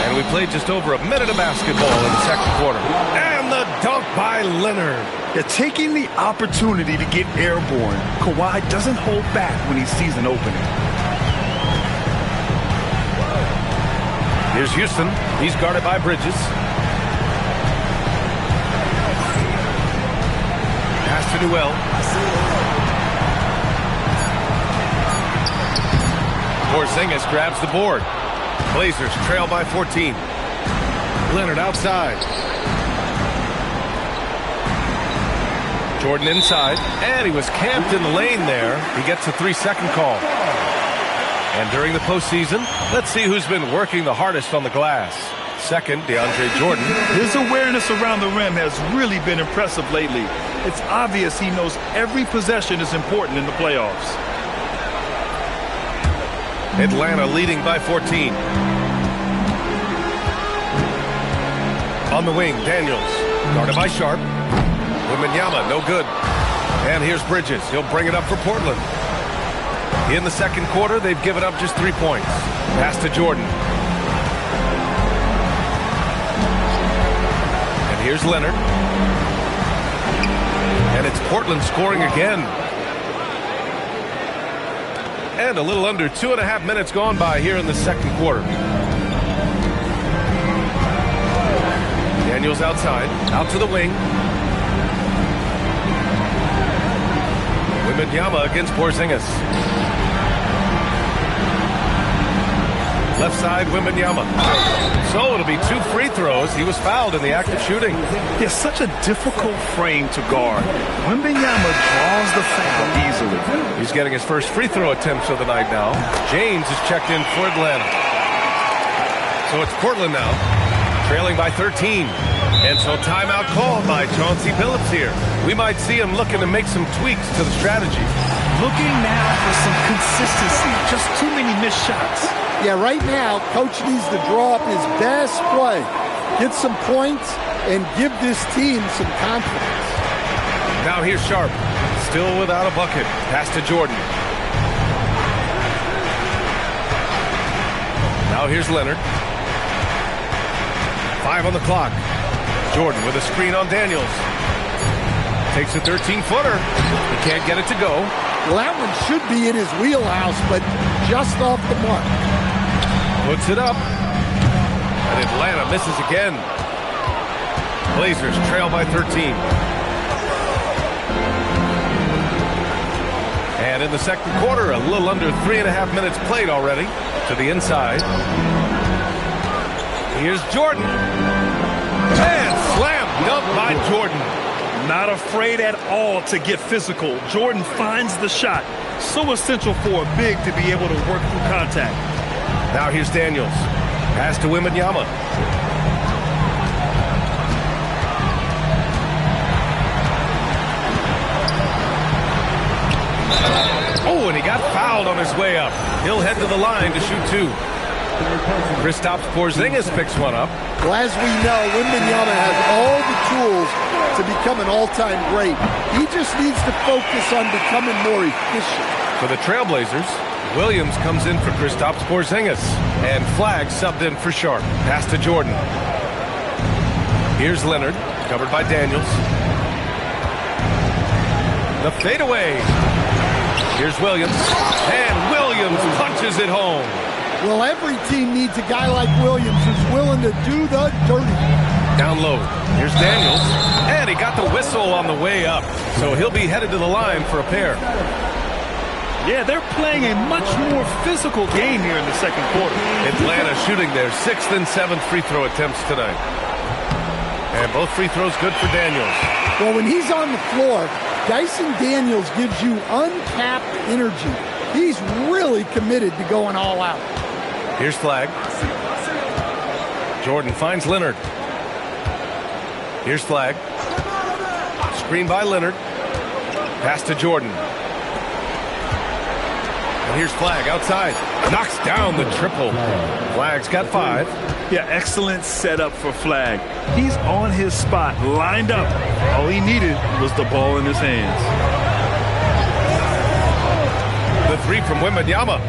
And we played just over a minute of basketball in the second quarter. And the dunk by Leonard. They're taking the opportunity to get airborne. Kawhi doesn't hold back when he sees an opening. Here's Houston. He's guarded by Bridges. Pass to Newell. Porzingis grabs the board. Blazers trail by 14. Leonard outside. Jordan inside. And he was camped in the lane there. He gets a 3-second call. And during the postseason, let's see who's been working the hardest on the glass. Second, DeAndre Jordan. His awareness around the rim has really been impressive lately. It's obvious he knows every possession is important in the playoffs. Atlanta leading by 14. On the wing, Daniels. Guarded by Sharp. Wembanyama, no good. And here's Bridges. He'll bring it up for Portland. In the second quarter, they've given up just 3 points. Pass to Jordan. And here's Leonard. And it's Portland scoring again. And a little under 2.5 minutes gone by here in the second quarter. Daniels outside. Out to the wing. Wembanyama against Porzingis. Left side, Wembanyama. So it'll be 2 free throws. He was fouled in the act of shooting. It's such a difficult frame to guard. Wembanyama draws the foul easily. He's getting his first free throw attempts of the night now. James is checked in for Atlanta. So it's Portland now, trailing by 13. And so timeout called by Chauncey Billups here. We might see him looking to make some tweaks to the strategy. Looking now for some consistency. Just too many missed shots. Yeah, right now, Coach needs to draw up his best play, get some points, and give this team some confidence. Now here's Sharp, still without a bucket. Pass to Jordan. Now here's Leonard. 5 on the clock. Jordan with a screen on Daniels. Takes a 13-footer. He can't get it to go. Well, that one should be in his wheelhouse, but just off the mark. Puts it up. And Atlanta misses again. Blazers trail by 13. And in the second quarter, a little under 3.5 minutes played already. To the inside. Here's Jordan. And slam dunk by Jordan. Not afraid at all to get physical. Jordan finds the shot. So essential for a big to be able to work through contact. Now here's Daniels. Pass to Wembanyama. Oh, and he got fouled on his way up. He'll head to the line to shoot 2. Kristaps Porzingis picks one up. Well, as we know, Wembanyama has all the tools to become an all-time great. He just needs to focus on becoming more efficient. For the Trailblazers, Williams comes in for Kristaps Porzingis. And Flagg subbed in for Sharp. Pass to Jordan. Here's Leonard, covered by Daniels. The fadeaway. Here's Williams. And Williams punches it home. Well, every team needs a guy like Williams who's willing to do the dirty. Down low. Here's Daniels. And he got the whistle on the way up. So he'll be headed to the line for a pair. Yeah, they're playing a much more physical game here in the second quarter. Atlanta shooting their 6th and 7th free throw attempts tonight. And both free throws good for Daniels. Well, when he's on the floor, Dyson Daniels gives you uncapped energy. He's really committed to going all out. Here's Flagg. Jordan finds Leonard. Here's Flagg. Screen by Leonard. Pass to Jordan. And here's Flagg outside. Knocks down the triple. Flagg's got 5. Yeah, excellent setup for Flagg. He's on his spot, lined up. All he needed was the ball in his hands. The 3 from Wembanyama.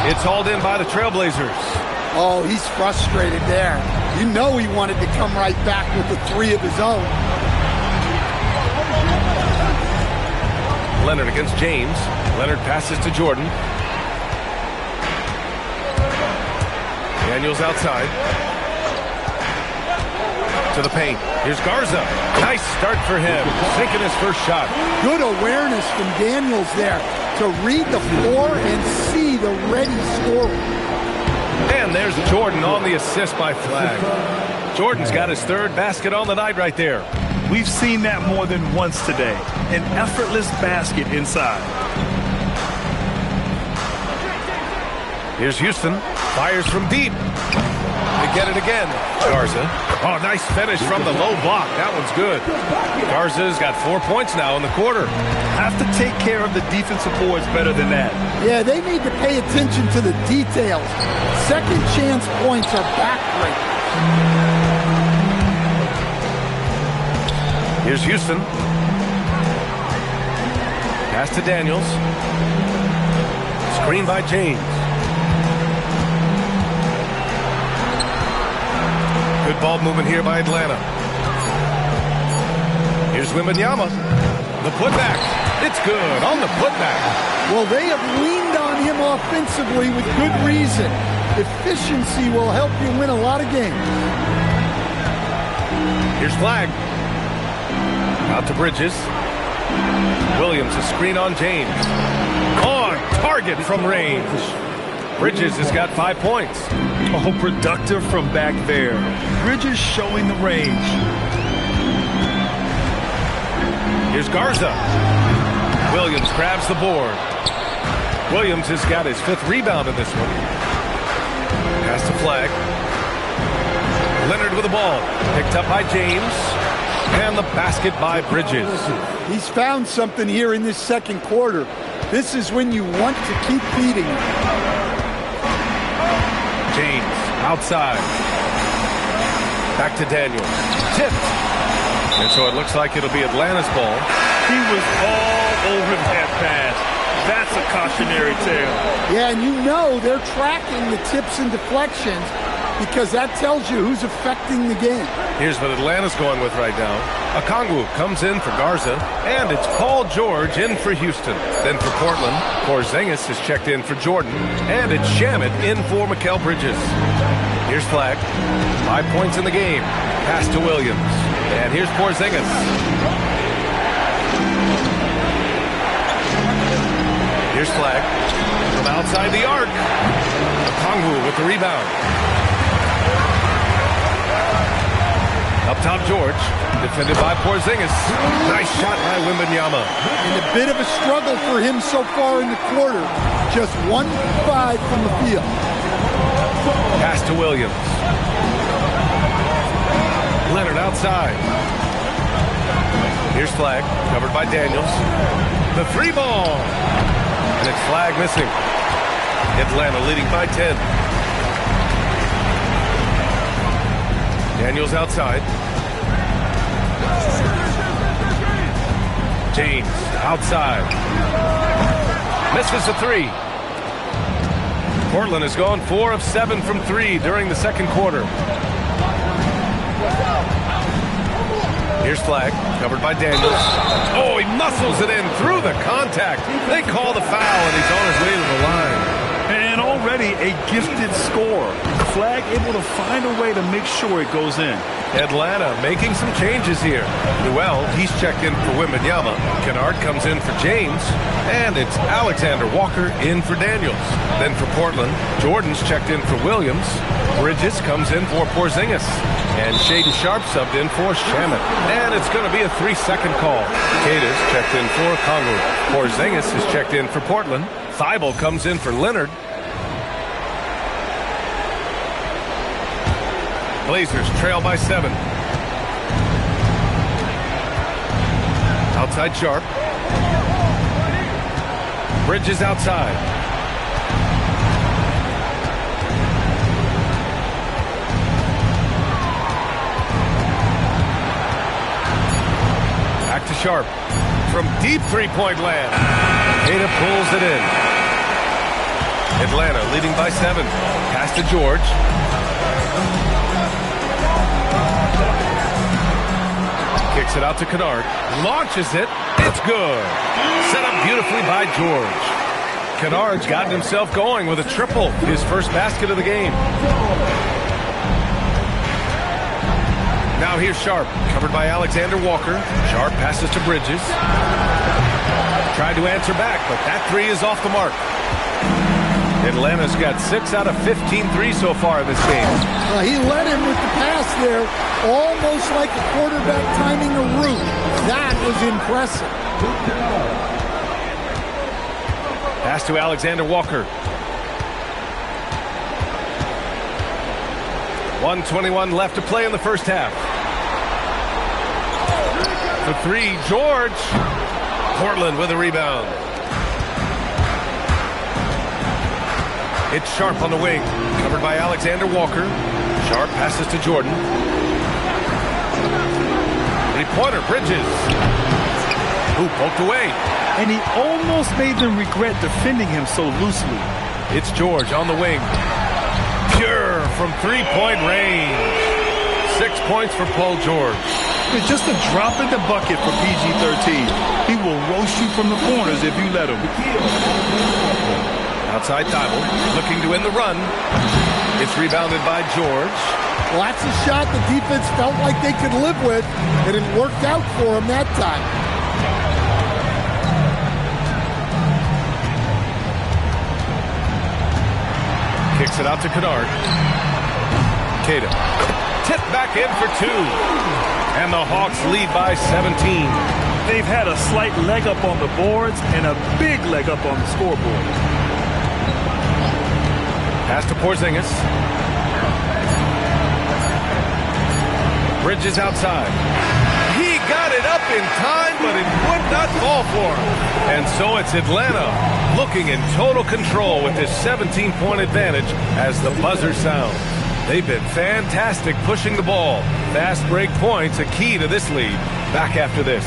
It's hauled in by the Trailblazers. Oh, he's frustrated there. You know he wanted to come right back with the 3 of his own. Leonard against James. Leonard passes to Jordan. Daniels outside. To the paint. Here's Garza. Nice start for him. Sinking his first shot. Good awareness from Daniels there to read the floor and see the ready scorer. And there's Jordan on the assist by Flagg. Jordan's got his 3rd basket on the night right there. We've seen that more than once today. An effortless basket inside. Here's Houston. Fires from deep. They get it again. Garza. Oh, nice finish from the low block. That one's good. Garza's got 4 points now in the quarter. Have to take care of the defensive boards better than that. Yeah, they need to pay attention to the details. Second chance points are backbreakers. Here's Houston. Pass to Daniels. Screen by James. Good ball movement here by Atlanta. Here's Wembanyama. The putback. It's good on the putback. Well, they have leaned on him offensively with good reason. Efficiency will help you win a lot of games. Here's Flagg. Out to Bridges. Williams, a screen on James. On target from range. Bridges has got 5 points. Oh, productive from back there. Bridges showing the range. Here's Garza. Williams grabs the board. Williams has got his 5th rebound in this one. Pass to Flagg. Leonard with the ball. Picked up by James. And the basket by Bridges. He's found something here in this second quarter. This is when you want to keep beating him. James outside. Back to Daniels. Tipped. And so it looks like it'll be Atlanta's ball. He was all over that pass. That's a cautionary tale. Yeah, and you know they're tracking the tips and deflections because that tells you who's affecting the game. Here's what Atlanta's going with right now. Okongwu comes in for Garza, and it's Paul George in for Houston. Then for Portland, Porzingis is checked in for Jordan, and it's Shamet in for Mikal Bridges. Here's Flagg. 5 points in the game. Pass to Williams. And here's Porzingis. Here's Flagg. From outside the arc. Okongwu with the rebound. Up top, George. Defended by Porzingis. Nice shot by Wembanyama. And a bit of a struggle for him so far in the quarter. Just 1-5 from the field. Pass to Williams. Leonard outside. Here's Flagg. Covered by Daniels. The 3 ball. And it's Flagg missing. Atlanta leading by 10. Daniels outside. James outside. Misses the 3. Portland has gone 4 of 7 from 3 during the second quarter. Here's Flagg, covered by Daniels. Oh, he muscles it in through the contact. They call the foul, and he's on his way to the line. And already a gifted scorer. Flagg able to find a way to make sure it goes in. Atlanta making some changes here. Newell, he's checked in for Wembanyama. Kennard comes in for James. And it's Alexander Walker in for Daniels. Then for Portland, Jordan's checked in for Williams. Bridges comes in for Porzingis. And Shaden Sharp subbed in for Shamet. And it's going to be a 3-second call. Cada's checked in for Okongwu. Porzingis is checked in for Portland. Thibault comes in for Leonard. Blazers trail by 7. Outside Sharp. Bridges outside. Sharp. From deep three-point land. Queta pulls it in. Atlanta leading by 7. Pass to George. Kicks it out to Kennard. Launches it. It's good. Set up beautifully by George. Kennard's gotten himself going with a triple. His first basket of the game. Now here's Sharp. Covered by Alexander Walker. Sharp passes to Bridges. Tried to answer back, but that three is off the mark. Atlanta's got 6 out of 15 threes so far in this game. He led him with the pass there, almost like a quarterback timing a route. That was impressive. Pass to Alexander Walker. 1:21 left to play in the first half. For 3, George. Portland with a rebound. It's Sharp on the wing. Covered by Alexander Walker. Sharp passes to Jordan. Three-pointer, Bridges. Who poked away. And he almost made them regret defending him so loosely. It's George on the wing. Pure from three-point range. 6 points for Paul George. It's just a drop in the bucket for PG-13. He will roast you from the corners if you let him. Outside Thibault, looking to end the run. It's rebounded by George. Well, that's a shot the defense felt like they could live with, and it worked out for him that time. Kicks it out to Kennard. Queta. Tipped back in for 2. And the Hawks lead by 17. They've had a slight leg up on the boards and a big leg up on the scoreboard. Pass to Porzingis. Bridges outside. He got it up in time, but it would not fall for him. And so it's Atlanta looking in total control with this 17-point advantage as the buzzer sounds. They've been fantastic pushing the ball. Fast break points, a key to this lead. Back after this.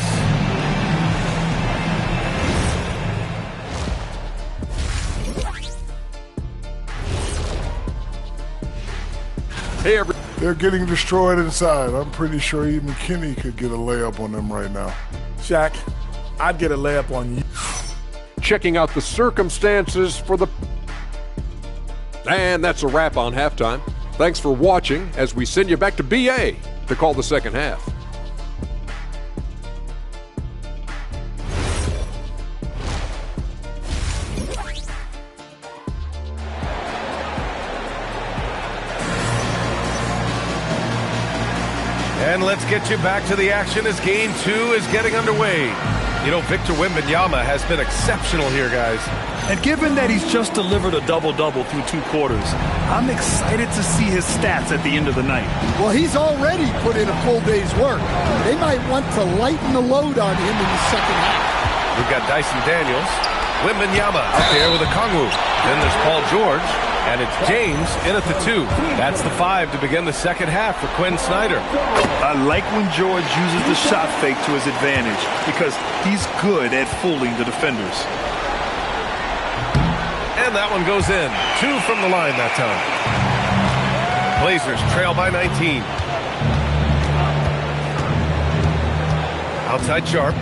Hey, they're getting destroyed inside. I'm pretty sure even Kenny could get a layup on them right now. Shaq, I'd get a layup on you. Checking out the circumstances for the... And that's a wrap on halftime. Thanks for watching as we send you back to BA to call the second half. And let's get you back to the action as Game 2 is getting underway. You know, Victor Wembanyama has been exceptional here, guys. And given that he's just delivered a double-double through 2 quarters, I'm excited to see his stats at the end of the night. Well, he's already put in a full day's work. They might want to lighten the load on him in the second half. We've got Dyson Daniels. Wembanyama out there with a Kongwu. Then there's Paul George. And it's James in at the 2. That's the 5 to begin the second half for Quinn Snyder. I like when George uses the shot fake to his advantage because he's good at fooling the defenders. And that one goes in. 2 from the line that time. Blazers trail by 19. Outside Sharp.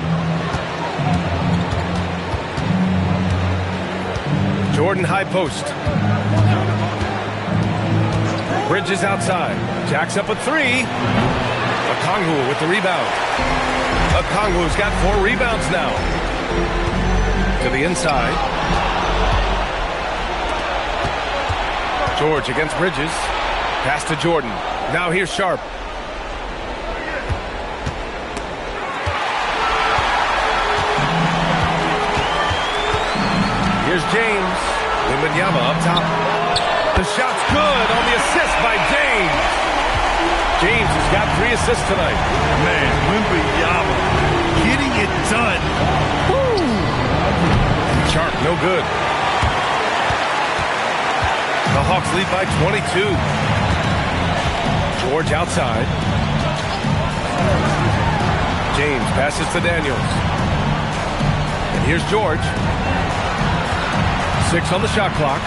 Jordan high post. Bridges outside. Jacks up a 3. Okongwu with the rebound. Okongwu's got 4 rebounds now. To the inside. George against Bridges. Pass to Jordan. Now here's Sharp. Here's James. Wembanyama up top. The shot's good on the assist by James. James has got 3 assists tonight. Man, Wembanyama getting it done. Woo! Sharp, no good. The Hawks lead by 22. George outside. James passes to Daniels. And here's George. 6 on the shot clock.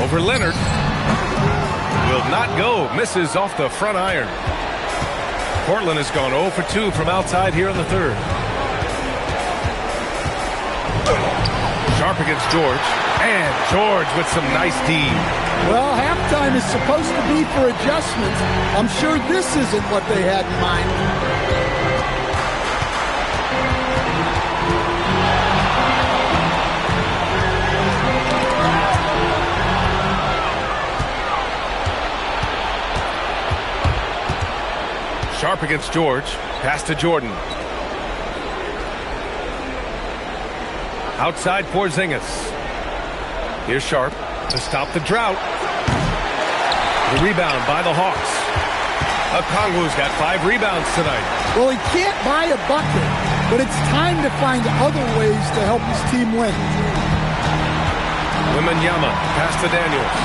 Over Leonard. Will not go. Misses off the front iron. Portland has gone 0 for 2 from outside here in the third. Sharp against George. And George with some nice D. Well, halftime is supposed to be for adjustments. I'm sure this isn't what they had in mind. Sharp against George. Pass to Jordan. Outside Porzingis. Here's Sharp to stop the drought. The rebound by the Hawks. Okongwu's got 5 rebounds tonight. Well, he can't buy a bucket, but it's time to find other ways to help his team win. Wembanyama pass to Daniels.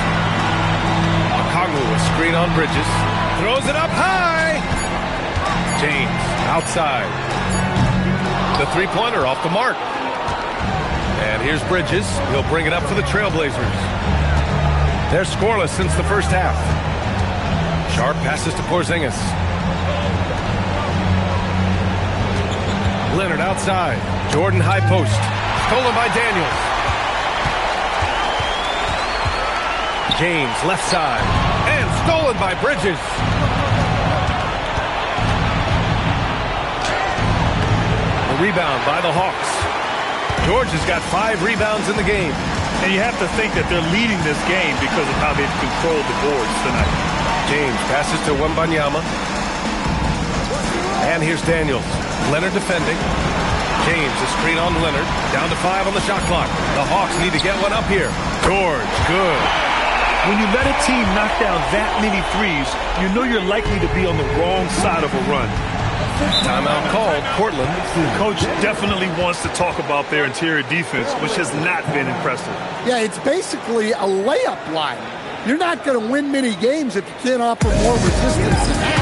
Okongwu a screen on Bridges. Throws it up high. James outside. The three-pointer off the mark. And here's Bridges. He'll bring it up for the Trailblazers. They're scoreless since the first half. Sharp passes to Porzingis. Leonard outside. Jordan high post. Stolen by Daniels. James left side. And stolen by Bridges. The rebound by the Hawks. George has got 5 rebounds in the game. And you have to think that they're leading this game because of how they've controlled the boards tonight. James passes to Wembanyama. And here's Daniels. Leonard defending. James a screen on Leonard. Down to 5 on the shot clock. The Hawks need to get one up here. George, good. When you let a team knock down that many threes, you know you're likely to be on the wrong side of a run. Timeout called. Portland. Coach definitely wants to talk about their interior defense, which has not been impressive. Yeah, it's basically a layup line. You're not going to win many games if you can't offer more resistance than that.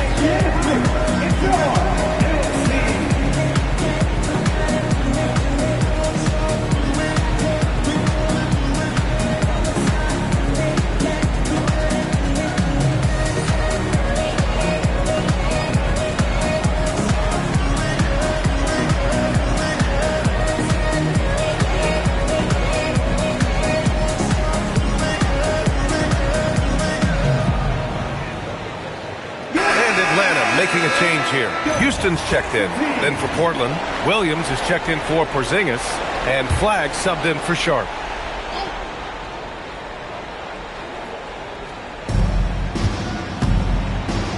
Making a change here. Houston's checked in. Then for Portland, Williams is checked in for Porzingis, and Flagg subbed in for Sharp.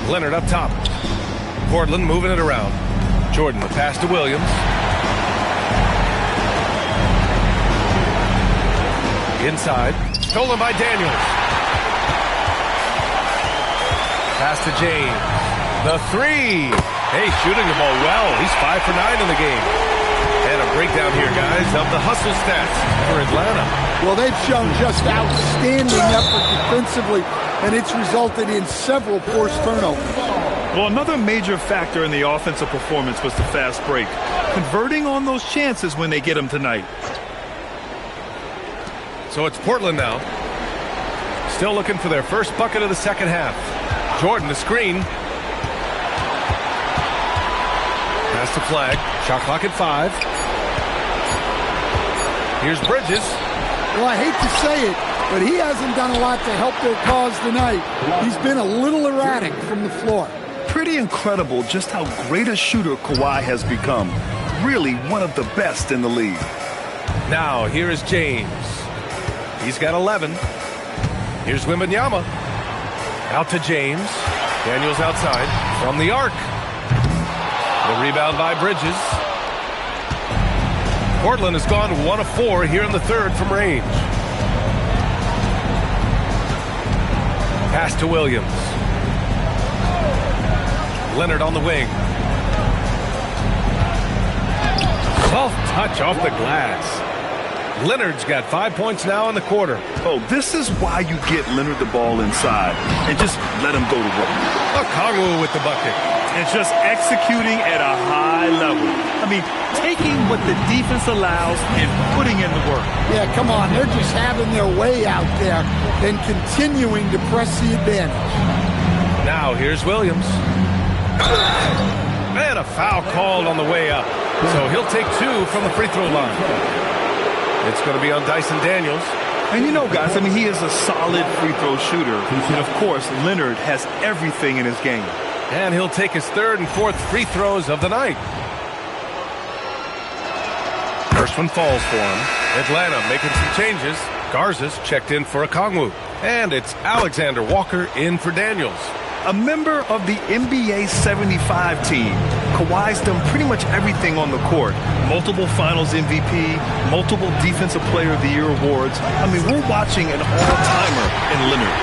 Leonard up top. Portland moving it around. Jordan, the pass to Williams. Inside. Stolen by Daniels. Pass to James. The 3. Hey, shooting the ball well. He's 5 for 9 in the game. And a breakdown here, guys, of the hustle stats for Atlanta. Well, they've shown just outstanding effort defensively, and it's resulted in several forced turnovers. Well, another major factor in the offensive performance was the fast break. Converting on those chances when they get them tonight. So it's Portland now. Still looking for their first bucket of the second half. Jordan, the screen. Pass to Flagg. Shot clock at 5. Here's Bridges. Well, I hate to say it, but he hasn't done a lot to help their cause tonight. He's been a little erratic from the floor. Pretty incredible just how great a shooter Kawhi has become. Really one of the best in the league. Now, here is James. He's got 11. Here's Wembanyama. Out to James. Daniels outside. From the arc. The rebound by Bridges. Portland has gone 1 of 4 here in the third from range. Pass to Williams. Leonard on the wing. Soft touch off the glass. Leonard's got 5 points now in the quarter. Oh, this is why you get Leonard the ball inside and just let him go to work. Okongwu with the bucket. and just executing at a high level. I mean, taking what the defense allows and putting in the work. Yeah, come on. They're just having their way out there and continuing to press the advantage. Now here's Williams. Man, a foul called on the way up. So he'll take 2 from the free throw line. It's going to be on Dyson Daniels. And you know, guys, I mean, he is a solid free throw shooter. And, of course, Leonard has everything in his game. And he'll take his 3rd and 4th free throws of the night. First one falls for him. Atlanta making some changes. Garza's checked in for Okongwu. And it's Alexander Walker in for Daniels. A member of the NBA 75 team, Kawhi's done pretty much everything on the court. Multiple Finals MVP, multiple Defensive Player of the Year awards. I mean, we're watching an all-timer in Leonard.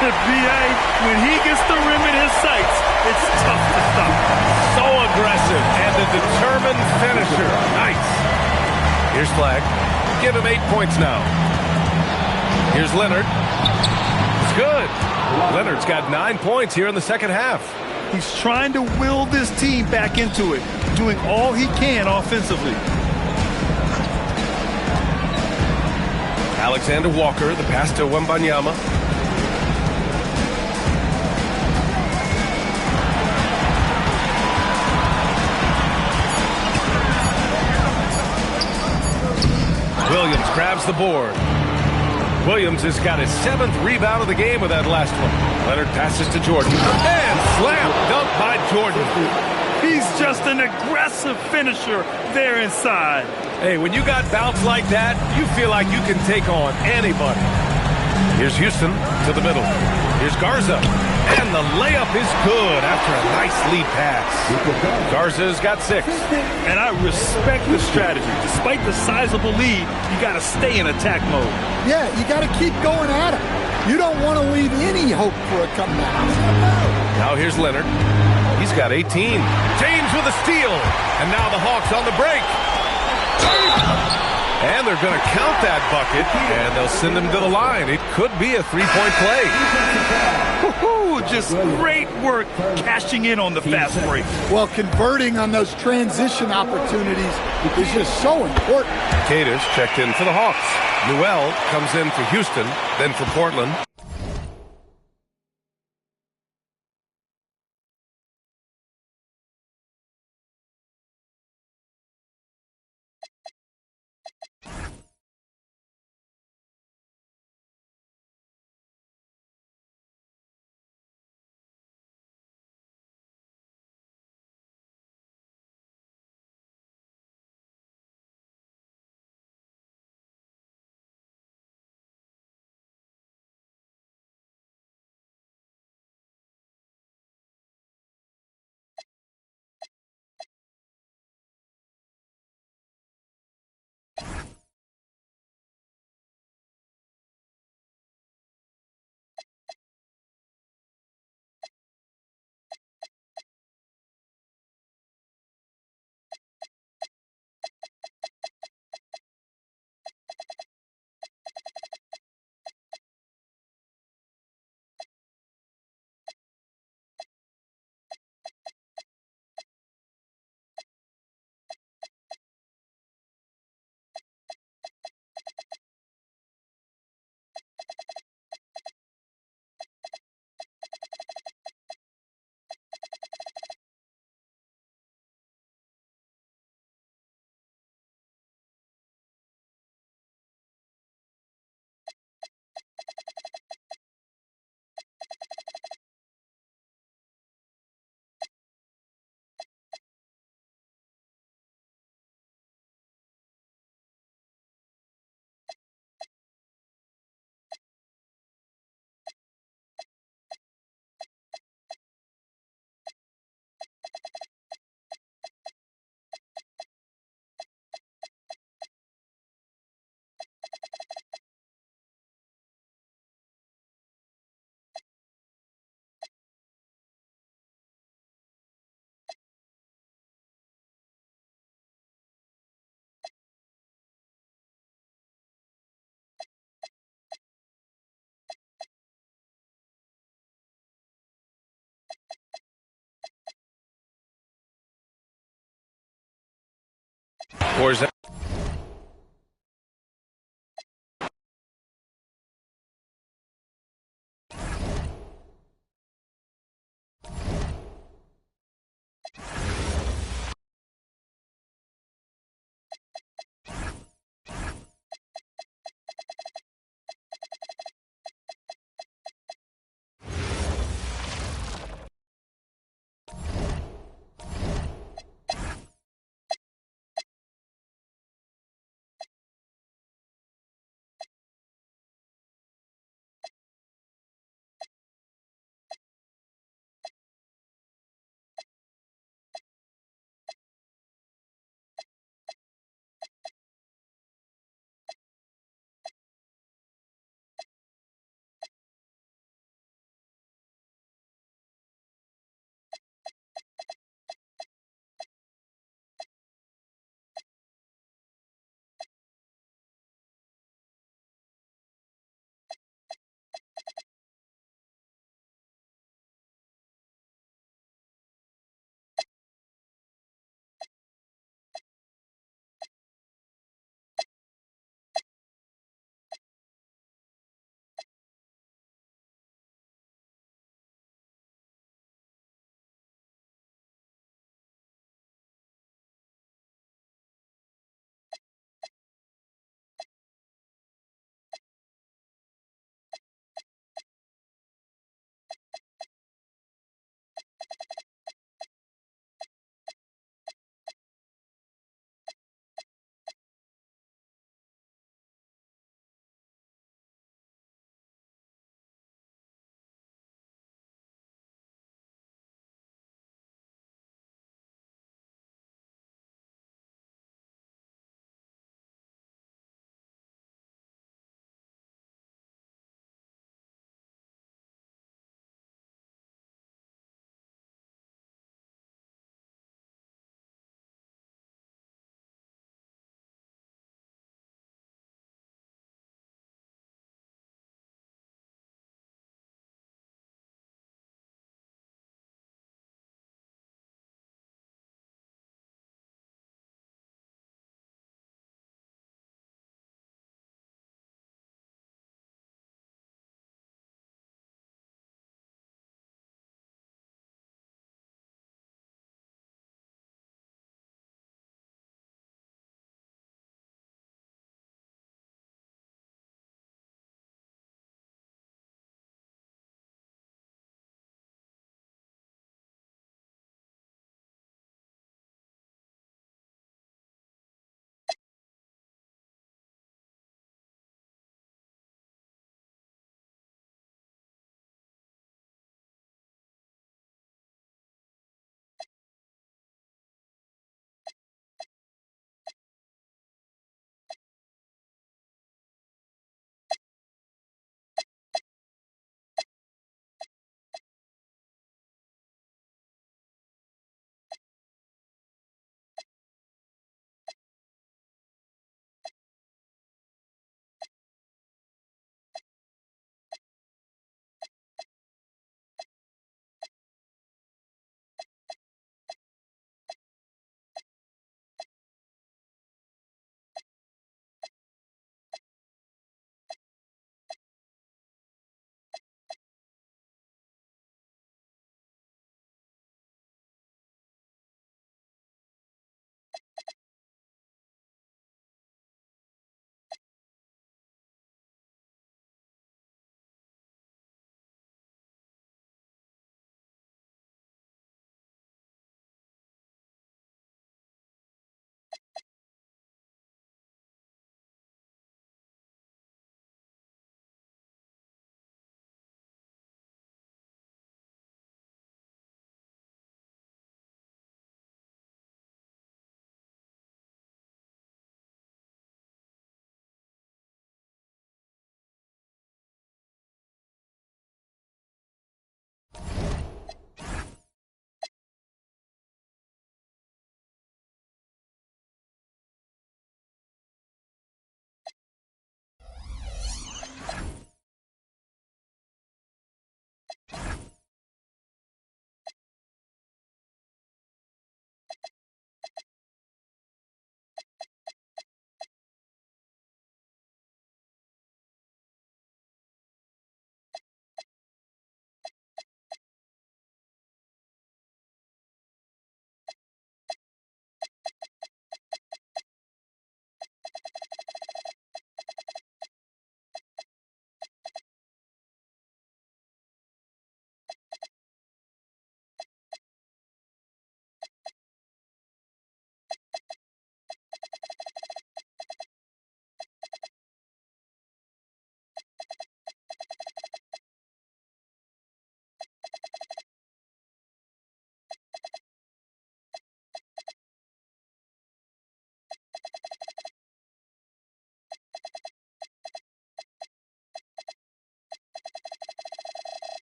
The BA, when he gets the rim in his sights, it's tough to stop. So aggressive and a determined finisher. Nice. Here's Flag. Give him 8 points now. Here's Leonard. It's good. Leonard's got 9 points here in the second half. He's trying to will this team back into it, doing all he can offensively. Alexander Walker, the pass to Wembanyama. Williams grabs the board. Williams has got his 7th rebound of the game with that last one. Leonard passes to Jordan. And slam dunk by Jordan. He's just an aggressive finisher there inside. Hey, when you got bounce like that, you feel like you can take on anybody. Here's Houston to the middle. Here's Garza. And the layup is good after a nice lead pass. Garza's got 6. And I respect the strategy. Despite the sizable lead, you got to stay in attack mode. Yeah, you got to keep going at it. You don't want to leave any hope for a comeback. Now here's Leonard. He's got 18. James with a steal. And now the Hawks on the break. And they're going to count that bucket, and they'll send him to the line. It could be a 3-point play. Just great work cashing in on the fast break. Well, converting on those transition opportunities is just so important. Cadiz checked in for the Hawks. Newell comes in for Houston, then for Portland. Or is that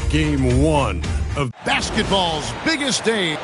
Game 1 of basketball's biggest day.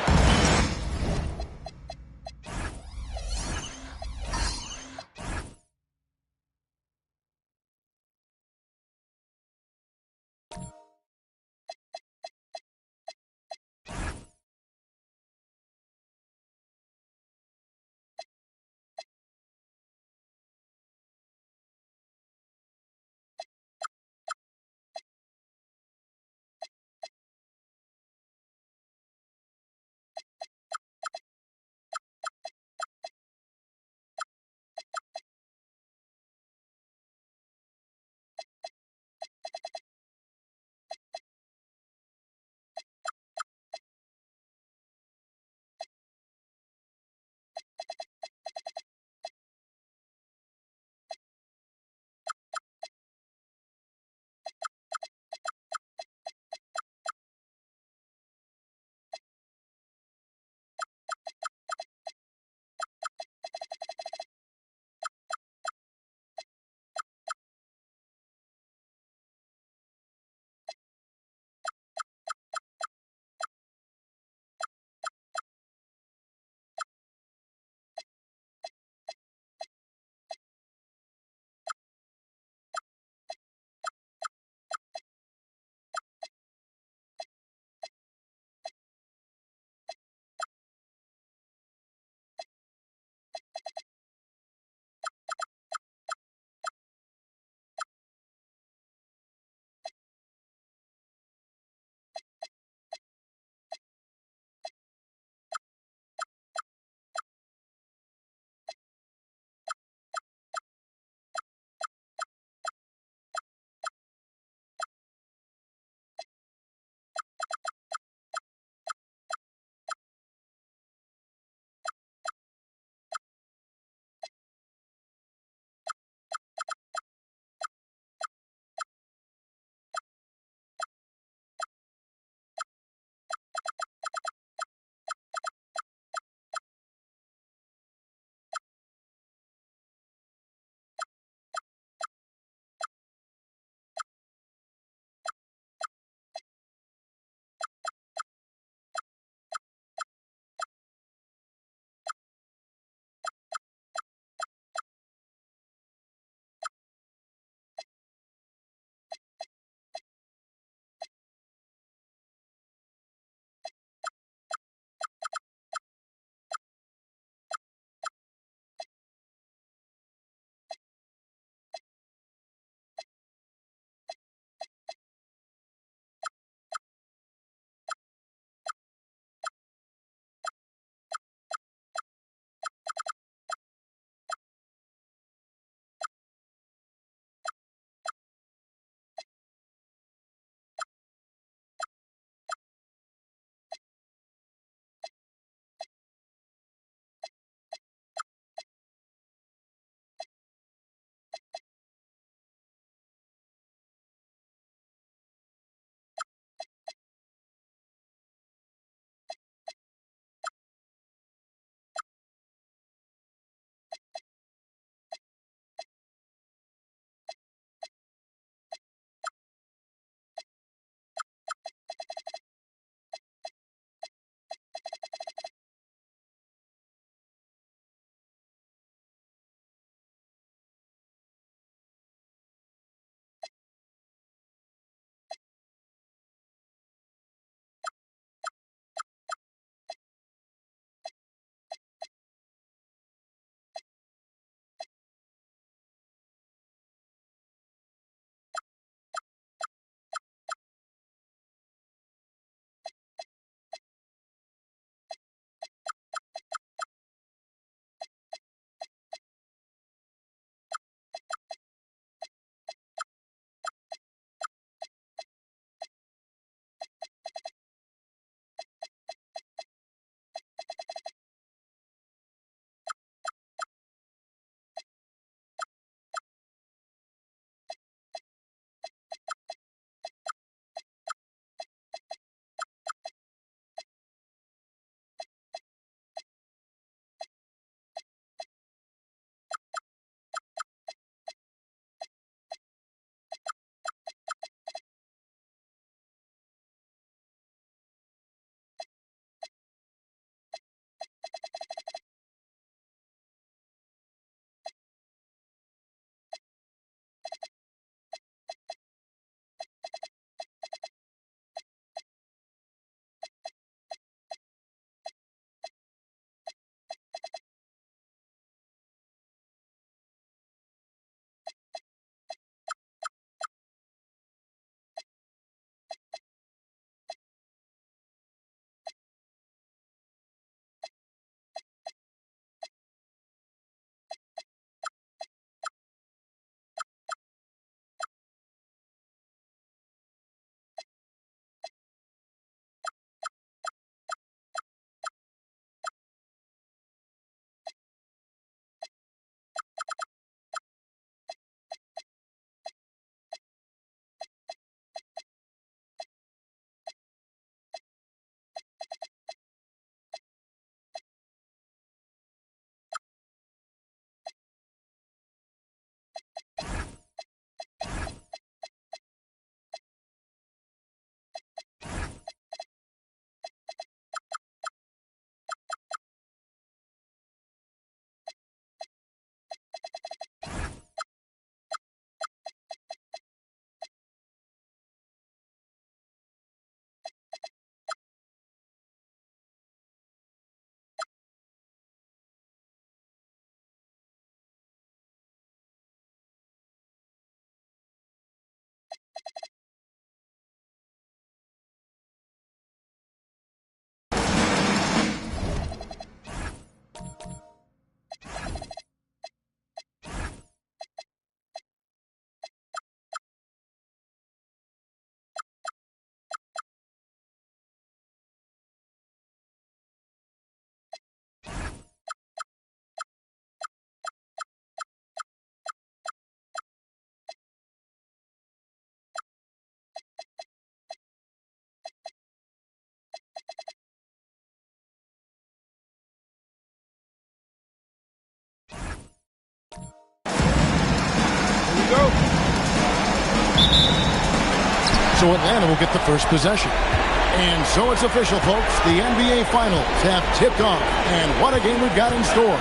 So Atlanta will get the first possession. And so it's official, folks. The NBA Finals have tipped off. And what a game we've got in store.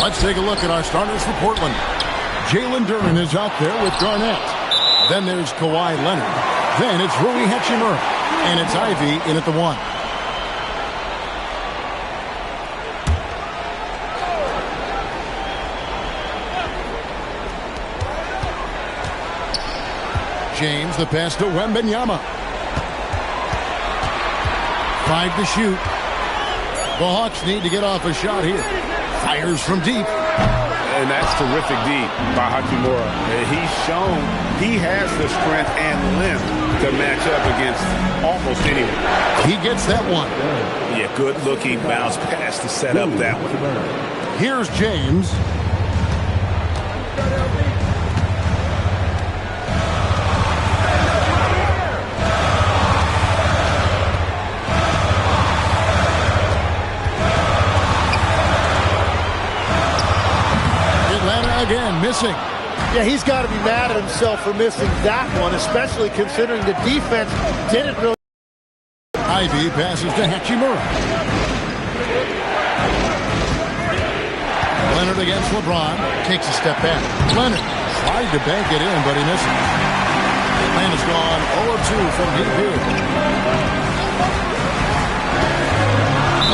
Let's take a look at our starters for Portland. Jalen Duren is out there with Garnett. Then there's Kawhi Leonard. Then it's Rui Hachimura. And it's Ivy in at the 1. James, the pass to Wembanyama. 5 to shoot. The Hawks need to get off a shot here. Fires from deep. And that's terrific deep by Hachimura. He's shown he has the strength and length to match up against almost anyone. He gets that one. Yeah, good looking bounce pass to set up that one. Here's James. Again, missing. Yeah, he's got to be mad at himself for missing that one, especially considering the defense didn't really. Ivy passes to Hachimura. Leonard against LeBron. Takes a step back. Leonard tried to bank it in, but he misses. Atlanta's gone 0-2 from deep here.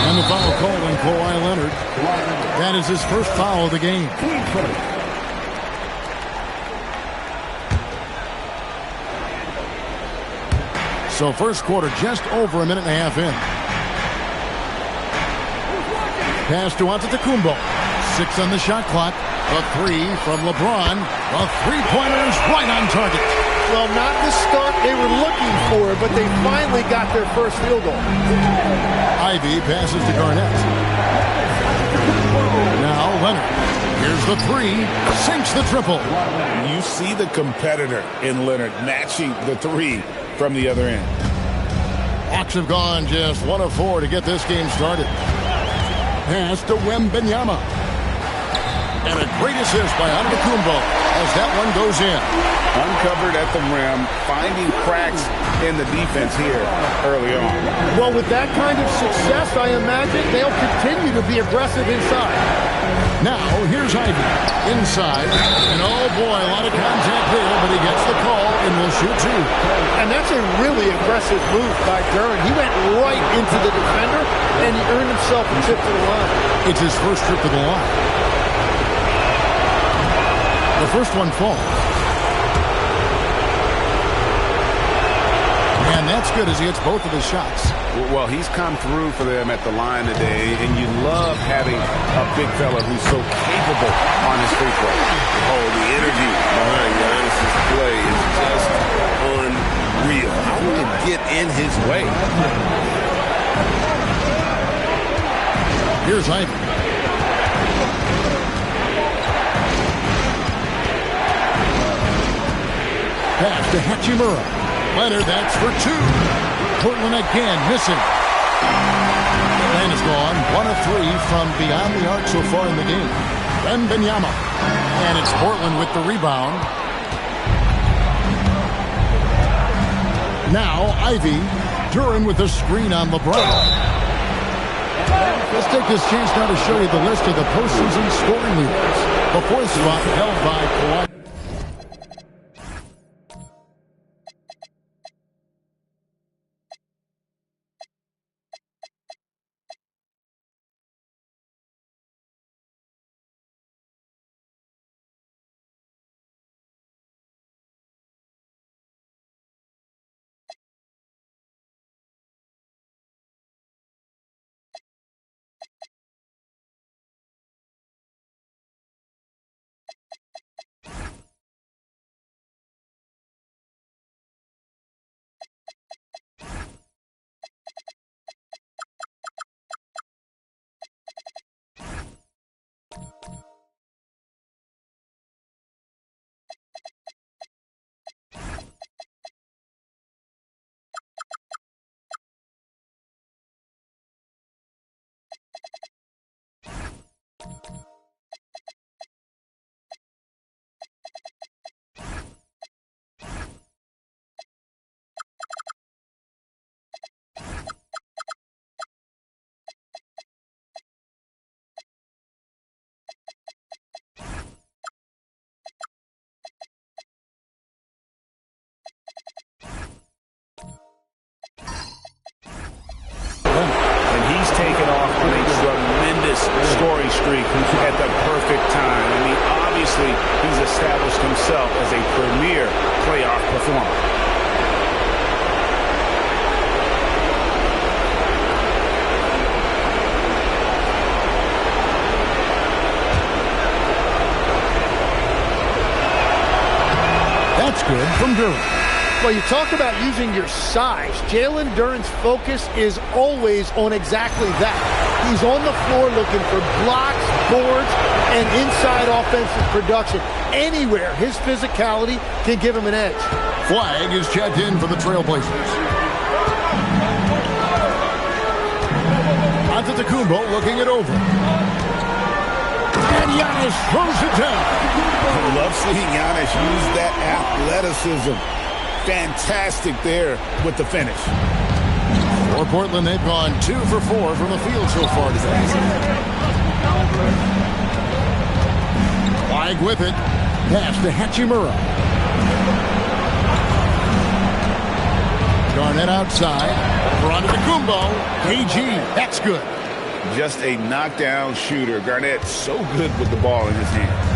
And the foul call on Kawhi Leonard. That is his first foul of the game. So first quarter just over a minute and a half in. Pass to Antetokounmpo. 6 on the shot clock. A 3 from LeBron. A three-pointer's right on target. Well, not the start they were looking for, but they finally got their first field goal. Ivy passes to Garnett. Now Leonard. Here's the 3. Sinks the triple. You see the competitor in Leonard matching the 3 from the other end. Hawks have gone just 1 of 4 to get this game started. Pass to Wembanyama. And a great assist by Antetokounmpo as that one goes in. Uncovered at the rim, finding cracks in the defense here early on. Well, with that kind of success, I imagine they'll continue to be aggressive inside. Now, here's Ivy. Inside. And oh boy, a lot of contact there, but he gets the call and will shoot 2. And that's a really aggressive move by Duren. He went right into the defender, and he earned himself a trip to the line. It's his first trip to the line. The first one falls. And that's good as he hits both of his shots. Well, he's come through for them at the line today, and you love having a big fella who's so capable on his free throw. Oh, the energy behind Giannis's play is just unreal. How did it get in his way? Here's Ivy. Pass to Hachimura. Leonard, that's for 2. Portland again missing. Atlanta's gone 1 of 3 from beyond the arc so far in the game. Wembanyama. And it's Portland with the rebound. Now Ivy. Duren with the screen on LeBron. Let's take this chance now to show you the list of the postseason scoring leaders. The 4th spot held by Kawhi. scoring streak at the perfect time. I mean, obviously, he's established himself as a premier playoff performer. That's good from Duren. Well, you talk about using your size. Jalen Duren's focus is always on exactly that. He's on the floor looking for blocks, boards, and inside offensive production. Anywhere his physicality can give him an edge. Flag is checked in for the Trailblazers. Antetokounmpo looking it over. And Giannis throws it down. I love seeing Giannis use that athleticism. Fantastic there with the finish. For Portland, they've gone 2 for 4 from the field so far today. Flag with it. Pass to Hachimura. Garnett outside. For Antetokounmpo. KG. That's good. Just a knockdown shooter. Garnett so good with the ball in his hand.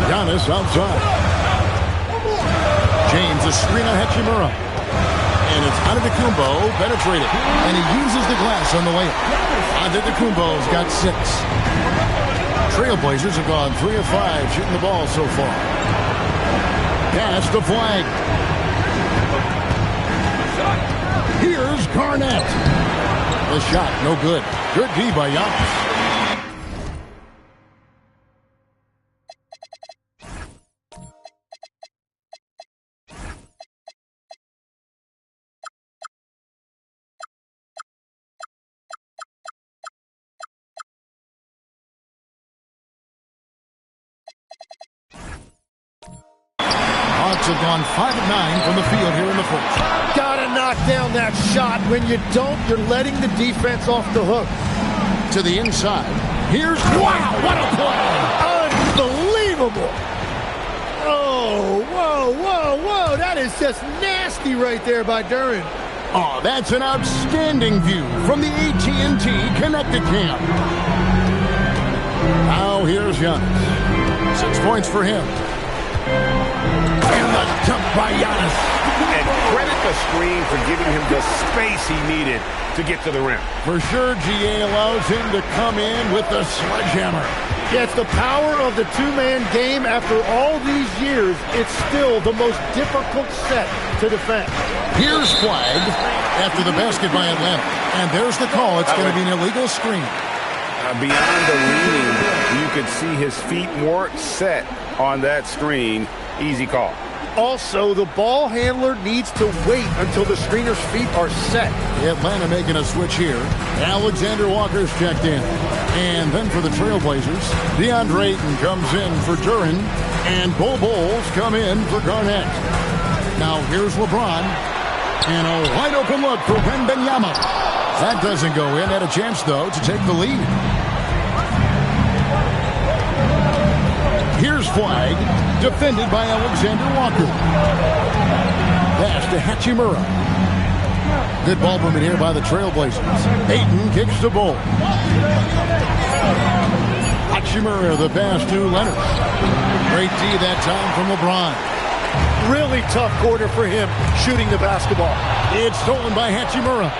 Giannis outside. James a screen on Hachimura. And it's Antetokounmpo penetrated. And he uses the glass on the layup. Antetokounmpo's got 6. Trailblazers have gone 3 of 5 shooting the ball so far. Pass to Flag. Here's Garnett. The shot, no good. Good D by Giannis. Hawks have gone 5 of 9 from the field here in the fourth. Gotta knock down that shot. When you don't, you're letting the defense off the hook. To the inside. Here's... Wow, what a play! Unbelievable! Oh, whoa, whoa, whoa. That is just nasty right there by Duren. Oh, that's an outstanding view from the AT&T Connected Cam. Now here's Giannis. 6 points for him. And the jump by Giannis. And credit the screen for giving him the space he needed to get to the rim. For sure, GA allows him to come in with the sledgehammer. Yeah, it's the power of the two-man game. After all these years, it's still the most difficult set to defend. Here's Flag after the basket by Atlanta. And there's the call. It's going to be an illegal screen. Beyond the leaning, you could see his feet weren't set on that screen. Easy call. Also, the ball handler needs to wait until the screener's feet are set. Atlanta making a switch here. Alexander Walker's checked in. And then for the Trailblazers, DeAndre Ayton comes in for Duren. And Bol Bol's come in for Garnett. Now here's LeBron. And a wide open look for Wembanyama. That doesn't go in. Had a chance, though, to take the lead. Here's Flag, defended by Alexander Walker. Pass to Hachimura. Good ball movement here by the Trailblazers. Ayton kicks the ball. Hachimura, the pass to Leonard. Great D that time from LeBron. Really tough quarter for him shooting the basketball. It's stolen by Hachimura.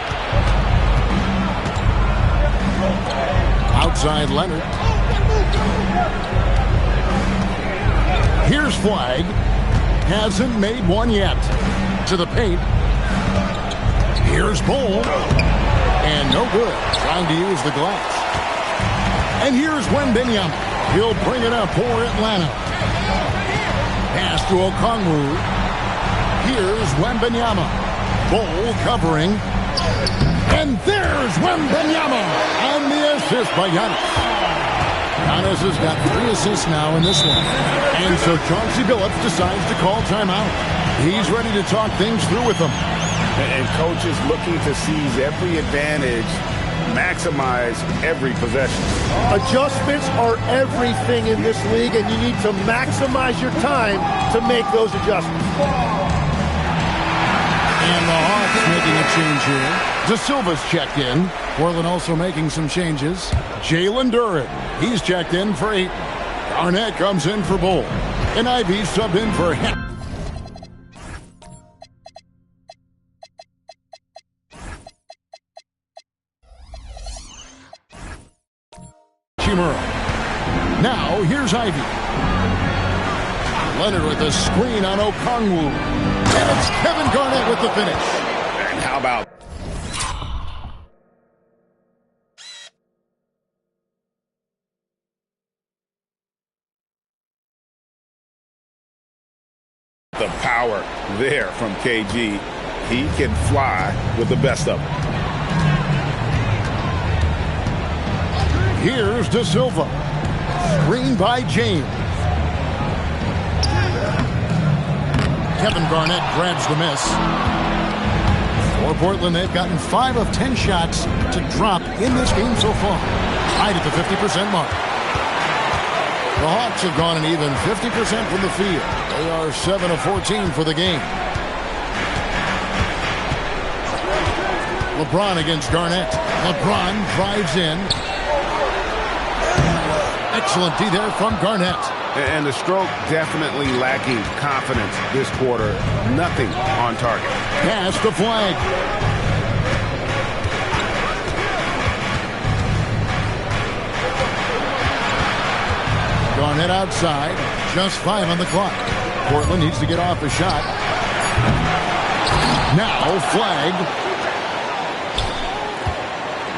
Outside Leonard. Here's Flag. Hasn't made one yet. To the paint. Here's Bol. And no good. Trying to use the glass. And here's Wembanyama. He'll bring it up for Atlanta. Pass to Okongwu. Here's Wembanyama. Bol covering. And there's Wembanyama. And the assist by Giannis. Giannis has got 3 assists now in this one. And so Chauncey Billups decides to call timeout. He's ready to talk things through with them. And coach is looking to seize every advantage, maximize every possession. Adjustments are everything in this league, and you need to maximize your time to make those adjustments. And the Hawks making a change here. De Silva's checked in. Portland also making some changes. Jalen Duren, he's checked in for Ayton. Garnett comes in for Bull. And Ivey subbed in for Henry. Now, here's Ivey. Leonard with a screen on Okongwu. And it's Kevin Garnett with the finish. And how about the power there from KG? He can fly with the best of them. Here's De Silva. Screen by James. Kevin Garnett grabs the miss. For Portland, they've gotten 5 of 10 shots to drop in this game so far. Right at the 50% mark. The Hawks have gone an even 50% from the field. They are 7 of 14 for the game. LeBron against Garnett. LeBron drives in. Excellent D there from Garnett. And the stroke definitely lacking confidence this quarter. Nothing on target. Pass to Flag. Garnett outside. Just 5 on the clock. Portland needs to get off a shot. Now Flag.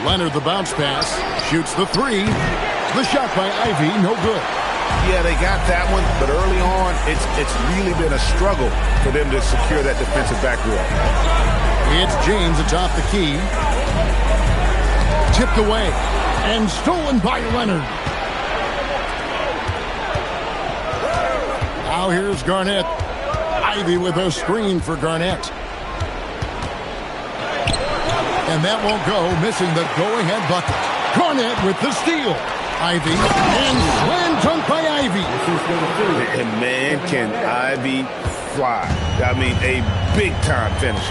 Leonard the bounce pass. Shoots the 3. The shot by Ivey, no good. Yeah, they got that one, but early on, it's really been a struggle for them to secure that defensive backboard. It's James atop the key. Tipped away and stolen by Leonard. Now here's Garnett. Ivey with a screen for Garnett. And that won't go, missing the go-ahead bucket. Garnett with the steal. Ivey, and slam dunk by Ivey. And man, can Ivey fly. I mean, a big-time finish.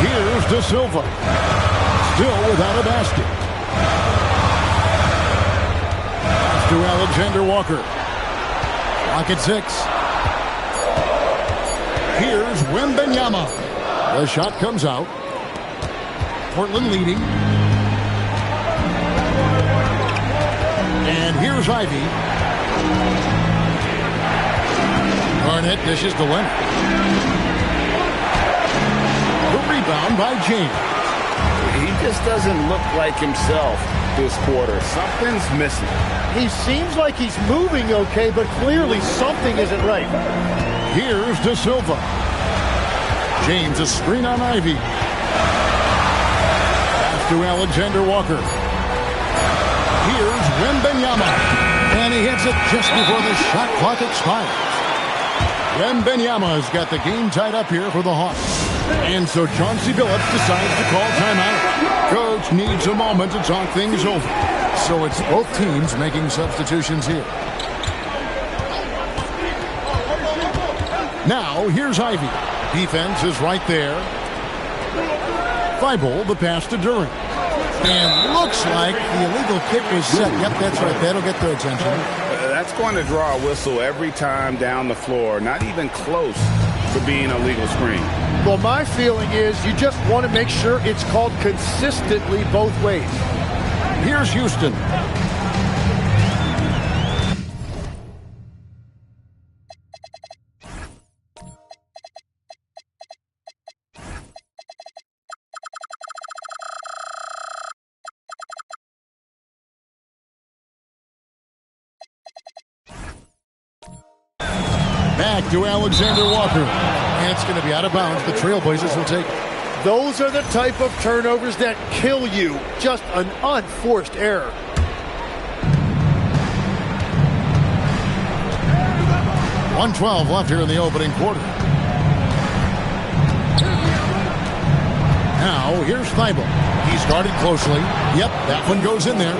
Here's De Silva. Still without a basket. Pass to Alexander Walker. Clock at 6. Here's Wembanyama. The shot comes out. Portland leading. And here's Ivey. Garnett dishes to Leonard. The rebound by James. He just doesn't look like himself this quarter. Something's missing. He seems like he's moving okay, but clearly something isn't right. Here's De Silva. James a screen on Ivey. Pass to Alexander Walker. Here's Wembanyama. And he hits it just before the shot clock expires. Wembanyama's got the game tied up here for the Hawks. And so Chauncey Billups decides to call timeout. Coach needs a moment to talk things over. So it's both teams making substitutions here. Now, here's Ivey. Defense is right there. Thibault, the pass to Duren. And looks like the illegal kick was set. Yep, that's right. That'll get their attention. That's going to draw a whistle every time down the floor. Not even close to being a legal screen. Well, my feeling is you just want to make sure it's called consistently both ways. Here's Houston. Back to Alexander Walker. And it's going to be out of bounds. The Trailblazers will take it. Those are the type of turnovers that kill you. Just an unforced error. .112 left here in the opening quarter. Now, here's Thibault. He's guarded closely. Yep, that one goes in there.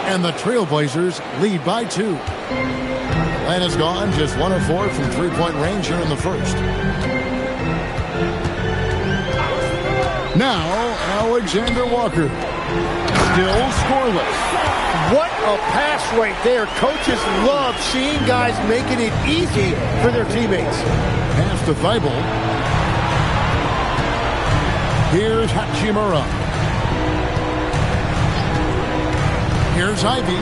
And the Trailblazers lead by 2. Atlanta's gone just 1 of 4 from three-point range here in the first. Now, Alexander Walker. Still scoreless. What a pass right there. Coaches love seeing guys making it easy for their teammates. Pass to Thibault. Here's Hachimura. Here's Ivey.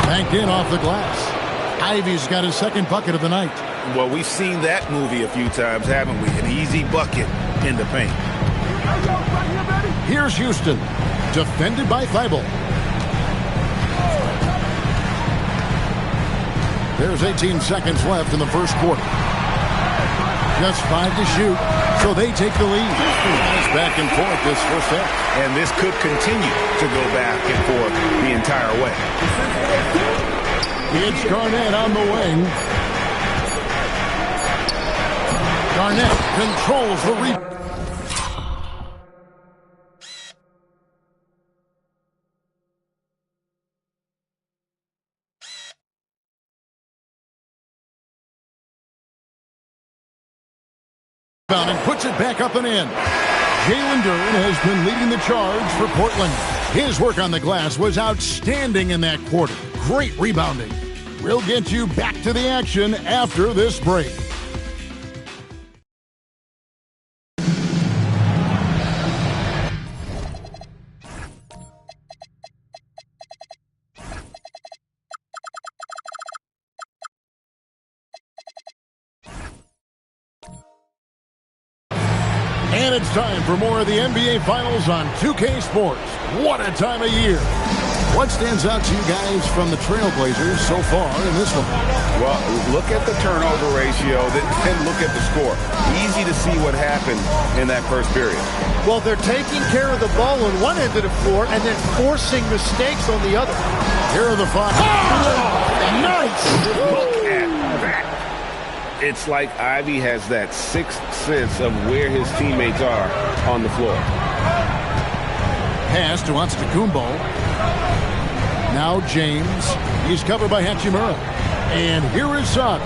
Banked in off the glass. Ivey's got his second bucket of the night. Well, we've seen that movie a few times, haven't we? An easy bucket in the paint. Here's Houston. Defended by Thibault. There's 18 seconds left in the first quarter. Just 5 to shoot, so they take the lead. Nice back and forth this first half. And this could continue to go back and forth the entire way. It's Garnett on the wing. Garnett controls the rebound. And puts it back up and in. Jalen Duren has been leading the charge for Portland. His work on the glass was outstanding in that quarter. Great rebounding. We'll get you back to the action after this break. And it's time for more of the NBA Finals on 2K Sports. What a time of year. What stands out to you guys from the Trailblazers so far in this one? Well, look at the turnover ratio, then look at the score. Easy to see what happened in that first period. Well, they're taking care of the ball on one end of the floor and then forcing mistakes on the other. Here are the five. Oh, nice! Look at that. It's like Ivey has that sixth sense of where his teammates are on the floor. Pass to Antetokounmpo. Now James. He's covered by Hachimura. And here is Suggs.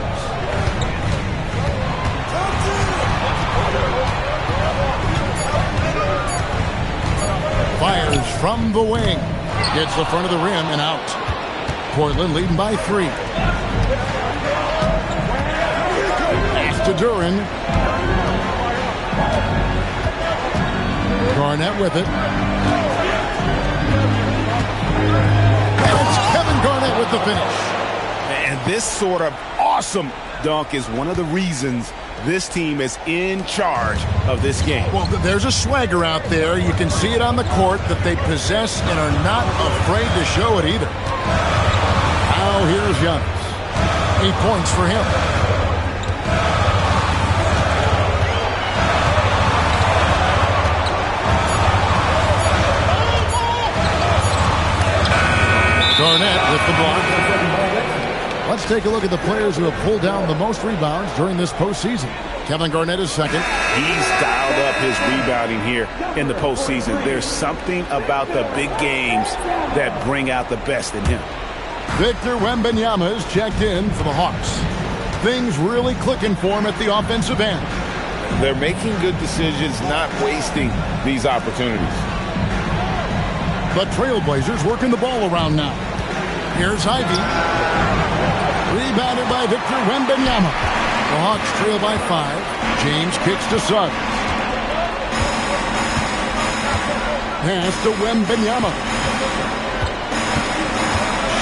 Fires from the wing. Gets the front of the rim and out. Portland leading by 3. To Duren. Garnett with it. And it's Kevin Garnett with the finish. And this sort of awesome dunk is one of the reasons this team is in charge of this game. Well, there's a swagger out there. You can see it on the court that they possess and are not afraid to show it either. Now here's Giannis. 8 points for him. Garnett with the block. Let's take a look at the players who have pulled down the most rebounds during this postseason. Kevin Garnett is second. He's dialed up his rebounding here in the postseason. There's something about the big games that bring out the best in him. Victor Wembanyama is checked in for the Hawks. Things really clicking for him at the offensive end. They're making good decisions, not wasting these opportunities. The Trailblazers working the ball around now. Here's Ivey. Rebounded by Victor Wembanyama. The Hawks trail by 5. James kicks to Suggs. Pass to Wembanyama.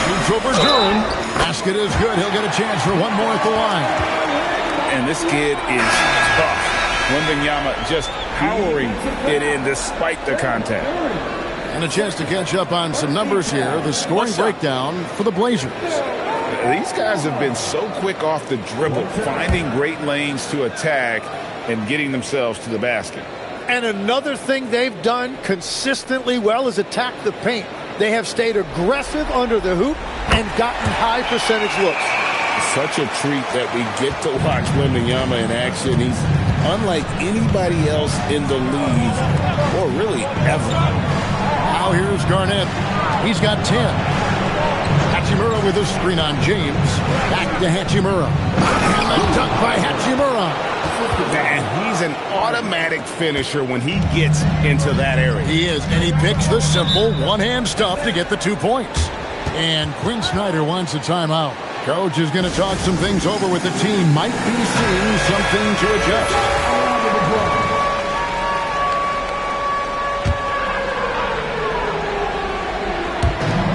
Shoots over Duren. Basket is good. He'll get a chance for one more at the line. And this kid is tough. Wembanyama just powering it in despite the contact. And a chance to catch up on some numbers here. The scoring breakdown for the Blazers. These guys have been so quick off the dribble, finding great lanes to attack and getting themselves to the basket. And another thing they've done consistently well is attack the paint. They have stayed aggressive under the hoop and gotten high percentage looks. Such a treat that we get to watch Wembanyama in action. He's unlike anybody else in the league, or really ever. Now here's Garnett. He's got 10. Hachimura with a screen on James. Back to Hachimura. And the dunk by Hachimura. And he's an automatic finisher when he gets into that area. He is, and he picks the simple one-hand stuff to get the 2 points. And Quinn Snyder wants a timeout. Coach is going to talk some things over with the team. Might be seeing something to adjust.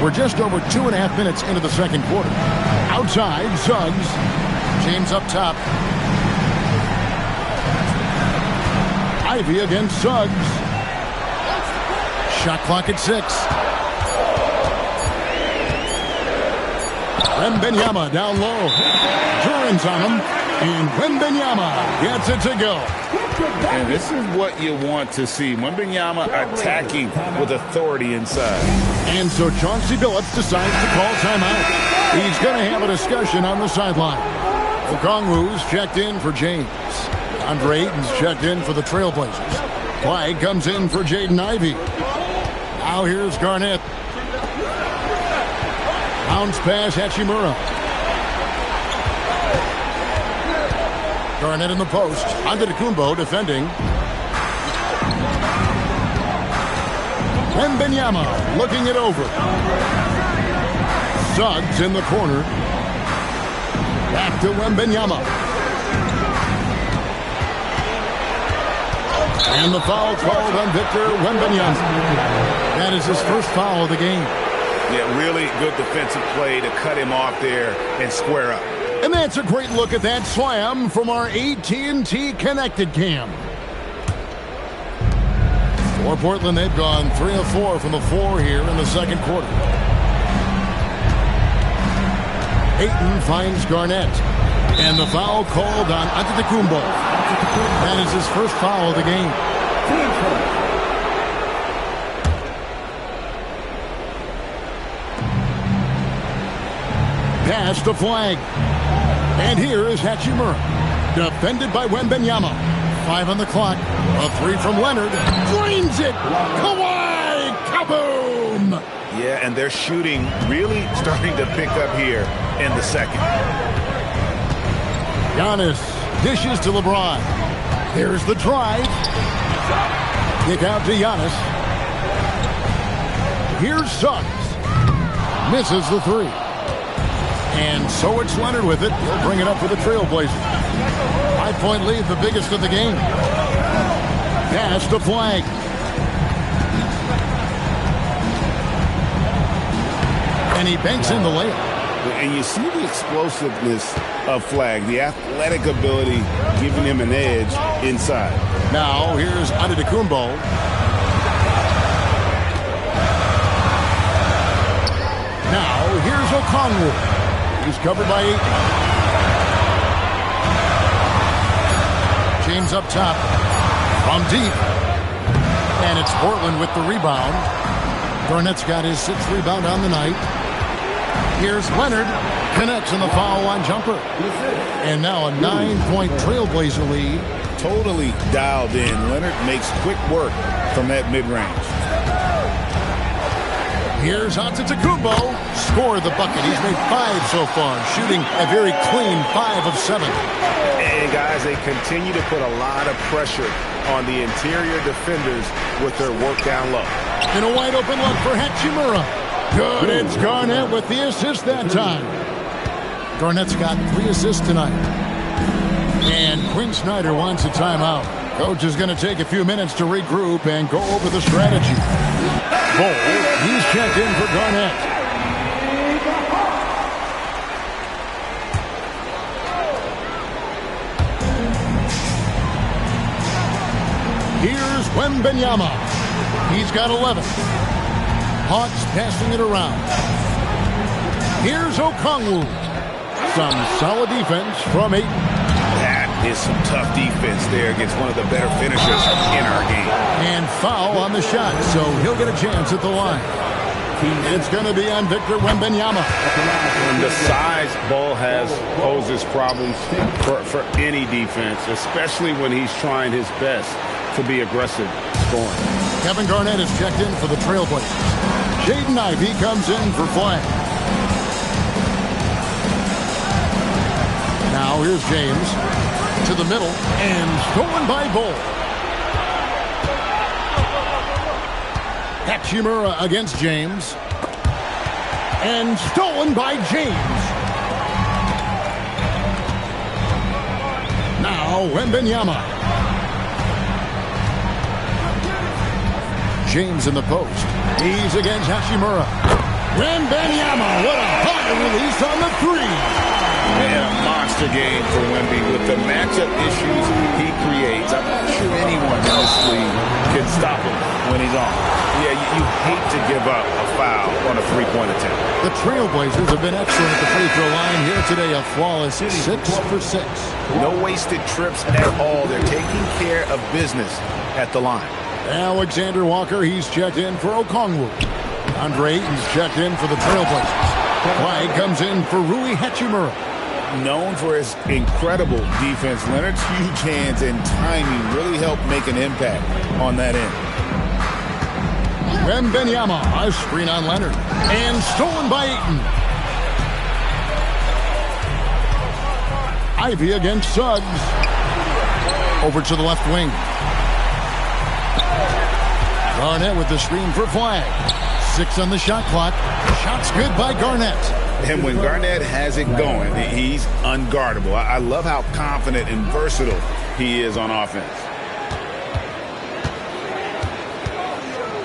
We're just over 2.5 minutes into the second quarter. Outside, Suggs. James up top. Ivy against Suggs. Shot clock at 6. Wembanyama down low. Duran's on him. And Wembanyama gets it to go. And this is what you want to see. Wembanyama attacking with authority inside. And so Chauncey Billups decides to call timeout. He's going to have a discussion on the sideline. Okongwu's checked in for James. Andre Ayton's checked in for the Trailblazers. Clyde comes in for Jaden Ivey. Now here's Garnett. Bounce pass, Hachimura. Garnett in the post. Antetokounmpo defending. Wembanyama looking it over. Suggs in the corner. Back to Wembanyama. And the foul called on Victor Wembanyama. That is his first foul of the game. Yeah, really good defensive play to cut him off there and square up. And that's a great look at that slam from our AT&T Connected Cam. For Portland, they've gone 3 of 4 from the floor here in the second quarter. Ayton finds Garnett. And the foul called on Antetokounmpo. That is his first foul of the game. Pass to Flag. And here is Hachimura. Defended by Wembanyama. 5 on the clock. A 3 from Leonard. Drains it. Kawhi. Kaboom. Yeah, and they're shooting really starting to pick up here in the second. Giannis dishes to LeBron. Here's the drive. Kick out to Giannis. Here's Suggs. Misses the 3. And so it's Leonard with it. He'll bring it up for the Trailblazers. 5-point lead, the biggest of the game. Pass to Flag. And he banks in the layup. And you see the explosiveness of Flag, the athletic ability giving him an edge inside. Now here's Antetokounmpo. Now here's Okongwu. He's covered by 8. James up top. From deep. And it's Portland with the rebound. Garnett's got his 6th rebound on the night. Here's Leonard. Connects in the foul line jumper. And now a 9-point Trailblazer lead. Totally dialed in. Leonard makes quick work from that mid-range. Here's Antetokounmpo. Scored the bucket. He's made 5 so far, shooting a very clean 5 of 7. And guys, they continue to put a lot of pressure on the interior defenders with their work down low. And a wide open look for Hachimura. Good. It's Garnett with the assist that time. Garnett's got 3 assists tonight. And Quinn Snyder wants a timeout. Coach is going to take a few minutes to regroup and go over the strategy. Bol, he's checked in for Garnett. Here's Wembanyama. He's got 11. Hawks passing it around. Here's Okongwu. Some solid defense from Ayton. That is some tough defense there against one of the better finishers in our game. And foul on the shot, so he'll get a chance at the line. It's going to be on Victor Wembanyama. And the size Bol has poses problems for any defense, especially when he's trying his best to be aggressive scoring. Kevin Garnett is checked in for the Trailblazers. Jaden Ivey comes in for Flag. Now here's James to the middle and stolen by Bull. Hachimura against James. And stolen by James. Now Wembanyama. James in the post. He's against Hachimura. Wembanyama, what a hot release on the three. And a monster game for Wemby with the matchup issues he creates. I'm not sure anyone in this league can stop him when he's on. Yeah, you hate to give up a foul on a three-point attempt. The Trailblazers have been excellent at the free throw line here today. A flawless 6 for 6. No wasted trips at all. They're taking care of business at the line. Alexander Walker, he's checked in for Okongwu. Andre Ayton's checked in for the Trailblazers. Clyde comes in for Rui Hachimura. Known for his incredible defense, Leonard's huge hands and timing really help make an impact on that end. Wembanyama, a screen on Leonard. And stolen by Ayton. Ivy against Suggs. Over to the left wing. Garnett with the screen for Flag. 6 on the shot clock. Shot's good by Garnett. And when Garnett has it going, he's unguardable. I love how confident and versatile he is on offense.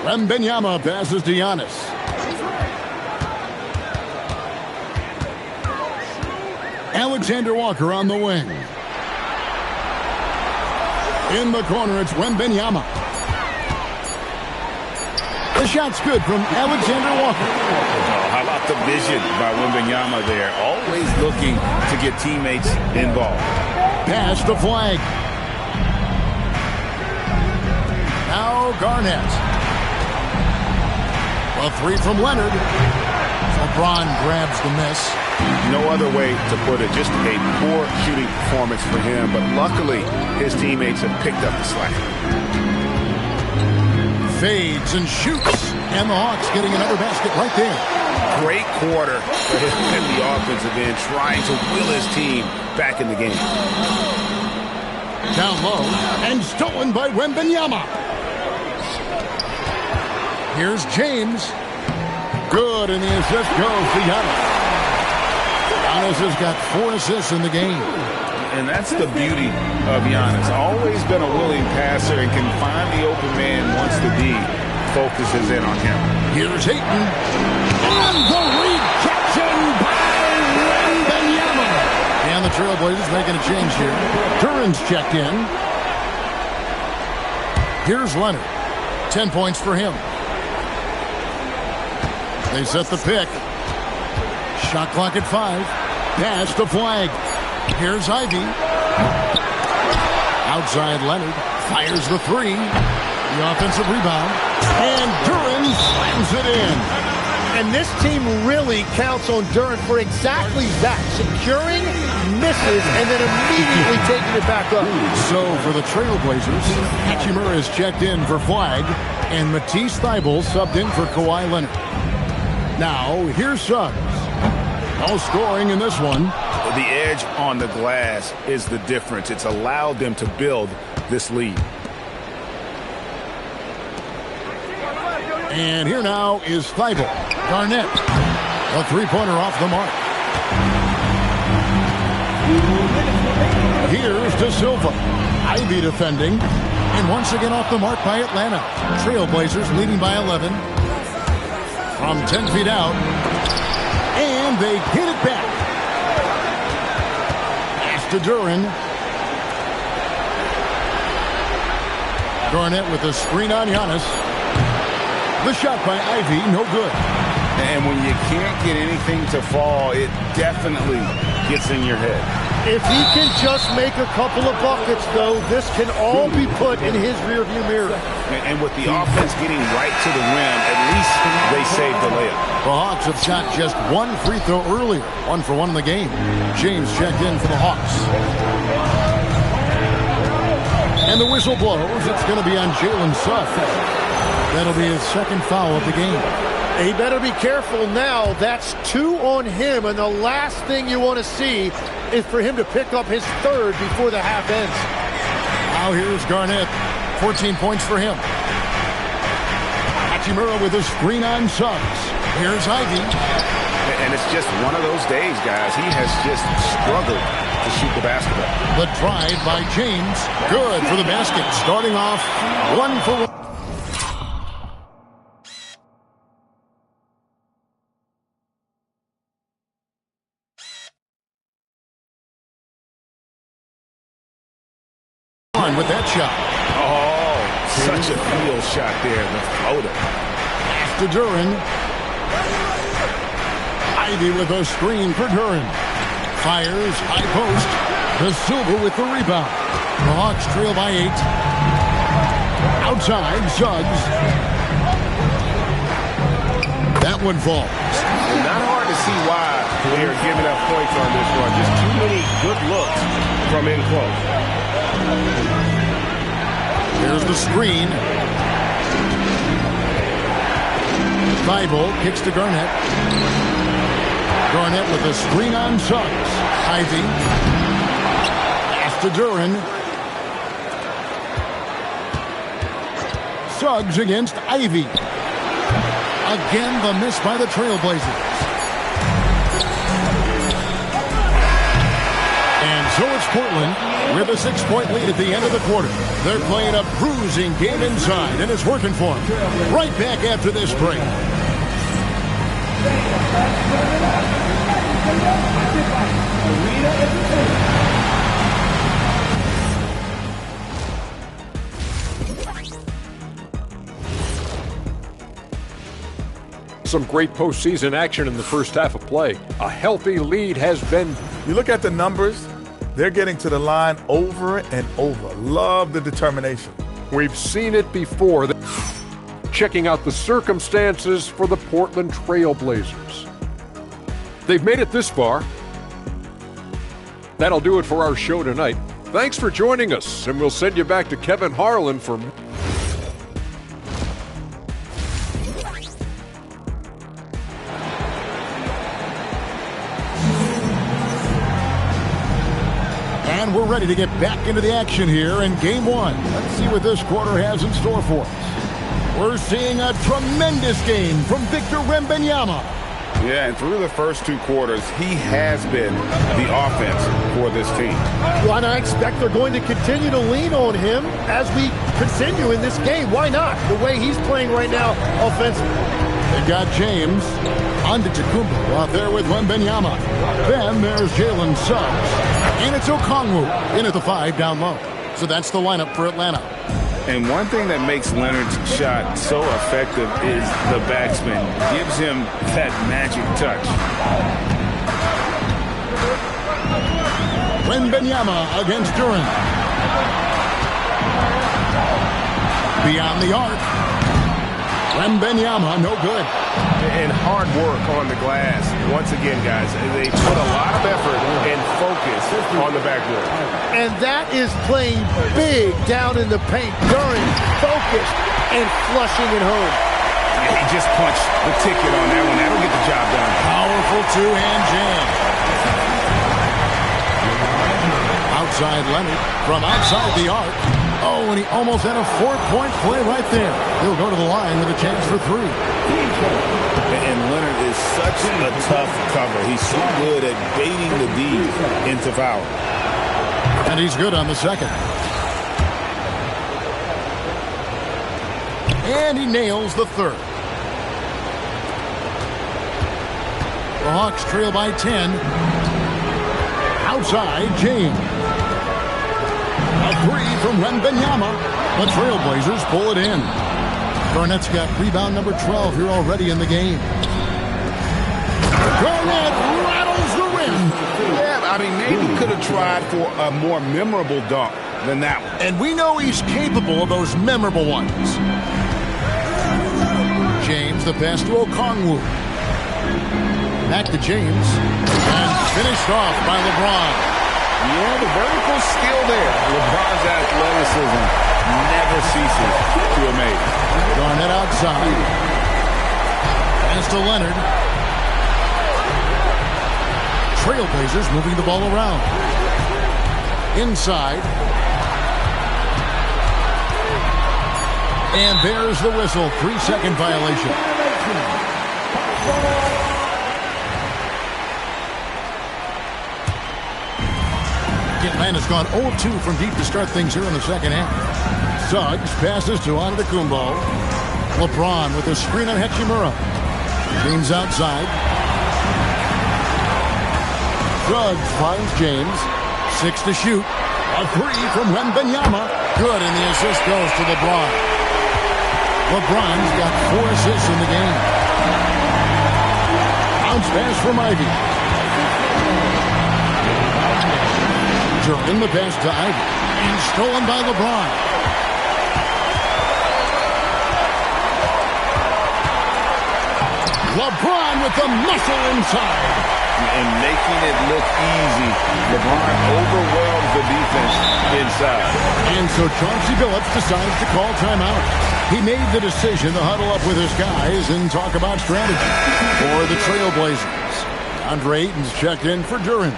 Wembanyama passes to Giannis. Alexander Walker on the wing. In the corner, it's Wembanyama. The shot's good from Alexander Walker. Oh, how about the vision by Wembanyama there? Always looking to get teammates involved. Pass the Flag. Now Garnett. A three from Leonard. LeBron grabs the miss. No other way to put it. Just a poor shooting performance for him. But luckily, his teammates have picked up the slack. Fades and shoots. And the Hawks getting another basket right there. Great quarter for him at the offensive end, trying to will his team back in the game. Down low and stolen by Wembanyama. Here's James. Good, and the assist goes to Giannis. Giannis has got 4 assists in the game. And that's the beauty of Giannis. Always been a willing passer and can find the open man once the D focuses in on him. Here's Ayton. And the rejection by Wembanyama. And the Trailblazers making a change here. Duran's checked in. Here's Leonard. 10 points for him. They set the pick. Shot clock at 5. Pass to Flag. Here's Ivy. Outside Leonard. Fires the 3. The offensive rebound. And Duran slams it in. And this team really counts on Duran for exactly that. Securing, misses, and then immediately taking it back up. So for the Trailblazers, Hachimura is checked in for Flag. And Matisse Thybulle subbed in for Kawhi Leonard. Now, here's Suggs. No scoring in this one. The edge on the glass is the difference. It's allowed them to build this lead. And here now is Thybulle. Garnett. A three-pointer off the mark. Here's De Silva. Ivy defending. And once again off the mark by Atlanta. Trailblazers leading by 11. From 10 feet out. And they get it back. Pass to Duran. Garnett with a screen on Giannis. The shot by Ivy, no good. And when you can't get anything to fall, it definitely gets in your head. If he can just make a couple of buckets, though, this can all be put in his rearview mirror. And with the offense getting right to the rim, at least they saved the layup. The Hawks have shot just 1 free throw earlier. 1 for 1 in the game. James checked in for the Hawks. And the whistle blows. It's going to be on Jalen Suggs. That'll be his second foul of the game. He better be careful now. That's 2 on him, and the last thing you want to see is for him to pick up his third before the half ends. Now here's Garnett. 14 points for him. Hachimura with a screen on Suggs. Here's Ivy. And it's just one of those days, guys. He has just struggled to shoot the basketball. The drive by James. Good for the basket. Starting off 1 for 1. With that shot. Oh, such a field shot there. The floater. To Duren. Ivy with a screen for Duren. Fires, high post. The Silva with the rebound. The Hawks trail by 8. Outside, Suggs. That one falls. Well, not hard to see why they are giving up points on this one. Just too many good looks from in close. Here's the screen. Thibault kicks to Garnett. Garnett with a screen on Suggs. Ivy. Pass to Duren. Suggs against Ivy. Again, the miss by the Trailblazers. And so it's Portland with a 6-point lead at the end of the quarter. They're playing a bruising game inside, and it's working for them. Right back after this break. Some great postseason action in the first half of play. A healthy lead has been... You look at the numbers, they're getting to the line over and over. Love the determination. We've seen it before. Checking out the circumstances for the Portland Trailblazers. They've made it this far. That'll do it for our show tonight. Thanks for joining us, and we'll send you back to Kevin Harlan for... And we're ready to get back into the action here in Game 1. Let's see what this quarter has in store for us. We're seeing a tremendous game from Victor Wembanyama. Yeah, and through the first 2 quarters, he has been the offense for this team. Well, and I expect they're going to continue to lean on him as we continue in this game. Why not? The way he's playing right now offensively. They've got James Antetokounmpo out there with Wembanyama. Then there's Jalen Suggs. And it's Okongwu in at the 5 down low. So that's the lineup for Atlanta. And one thing that makes Leonard's shot so effective is the backspin. Gives him that magic touch. Wembanyama against Duren. Beyond the arc. Wembanyama, no good. And hard work on the glass. Once again, guys, they put a lot of effort and focus on the backboard. And that is playing big down in the paint. Duren focused and flushing it home. Yeah, he just punched the ticket on that one. That'll get the job done. Powerful two-hand jam. Outside Leonard from outside the arc. Oh, and he almost had a 4-point play right there. He'll go to the line with a chance for 3. And Leonard is such a tough cover. He's so good at baiting the D into foul. And he's good on the second. And he nails the third. The Hawks trail by 10. Outside, James. A 3 from Wembanyama. The Trailblazers pull it in. Garnett's got rebound number 12 here already in the game. Garnett rattles the rim. Yeah, I mean, maybe could have tried for a more memorable dunk than that one. And we know he's capable of those memorable ones. James, the pass to Okongwu. Back to James. And finished off by LeBron. Yeah, the vertical skill there. LeBron's athleticism never ceases to amaze. Garnett outside. Pass to Leonard. Trailblazers moving the ball around. Inside. And there's the whistle. 3-second violation. Atlanta's gone 0-2 from deep to start things here in the second half. Suggs passes to Antetokounmpo. LeBron with a screen on Hachimura. James outside. Suggs finds James. 6 to shoot. A 3 from Wembanyama. Good, and the assist goes to LeBron. LeBron's got 4 assists in the game. Bounce pass from Ivy. In the pass to Ivy. And stolen by LeBron. LeBron with the muscle inside. And making it look easy. LeBron overwhelms the defense inside. And so Chauncey Billups decides to call timeout. He made the decision to huddle up with his guys and talk about strategy for the Trailblazers. Andre Ayton's checked in for Duren.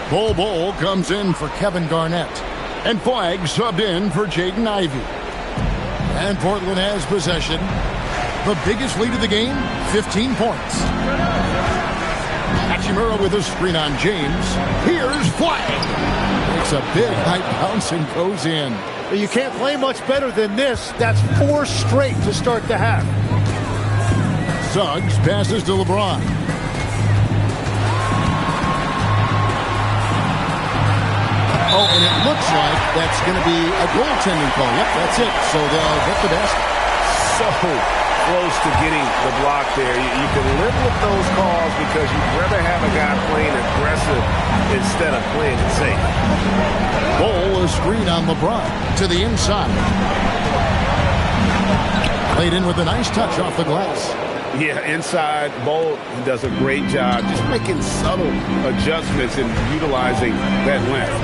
Bol comes in for Kevin Garnett. And Flagg subbed in for Jaden Ivey. And Portland has possession. The biggest lead of the game, 15 points. Hachimura with a screen on James. Here's Flagg. Makes a big high bounce and goes in. You can't play much better than this. That's 4 straight to start the half. Suggs passes to LeBron. Oh, and it looks like that's going to be a goaltending call. Yep, that's it. So they'll get the basket. So close to getting the block there. You can live with those calls because you'd rather have a guy playing aggressive instead of playing it safe. Bol is screen on LeBron to the inside. Played in with a nice touch off the glass. Yeah, inside, Bol does a great job just making subtle adjustments and utilizing that length.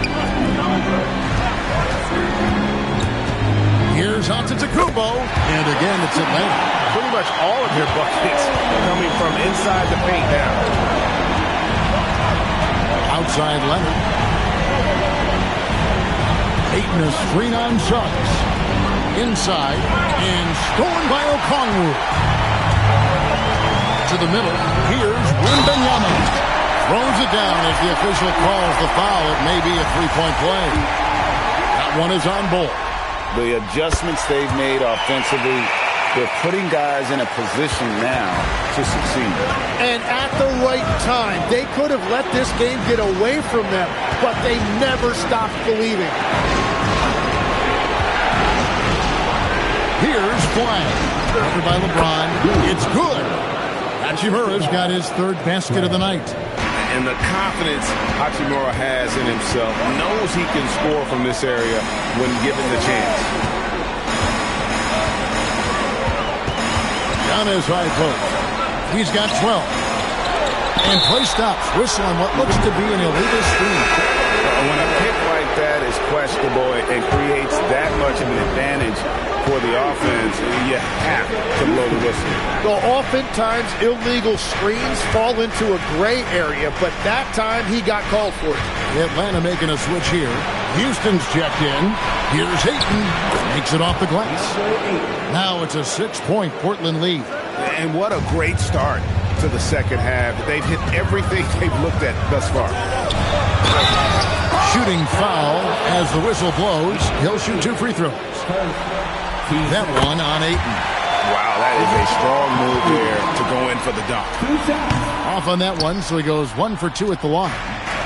Here's Antetokounmpo, and again it's Atlanta. Pretty much all of their buckets coming from inside the paint now. Outside Leonard. Ayton a screen on Suggs. Inside, and stolen by Okongwu. To the middle, here's Wembanyama. Throws it down as the official calls the foul. It may be a three-point play. That one is on Bol. The adjustments they've made offensively, they're putting guys in a position now to succeed. And at the right time, they could have let this game get away from them, but they never stopped believing. Here's Flagg. Covered by LeBron. It's good. Hachimura's got his 3rd basket of the night. And the confidence Hachimura has in himself, knows he can score from this area when given the chance. Down his high post. He's got 12. And play stops. Whistle on what looks to be an illegal screen. When a pick like that is questionable and creates that much of an advantage for the offense, you have to blow the whistle. Well, oftentimes illegal screens fall into a gray area, but that time he got called for it. Atlanta making a switch here. Houston's checked in. Here's Ayton. Makes it off the glass. Now it's a 6-point Portland lead. And what a great start to the second half. They've hit everything they've looked at thus far. Shooting foul as the whistle blows. He'll shoot 2 free throws. That one on Ayton. Wow, that is a strong move there to go in for the dunk. Off on that one, so he goes 1 for 2 at the line.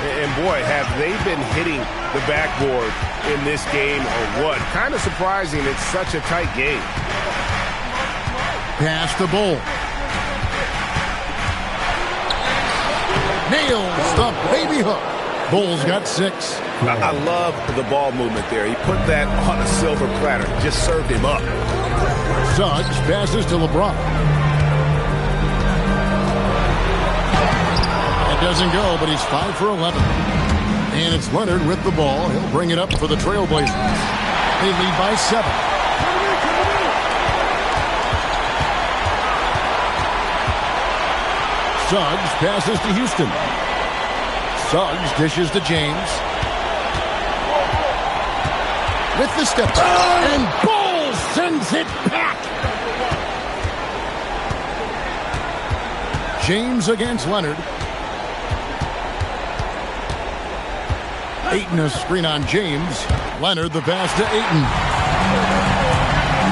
And boy, have they been hitting the backboard in this game or what? Kind of surprising. It's such a tight game. Pass to Bol. Nails the baby hook. Bol's got 6. I love the ball movement there. He put that on a silver platter. Just served him up. Suggs passes to LeBron. It doesn't go, but he's 5 for 11. And it's Leonard with the ball. He'll bring it up for the Trailblazers. They lead by 7. Suggs passes to Houston. Suggs dishes to James. With the step back. And Ball sends it back. James against Leonard. Ayton a screen on James. Leonard the pass to Ayton.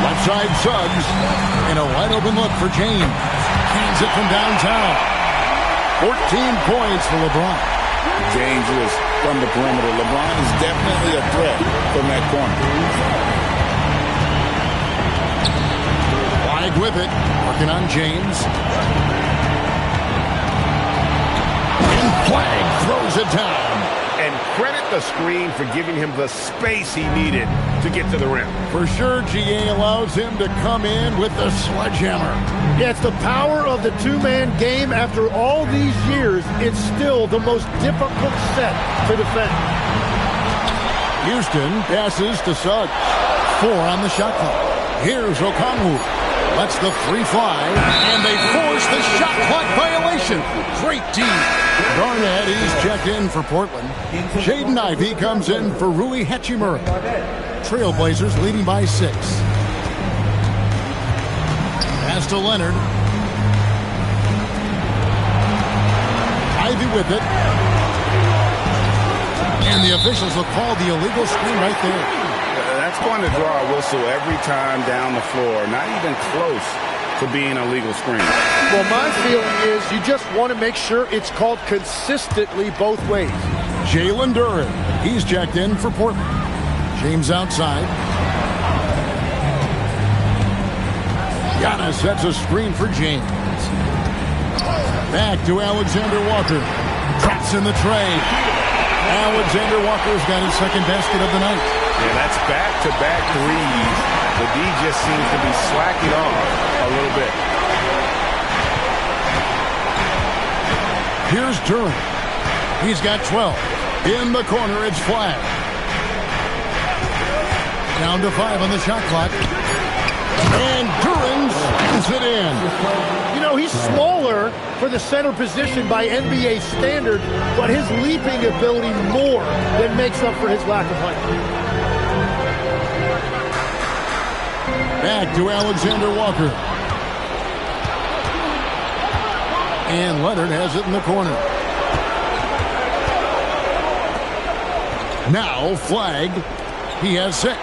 Left side Suggs. And a wide open look for James. Hands it from downtown. 14 points for LeBron. Dangerous from the perimeter. LeBron is definitely a threat from that corner. Wide with it. Working on James. And Flag throws it down. And credit the screen for giving him the space he needed to get to the rim. For sure, GA allows him to come in with the sledgehammer. Yeah, it's the power of the two-man game. After all these years, it's still the most difficult set to defend. Houston passes to Suggs. 4 on the shot clock. Here's Okongwu. Lets the three fly, and they force the shot clock violation. Great D. Garnett, he's checked in for Portland. Jaden Ivey comes in for Rui Hachimura. Trailblazers leading by 6. Pass to Leonard. Ivey with it. And the officials will call the illegal screen right there. That's going to draw a whistle every time down the floor. Not even close to being a legal screen. Well, my feeling is you just want to make sure it's called consistently both ways. Jalen Duren, he's checked in for Portland. James outside. Giannis sets a screen for James. Back to Alexander Walker. Drops in the tray. Alexander Walker's got his second basket of the night. Yeah, that's back-to-back threes. The D just seems to be slacking off a little bit. Here's Duren. He's got 12. In the corner, it's Flag. Down to 5 on the shot clock. And Duren slams it in. You know, he's smaller for the center position by NBA standard, but his leaping ability more than makes up for his lack of height. Back to Alexander Walker. And Leonard has it in the corner. Now Flag. He has 6.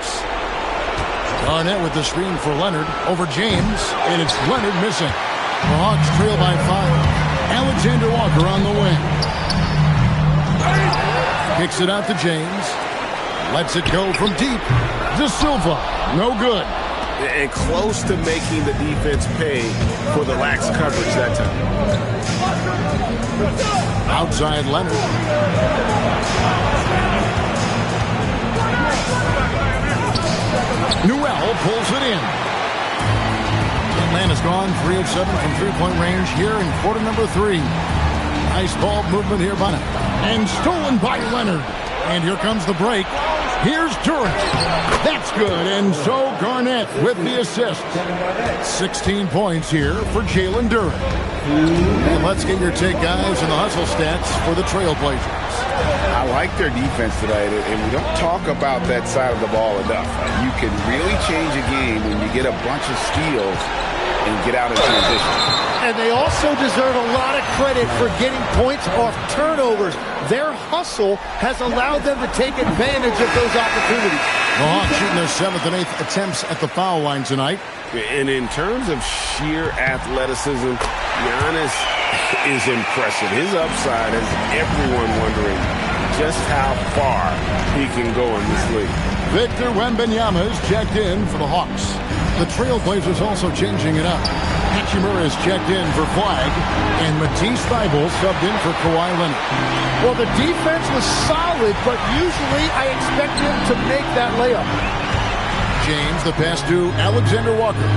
Garnett with the screen for Leonard over James. And it's Leonard missing. The Hawks trail by 5. Alexander Walker on the wing. Kicks it out to James. Lets it go from deep. De Silva. No good. And close to making the defense pay for the lax coverage that time. Outside Leonard. Newell pulls it in. Atlanta's gone 3 of 7 from three-point range here in quarter number 3. Nice ball movement here by and stolen by Leonard. And here comes the break. Here's Duren. That's good. And so Garnett with the assist. 16 points here for Jalen Duren. And let's get your take, guys, on the hustle stats for the Trailblazers. I like their defense tonight, and we don't talk about that side of the ball enough. You can really change a game when you get a bunch of steals and get out of transition. And they also deserve a lot of credit for getting points off turnovers. Their hustle has allowed them to take advantage of those opportunities. The Hawks shooting their 7th and 8th attempts at the foul line tonight. And in terms of sheer athleticism, Giannis is impressive. His upside has everyone wondering just how far he can go in this league. Victor Wembanyama is checked in for the Hawks. The Trailblazers also changing it up. Hachimura is checked in for Flag, and Matisse Thybulle subbed in for Kawhi Leonard. Well, the defense was solid, but usually I expect them to make that layup. James, the pass to Alexander Walker.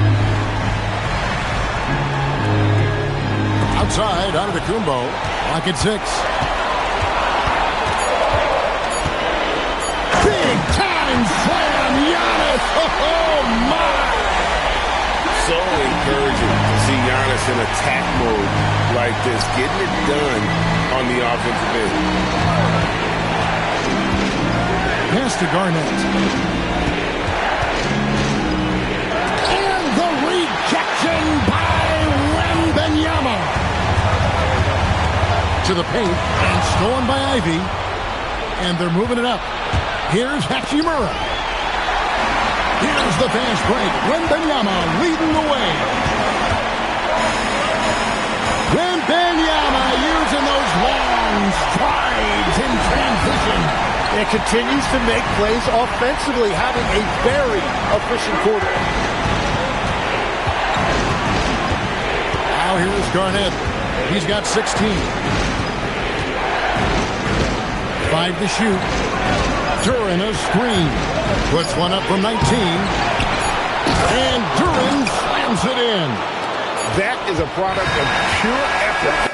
Outside, Antetokounmpo. Lock at 6. Big time slam, Giannis! Oh, my! So encouraging to see Giannis in attack mode like this, getting it done on the offensive end. Pass to Garnett. And the rejection by Wembanyama. To the paint and stolen by Ivy. And they're moving it up. Here's Hachimura. Here's the fast break. Wembanyama leading the way. Wembanyama using those long strides in transition. And continues to make plays offensively, having a very efficient quarter. Now here's Garnett. He's got 16. 5 to shoot. Duren a screen. Puts one up from 19. And Duren slams it in. That is a product of pure effort.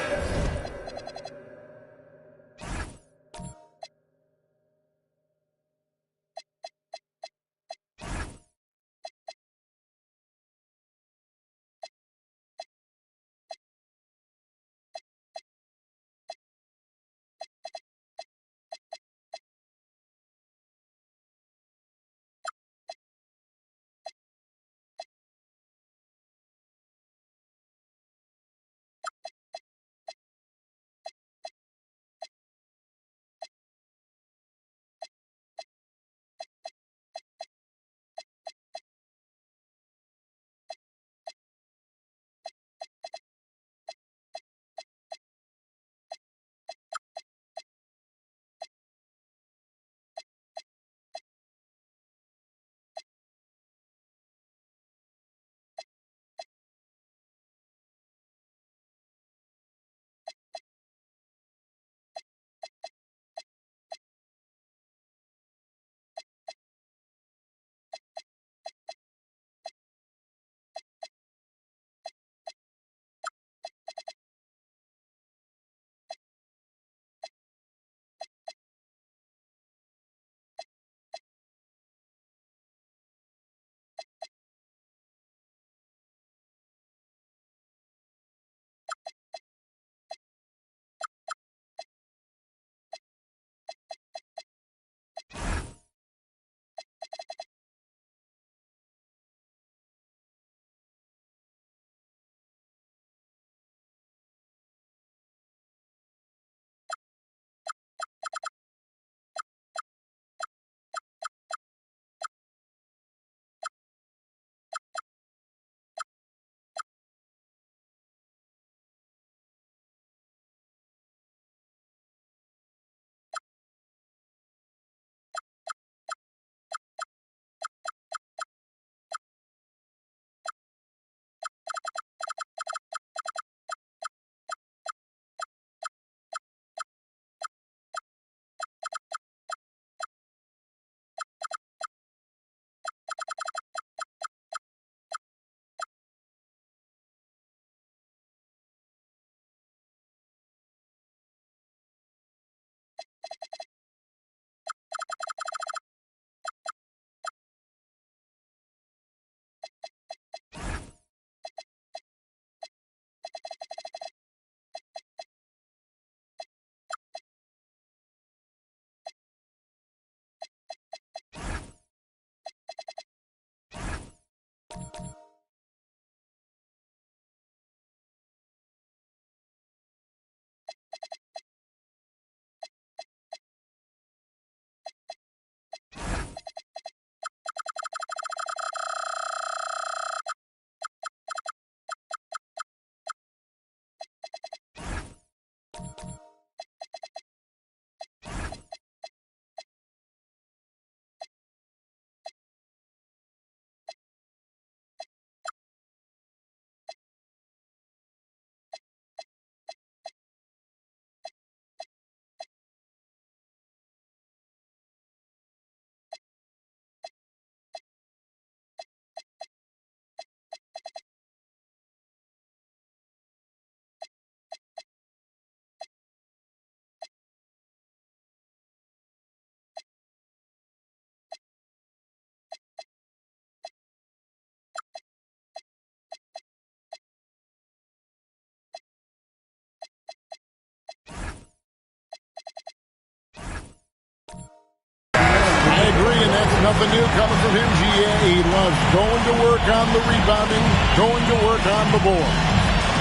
Nothing new coming from him, GA. He loves going to work on the rebounding, going to work on the board.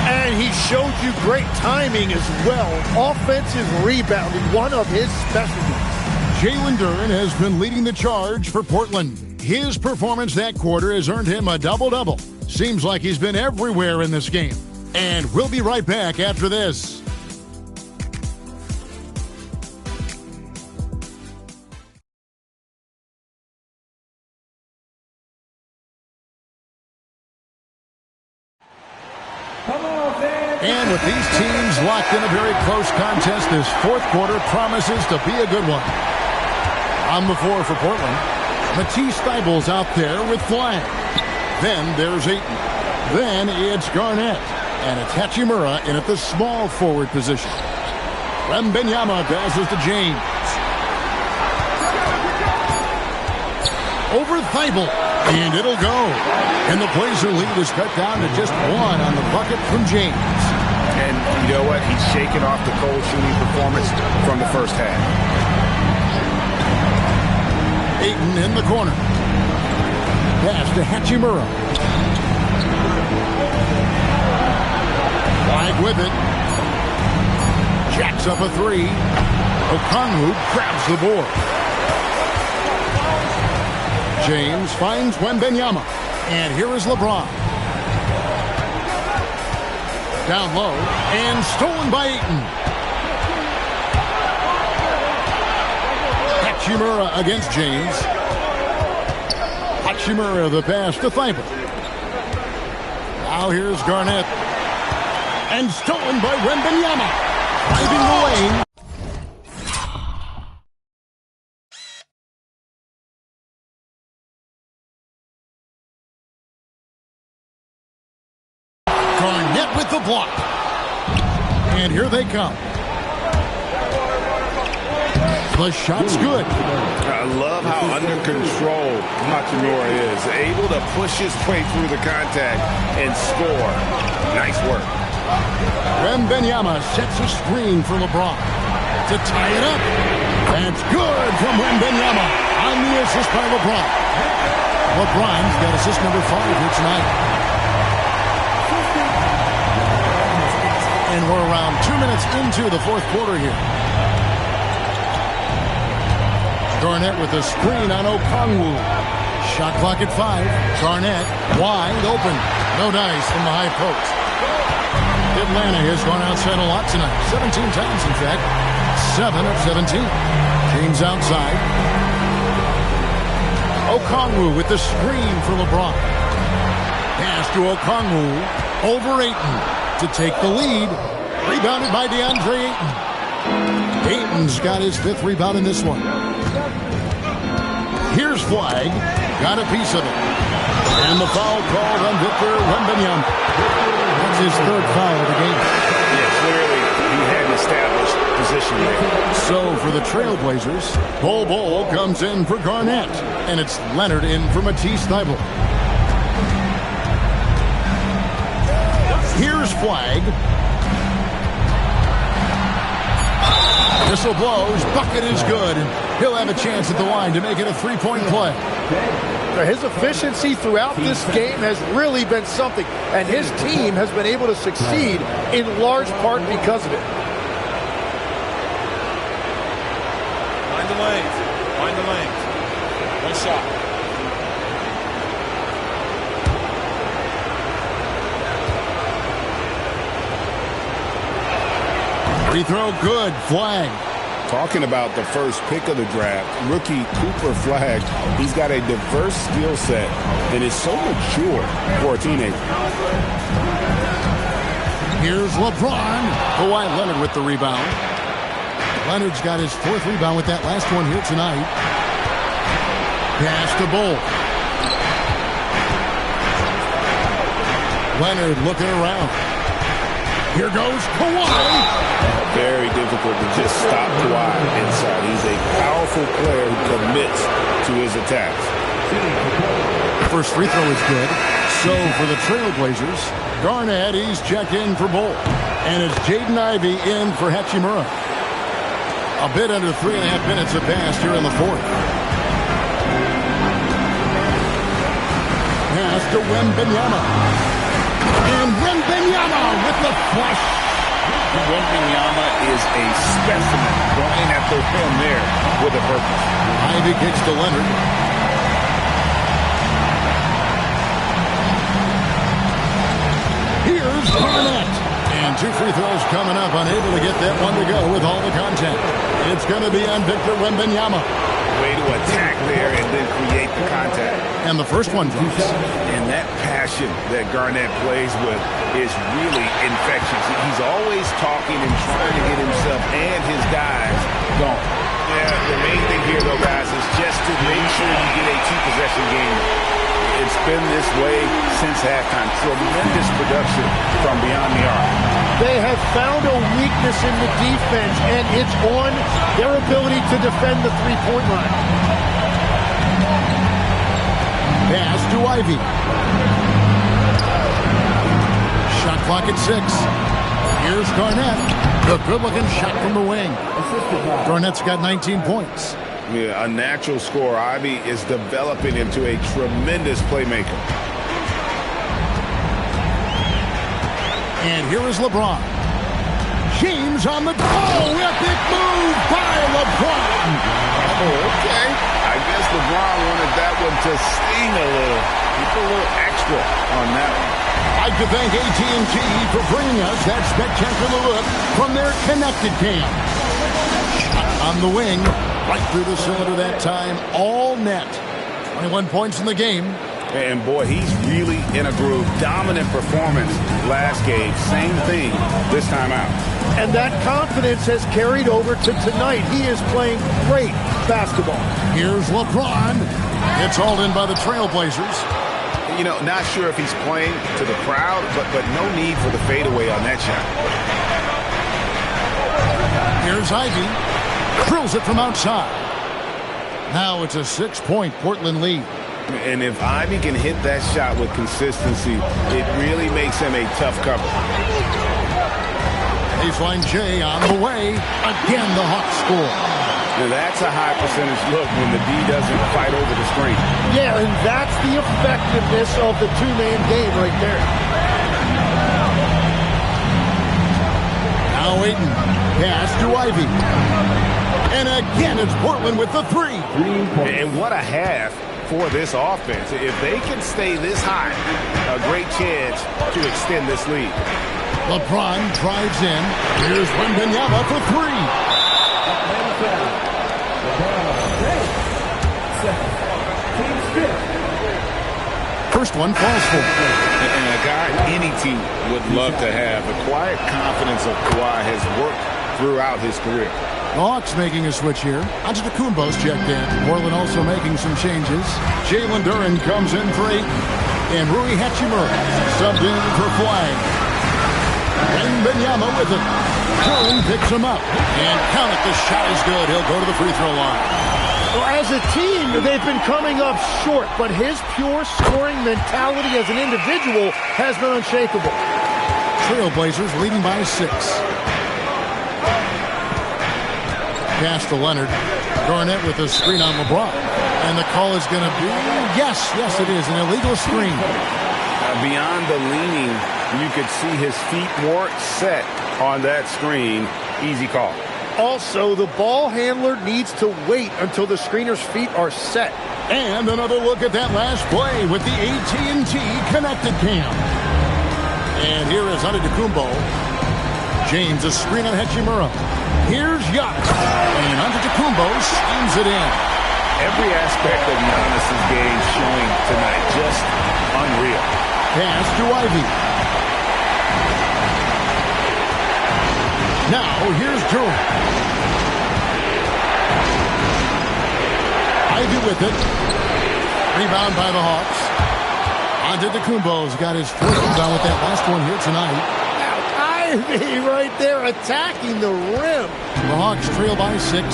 And he showed you great timing as well. Offensive rebounding, one of his specialties. Jalen Duren has been leading the charge for Portland. His performance that quarter has earned him a double-double. Seems like he's been everywhere in this game. And we'll be right back after this. And with these teams locked in a very close contest, this fourth quarter promises to be a good one. On the floor for Portland, Matisse Thybulle's out there with Flag. Then there's Ayton. Then it's Garnett. And it's Hachimura in at the small forward position. Wembanyama passes to James. Over Thybulle. And it'll go. And the Blazer lead is cut down to just one on the bucket from James. And you know what? He's shaking off the cold shooting performance from the first half. Ayton in the corner. Pass to Hachimura. Flag with it. Jacks up a three. Okongwu grabs the board. James finds Wembanyama. And here is LeBron. Down low. And stolen by Ayton. Hachimura against James. Hachimura the pass to Thybulle. Now here's Garnett. And stolen by Wembanyama. Driving the lane. Garnett with the block. And here they come. The shot's good. I love how under control Hachimura is. Able to push his way through the contact and score. Nice work. Wembanyama sets a screen for LeBron to tie it up. That's good from Wembanyama on the assist by LeBron. LeBron's got assist number 5 here tonight. And we're around 2 minutes into the fourth quarter here. Garnett with a screen on Okongwu. Shot clock at 5. Garnett wide open. No dice from the high post. Atlanta has gone outside a lot tonight. 17 times, in fact. 7 of 17. James outside. Okongwu with the screen for LeBron. Pass to Okongwu. Over Ayton to take the lead. Rebounded by DeAndre Ayton. Ayton's got his 5th rebound in this one. Here's Flag. Got a piece of it. And the foul called on Victor Wembanyama. That's his 3rd foul of the game. Yeah, clearly he had an established position there. So for the Trailblazers, Bol comes in for Garnett. And it's Leonard in for Matisse Thybulle. Here's Flag. Whistle blows. Bucket is good. And he'll have a chance at the line to make it a 3-point play. His efficiency throughout this game has really been something. And his team has been able to succeed in large part because of it. Find the lanes. Find the lanes. One shot. Free throw good. Flag. Talking about the first pick of the draft, rookie Cooper Flag, he's got a diverse skill set that is so mature for a teenager. Here's LeBron. Kawhi Leonard with the rebound. Leonard's got his 4th rebound with that last one here tonight. Pass to Bol. Leonard looking around. Here goes Kawhi. Very difficult to just stop Kawhi inside. He's a powerful player who commits to his attacks. First free throw is good. So for the Trailblazers, Garnett, he's checked in for Bol. And it's Jaden Ivey in for Hachimura. A bit under 3.5 minutes have passed here in the fourth. to Wembanyama. And Wembanyama with the flush. Wembanyama is a specimen going at the rim there with a purpose. Ivy kicks to Leonard. Here's Garnett. And 2 free throws coming up, unable to get that one to go with all the contact. It's going to be on Victor Wembanyama. Way to attack there and then create the contact. And the first one drops. And that passion that Garnett plays with is really infectious. He's always talking and trying to get himself and his guys going. Yeah, the main thing here, though, guys, is just to make sure you get a 2-possession game. It's been this way since halftime. Tremendous production from beyond the arc. They have found a weakness in the defense, and it's on their ability to defend the three-point line. Pass to Ivy. Shot clock at 6. Here's Garnett. The good-looking shot from the wing. Garnett's got 19 points. Yeah, a natural scorer. Ivy is developing into a tremendous playmaker. And here is LeBron. James on the goal. Epic move by LeBron. Oh, okay. I guess LeBron wanted that one to sting a little. He put a little extra on that one. I'd like to thank AT&T for bringing us that spectacular look from their connected cam. Shot on the wing. Right through the cylinder that time. All net. 21 points in the game. And boy, he's really in a groove. Dominant performance last game. Same thing this time out. And that confidence has carried over to tonight. He is playing great basketball. Here's LeBron. It's hauled in by the Trailblazers. You know, not sure if he's playing to the crowd, but no need for the fadeaway on that shot. Here's Ivy. Drills it from outside. Now it's a 6-point Portland lead. And if Ivy can hit that shot with consistency, it really makes him a tough cover. Baseline J on the way. Again, the Hawks score. Now that's a high percentage look when the D doesn't fight over the screen. Yeah, and that's the effectiveness of the two-man game right there. Now Ayton. Pass to Ivy. And again, it's Portland with the 3. And what a half for this offense. If they can stay this high, a great chance to extend this lead. LeBron drives in. Here's Wembanyama for 3. First one falls for. And a guy any team would love to have. The quiet confidence of Kawhi has worked throughout his career. The Hawks making a switch here. Antetokounmpo's checked in. Portland also making some changes. Jalen Duren comes in for 8. And Rui Hachimura subbed in for Flag. Wembanyama with it. Duren picks him up. And count it, the shot is good. He'll go to the free throw line. Well, as a team, they've been coming up short, but his pure scoring mentality as an individual has been unshakable. Trailblazers leading by 6. Pass to Leonard. Garnett with a screen on LeBron. And the call is going to be, yes, it is, an illegal screen. Beyond the leaning, you could see his feet more set on that screen. Easy call. Also, the ball handler needs to wait until the screener's feet are set. And another look at that last play with the AT&T connected cam. And here is Antetokounmpo. James, a screen on Hachimura. Here's Giannis. And Antetokounmpo slams it in. Every aspect of Giannis' game showing tonight. Just unreal. Pass to Ivy. Now, here's Duren. Ivy with it. Rebound by the Hawks. Antetokounmpo's got his first rebound with that last one here tonight. Ivy right there attacking the rim. The Hawks trail by 6.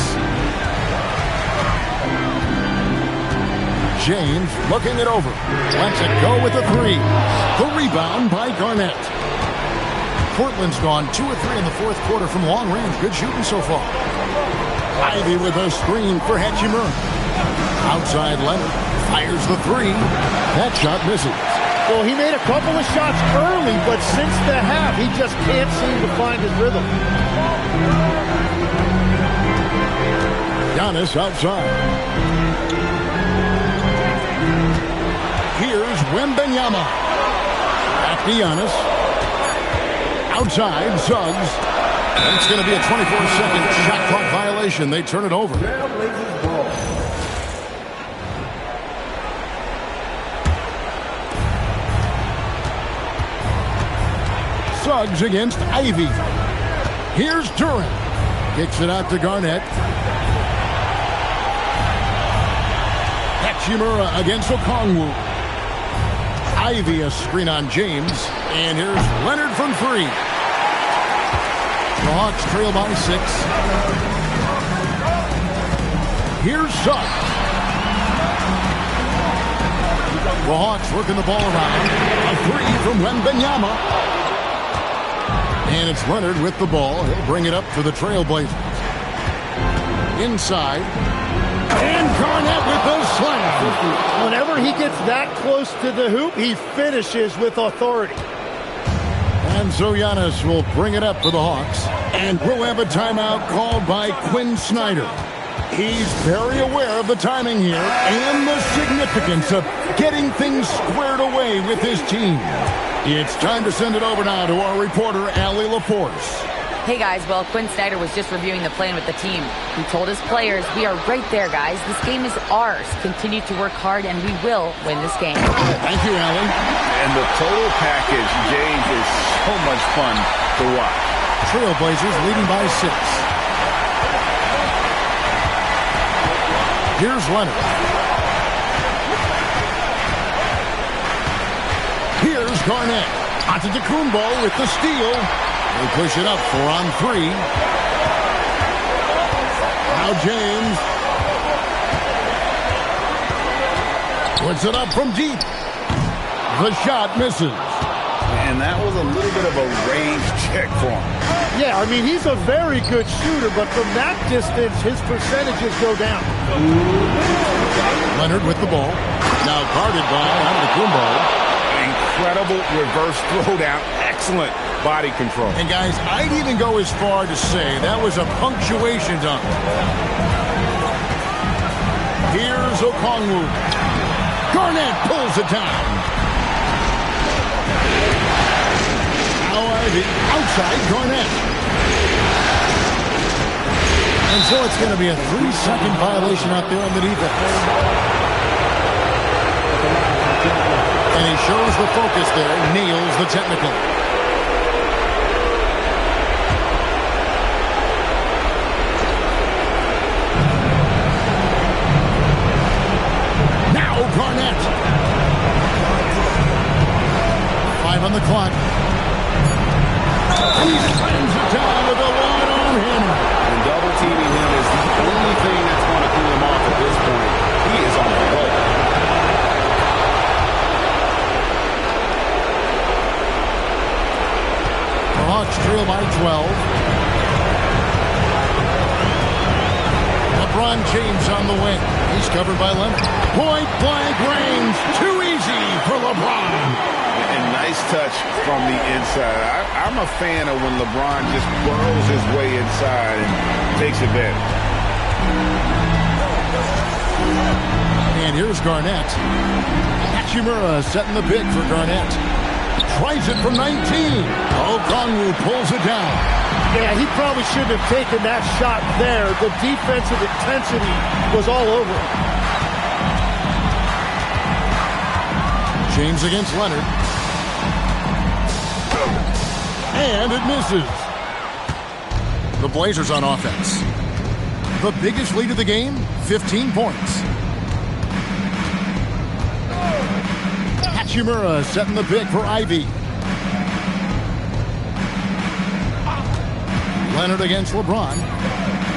James looking it over. Lets it go with the 3. The rebound by Garnett. Portland's gone 2 or 3 in the fourth quarter from long range. Good shooting so far. Ivy with a screen for Hachimura. Outside Leonard fires the 3. That shot misses. Well, he made a couple of shots early, but since the half, he just can't seem to find his rhythm. Giannis outside. Here's Wembanyama. Back to Giannis. Outside, Suggs. And it's going to be a 24-second shot clock violation. They turn it over. Suggs against Ivy. Here's Durant. Kicks it out to Garnett. Hachimura against Okongwu. Ivy a screen on James. And here's Leonard from three. The Hawks trail by 6. Here's Suggs. The Hawks working the ball around. A three from Wembanyama. And it's Leonard with the ball. He'll bring it up for the Trailblazers. Inside. And Garnett with the slam. Whenever he gets that close to the hoop, he finishes with authority. And so Giannis will bring it up for the Hawks. And we'll have a timeout called by Quinn Snyder. He's very aware of the timing here and the significance of getting things squared away with his team. It's time to send it over now to our reporter, Allie LaForce. Hey guys, well, Quinn Snyder was just reviewing the plan with the team. He told his players, we are right there, guys. This game is ours. Continue to work hard, and we will win this game. Thank you, Allie. And the total package, James, is so much fun to watch. Trailblazers leading by 6. Here's Leonard. Here's Garnett. Antetokounmpo with the steal. They push it up 4 on 3. Now James puts it up from deep. The shot misses. And that was a little bit of a range check for him. Yeah, I mean, he's a very good shooter, but from that distance, his percentages go down. Leonard with the ball. Now guarded by Antetokounmpo. Incredible reverse throwdown. Excellent body control. And guys, I'd even go as far to say that was a punctuation dunk. Here's Okongwu. Garnett pulls it down. Now Ivy outside Garnett. And so it's going to be a 3-second violation out there on the defense. And he shows the focus there, nails the technical. Now Garnett. 5 on the clock. He slams it down with a one-arm hammer. And double teaming him is the only thing that's going to cool him off at this point. He is on the roll. Hawks trail by 12. LeBron James on the wing. He's covered by Leonard. Point blank range. Too easy for LeBron. And nice touch from the inside. I'm a fan of when LeBron just burrows his way inside and takes advantage. And here's Garnett. Hachimura setting the big for Garnett. Tries it from 19. Okongwu pulls it down. Yeah, he probably shouldn't have taken that shot there. The defensive intensity was all over him. James against Leonard. And it misses. The Blazers on offense. The biggest lead of the game, 15 points. Hachimura setting the pick for Ivy. Leonard against LeBron.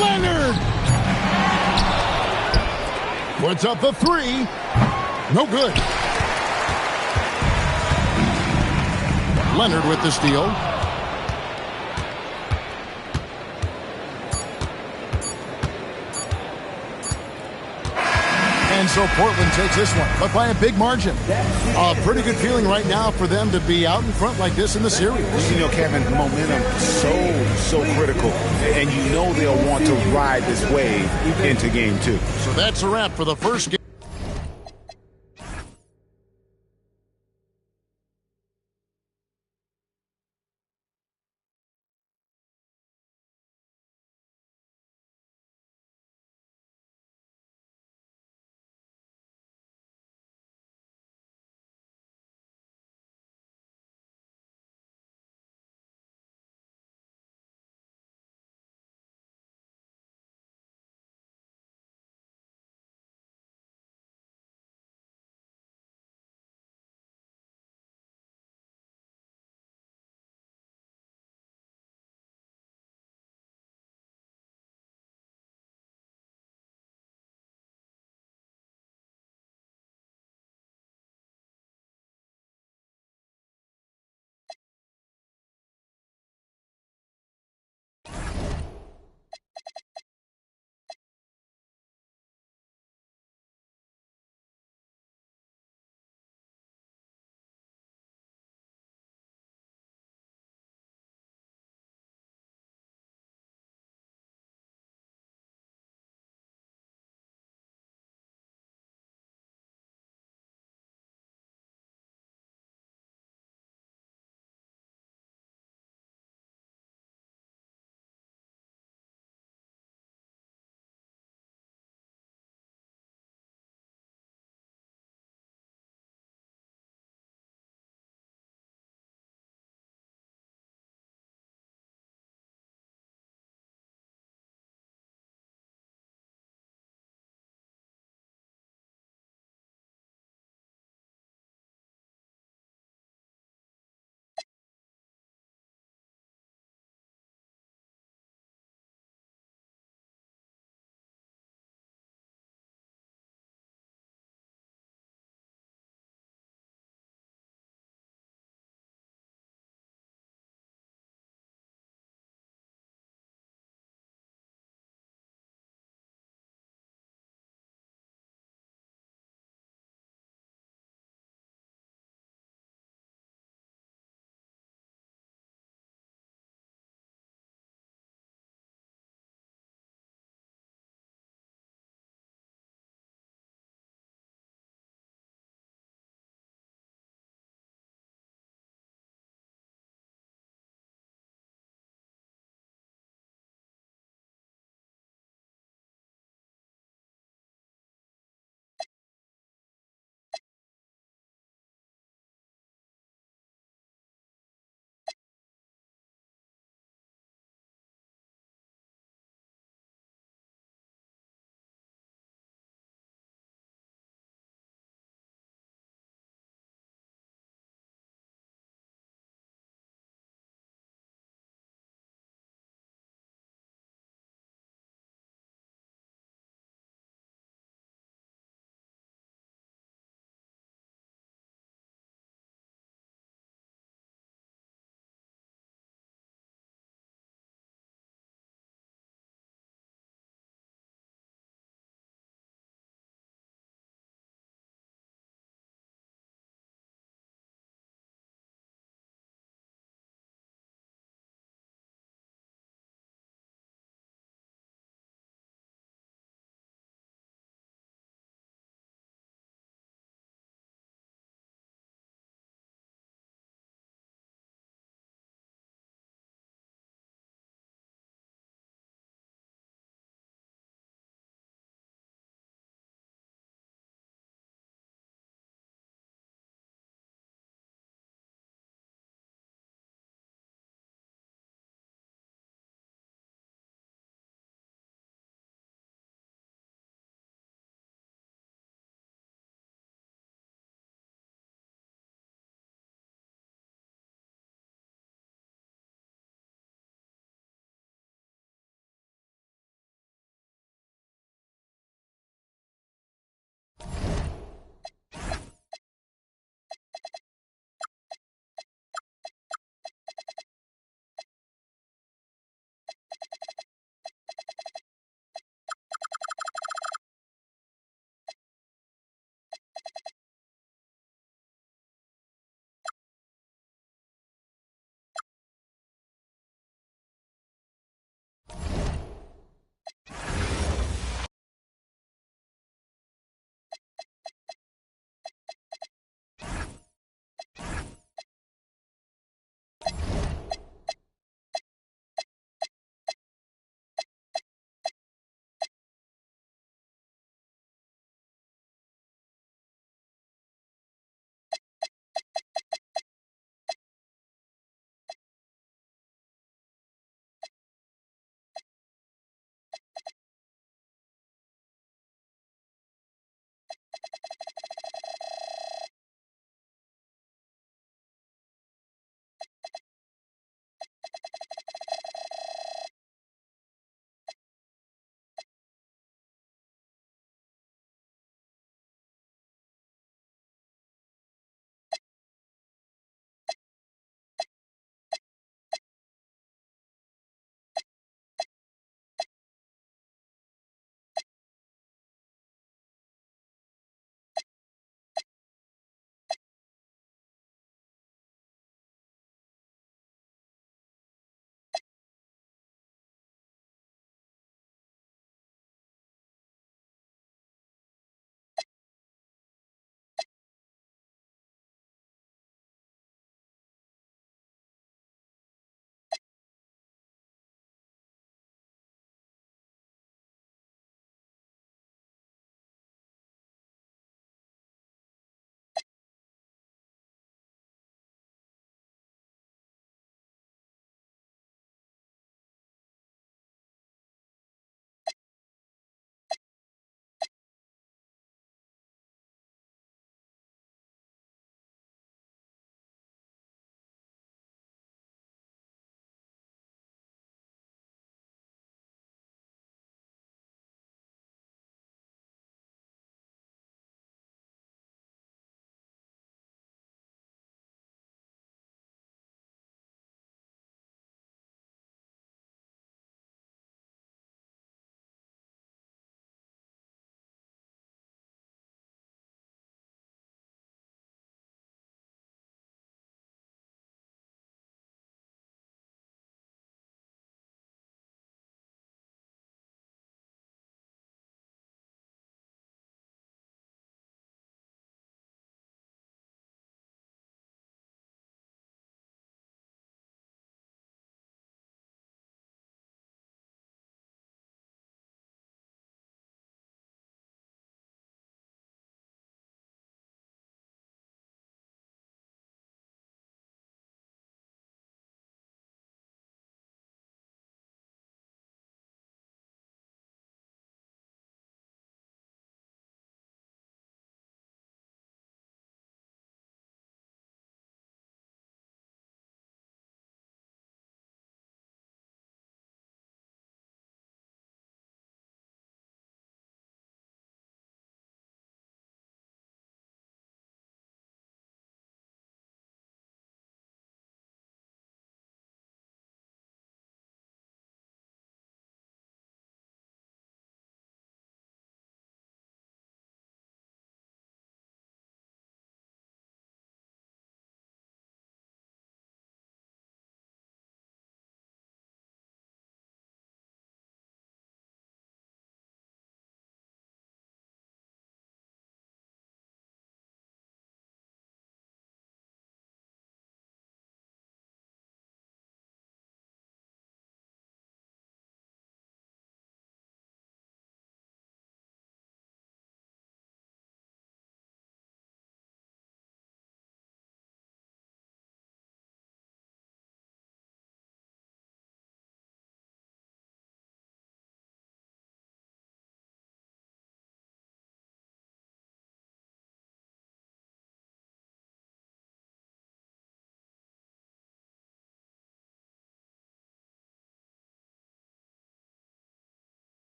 Leonard! Puts up the 3. No good. Leonard with the steal. And And so Portland takes this one, but by a big margin. A pretty good feeling right now for them to be out in front like this in the series. You know, Kevin, momentum so critical, and you know they'll want to ride this wave into game 2. So that's a wrap for the first game.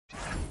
Kawhi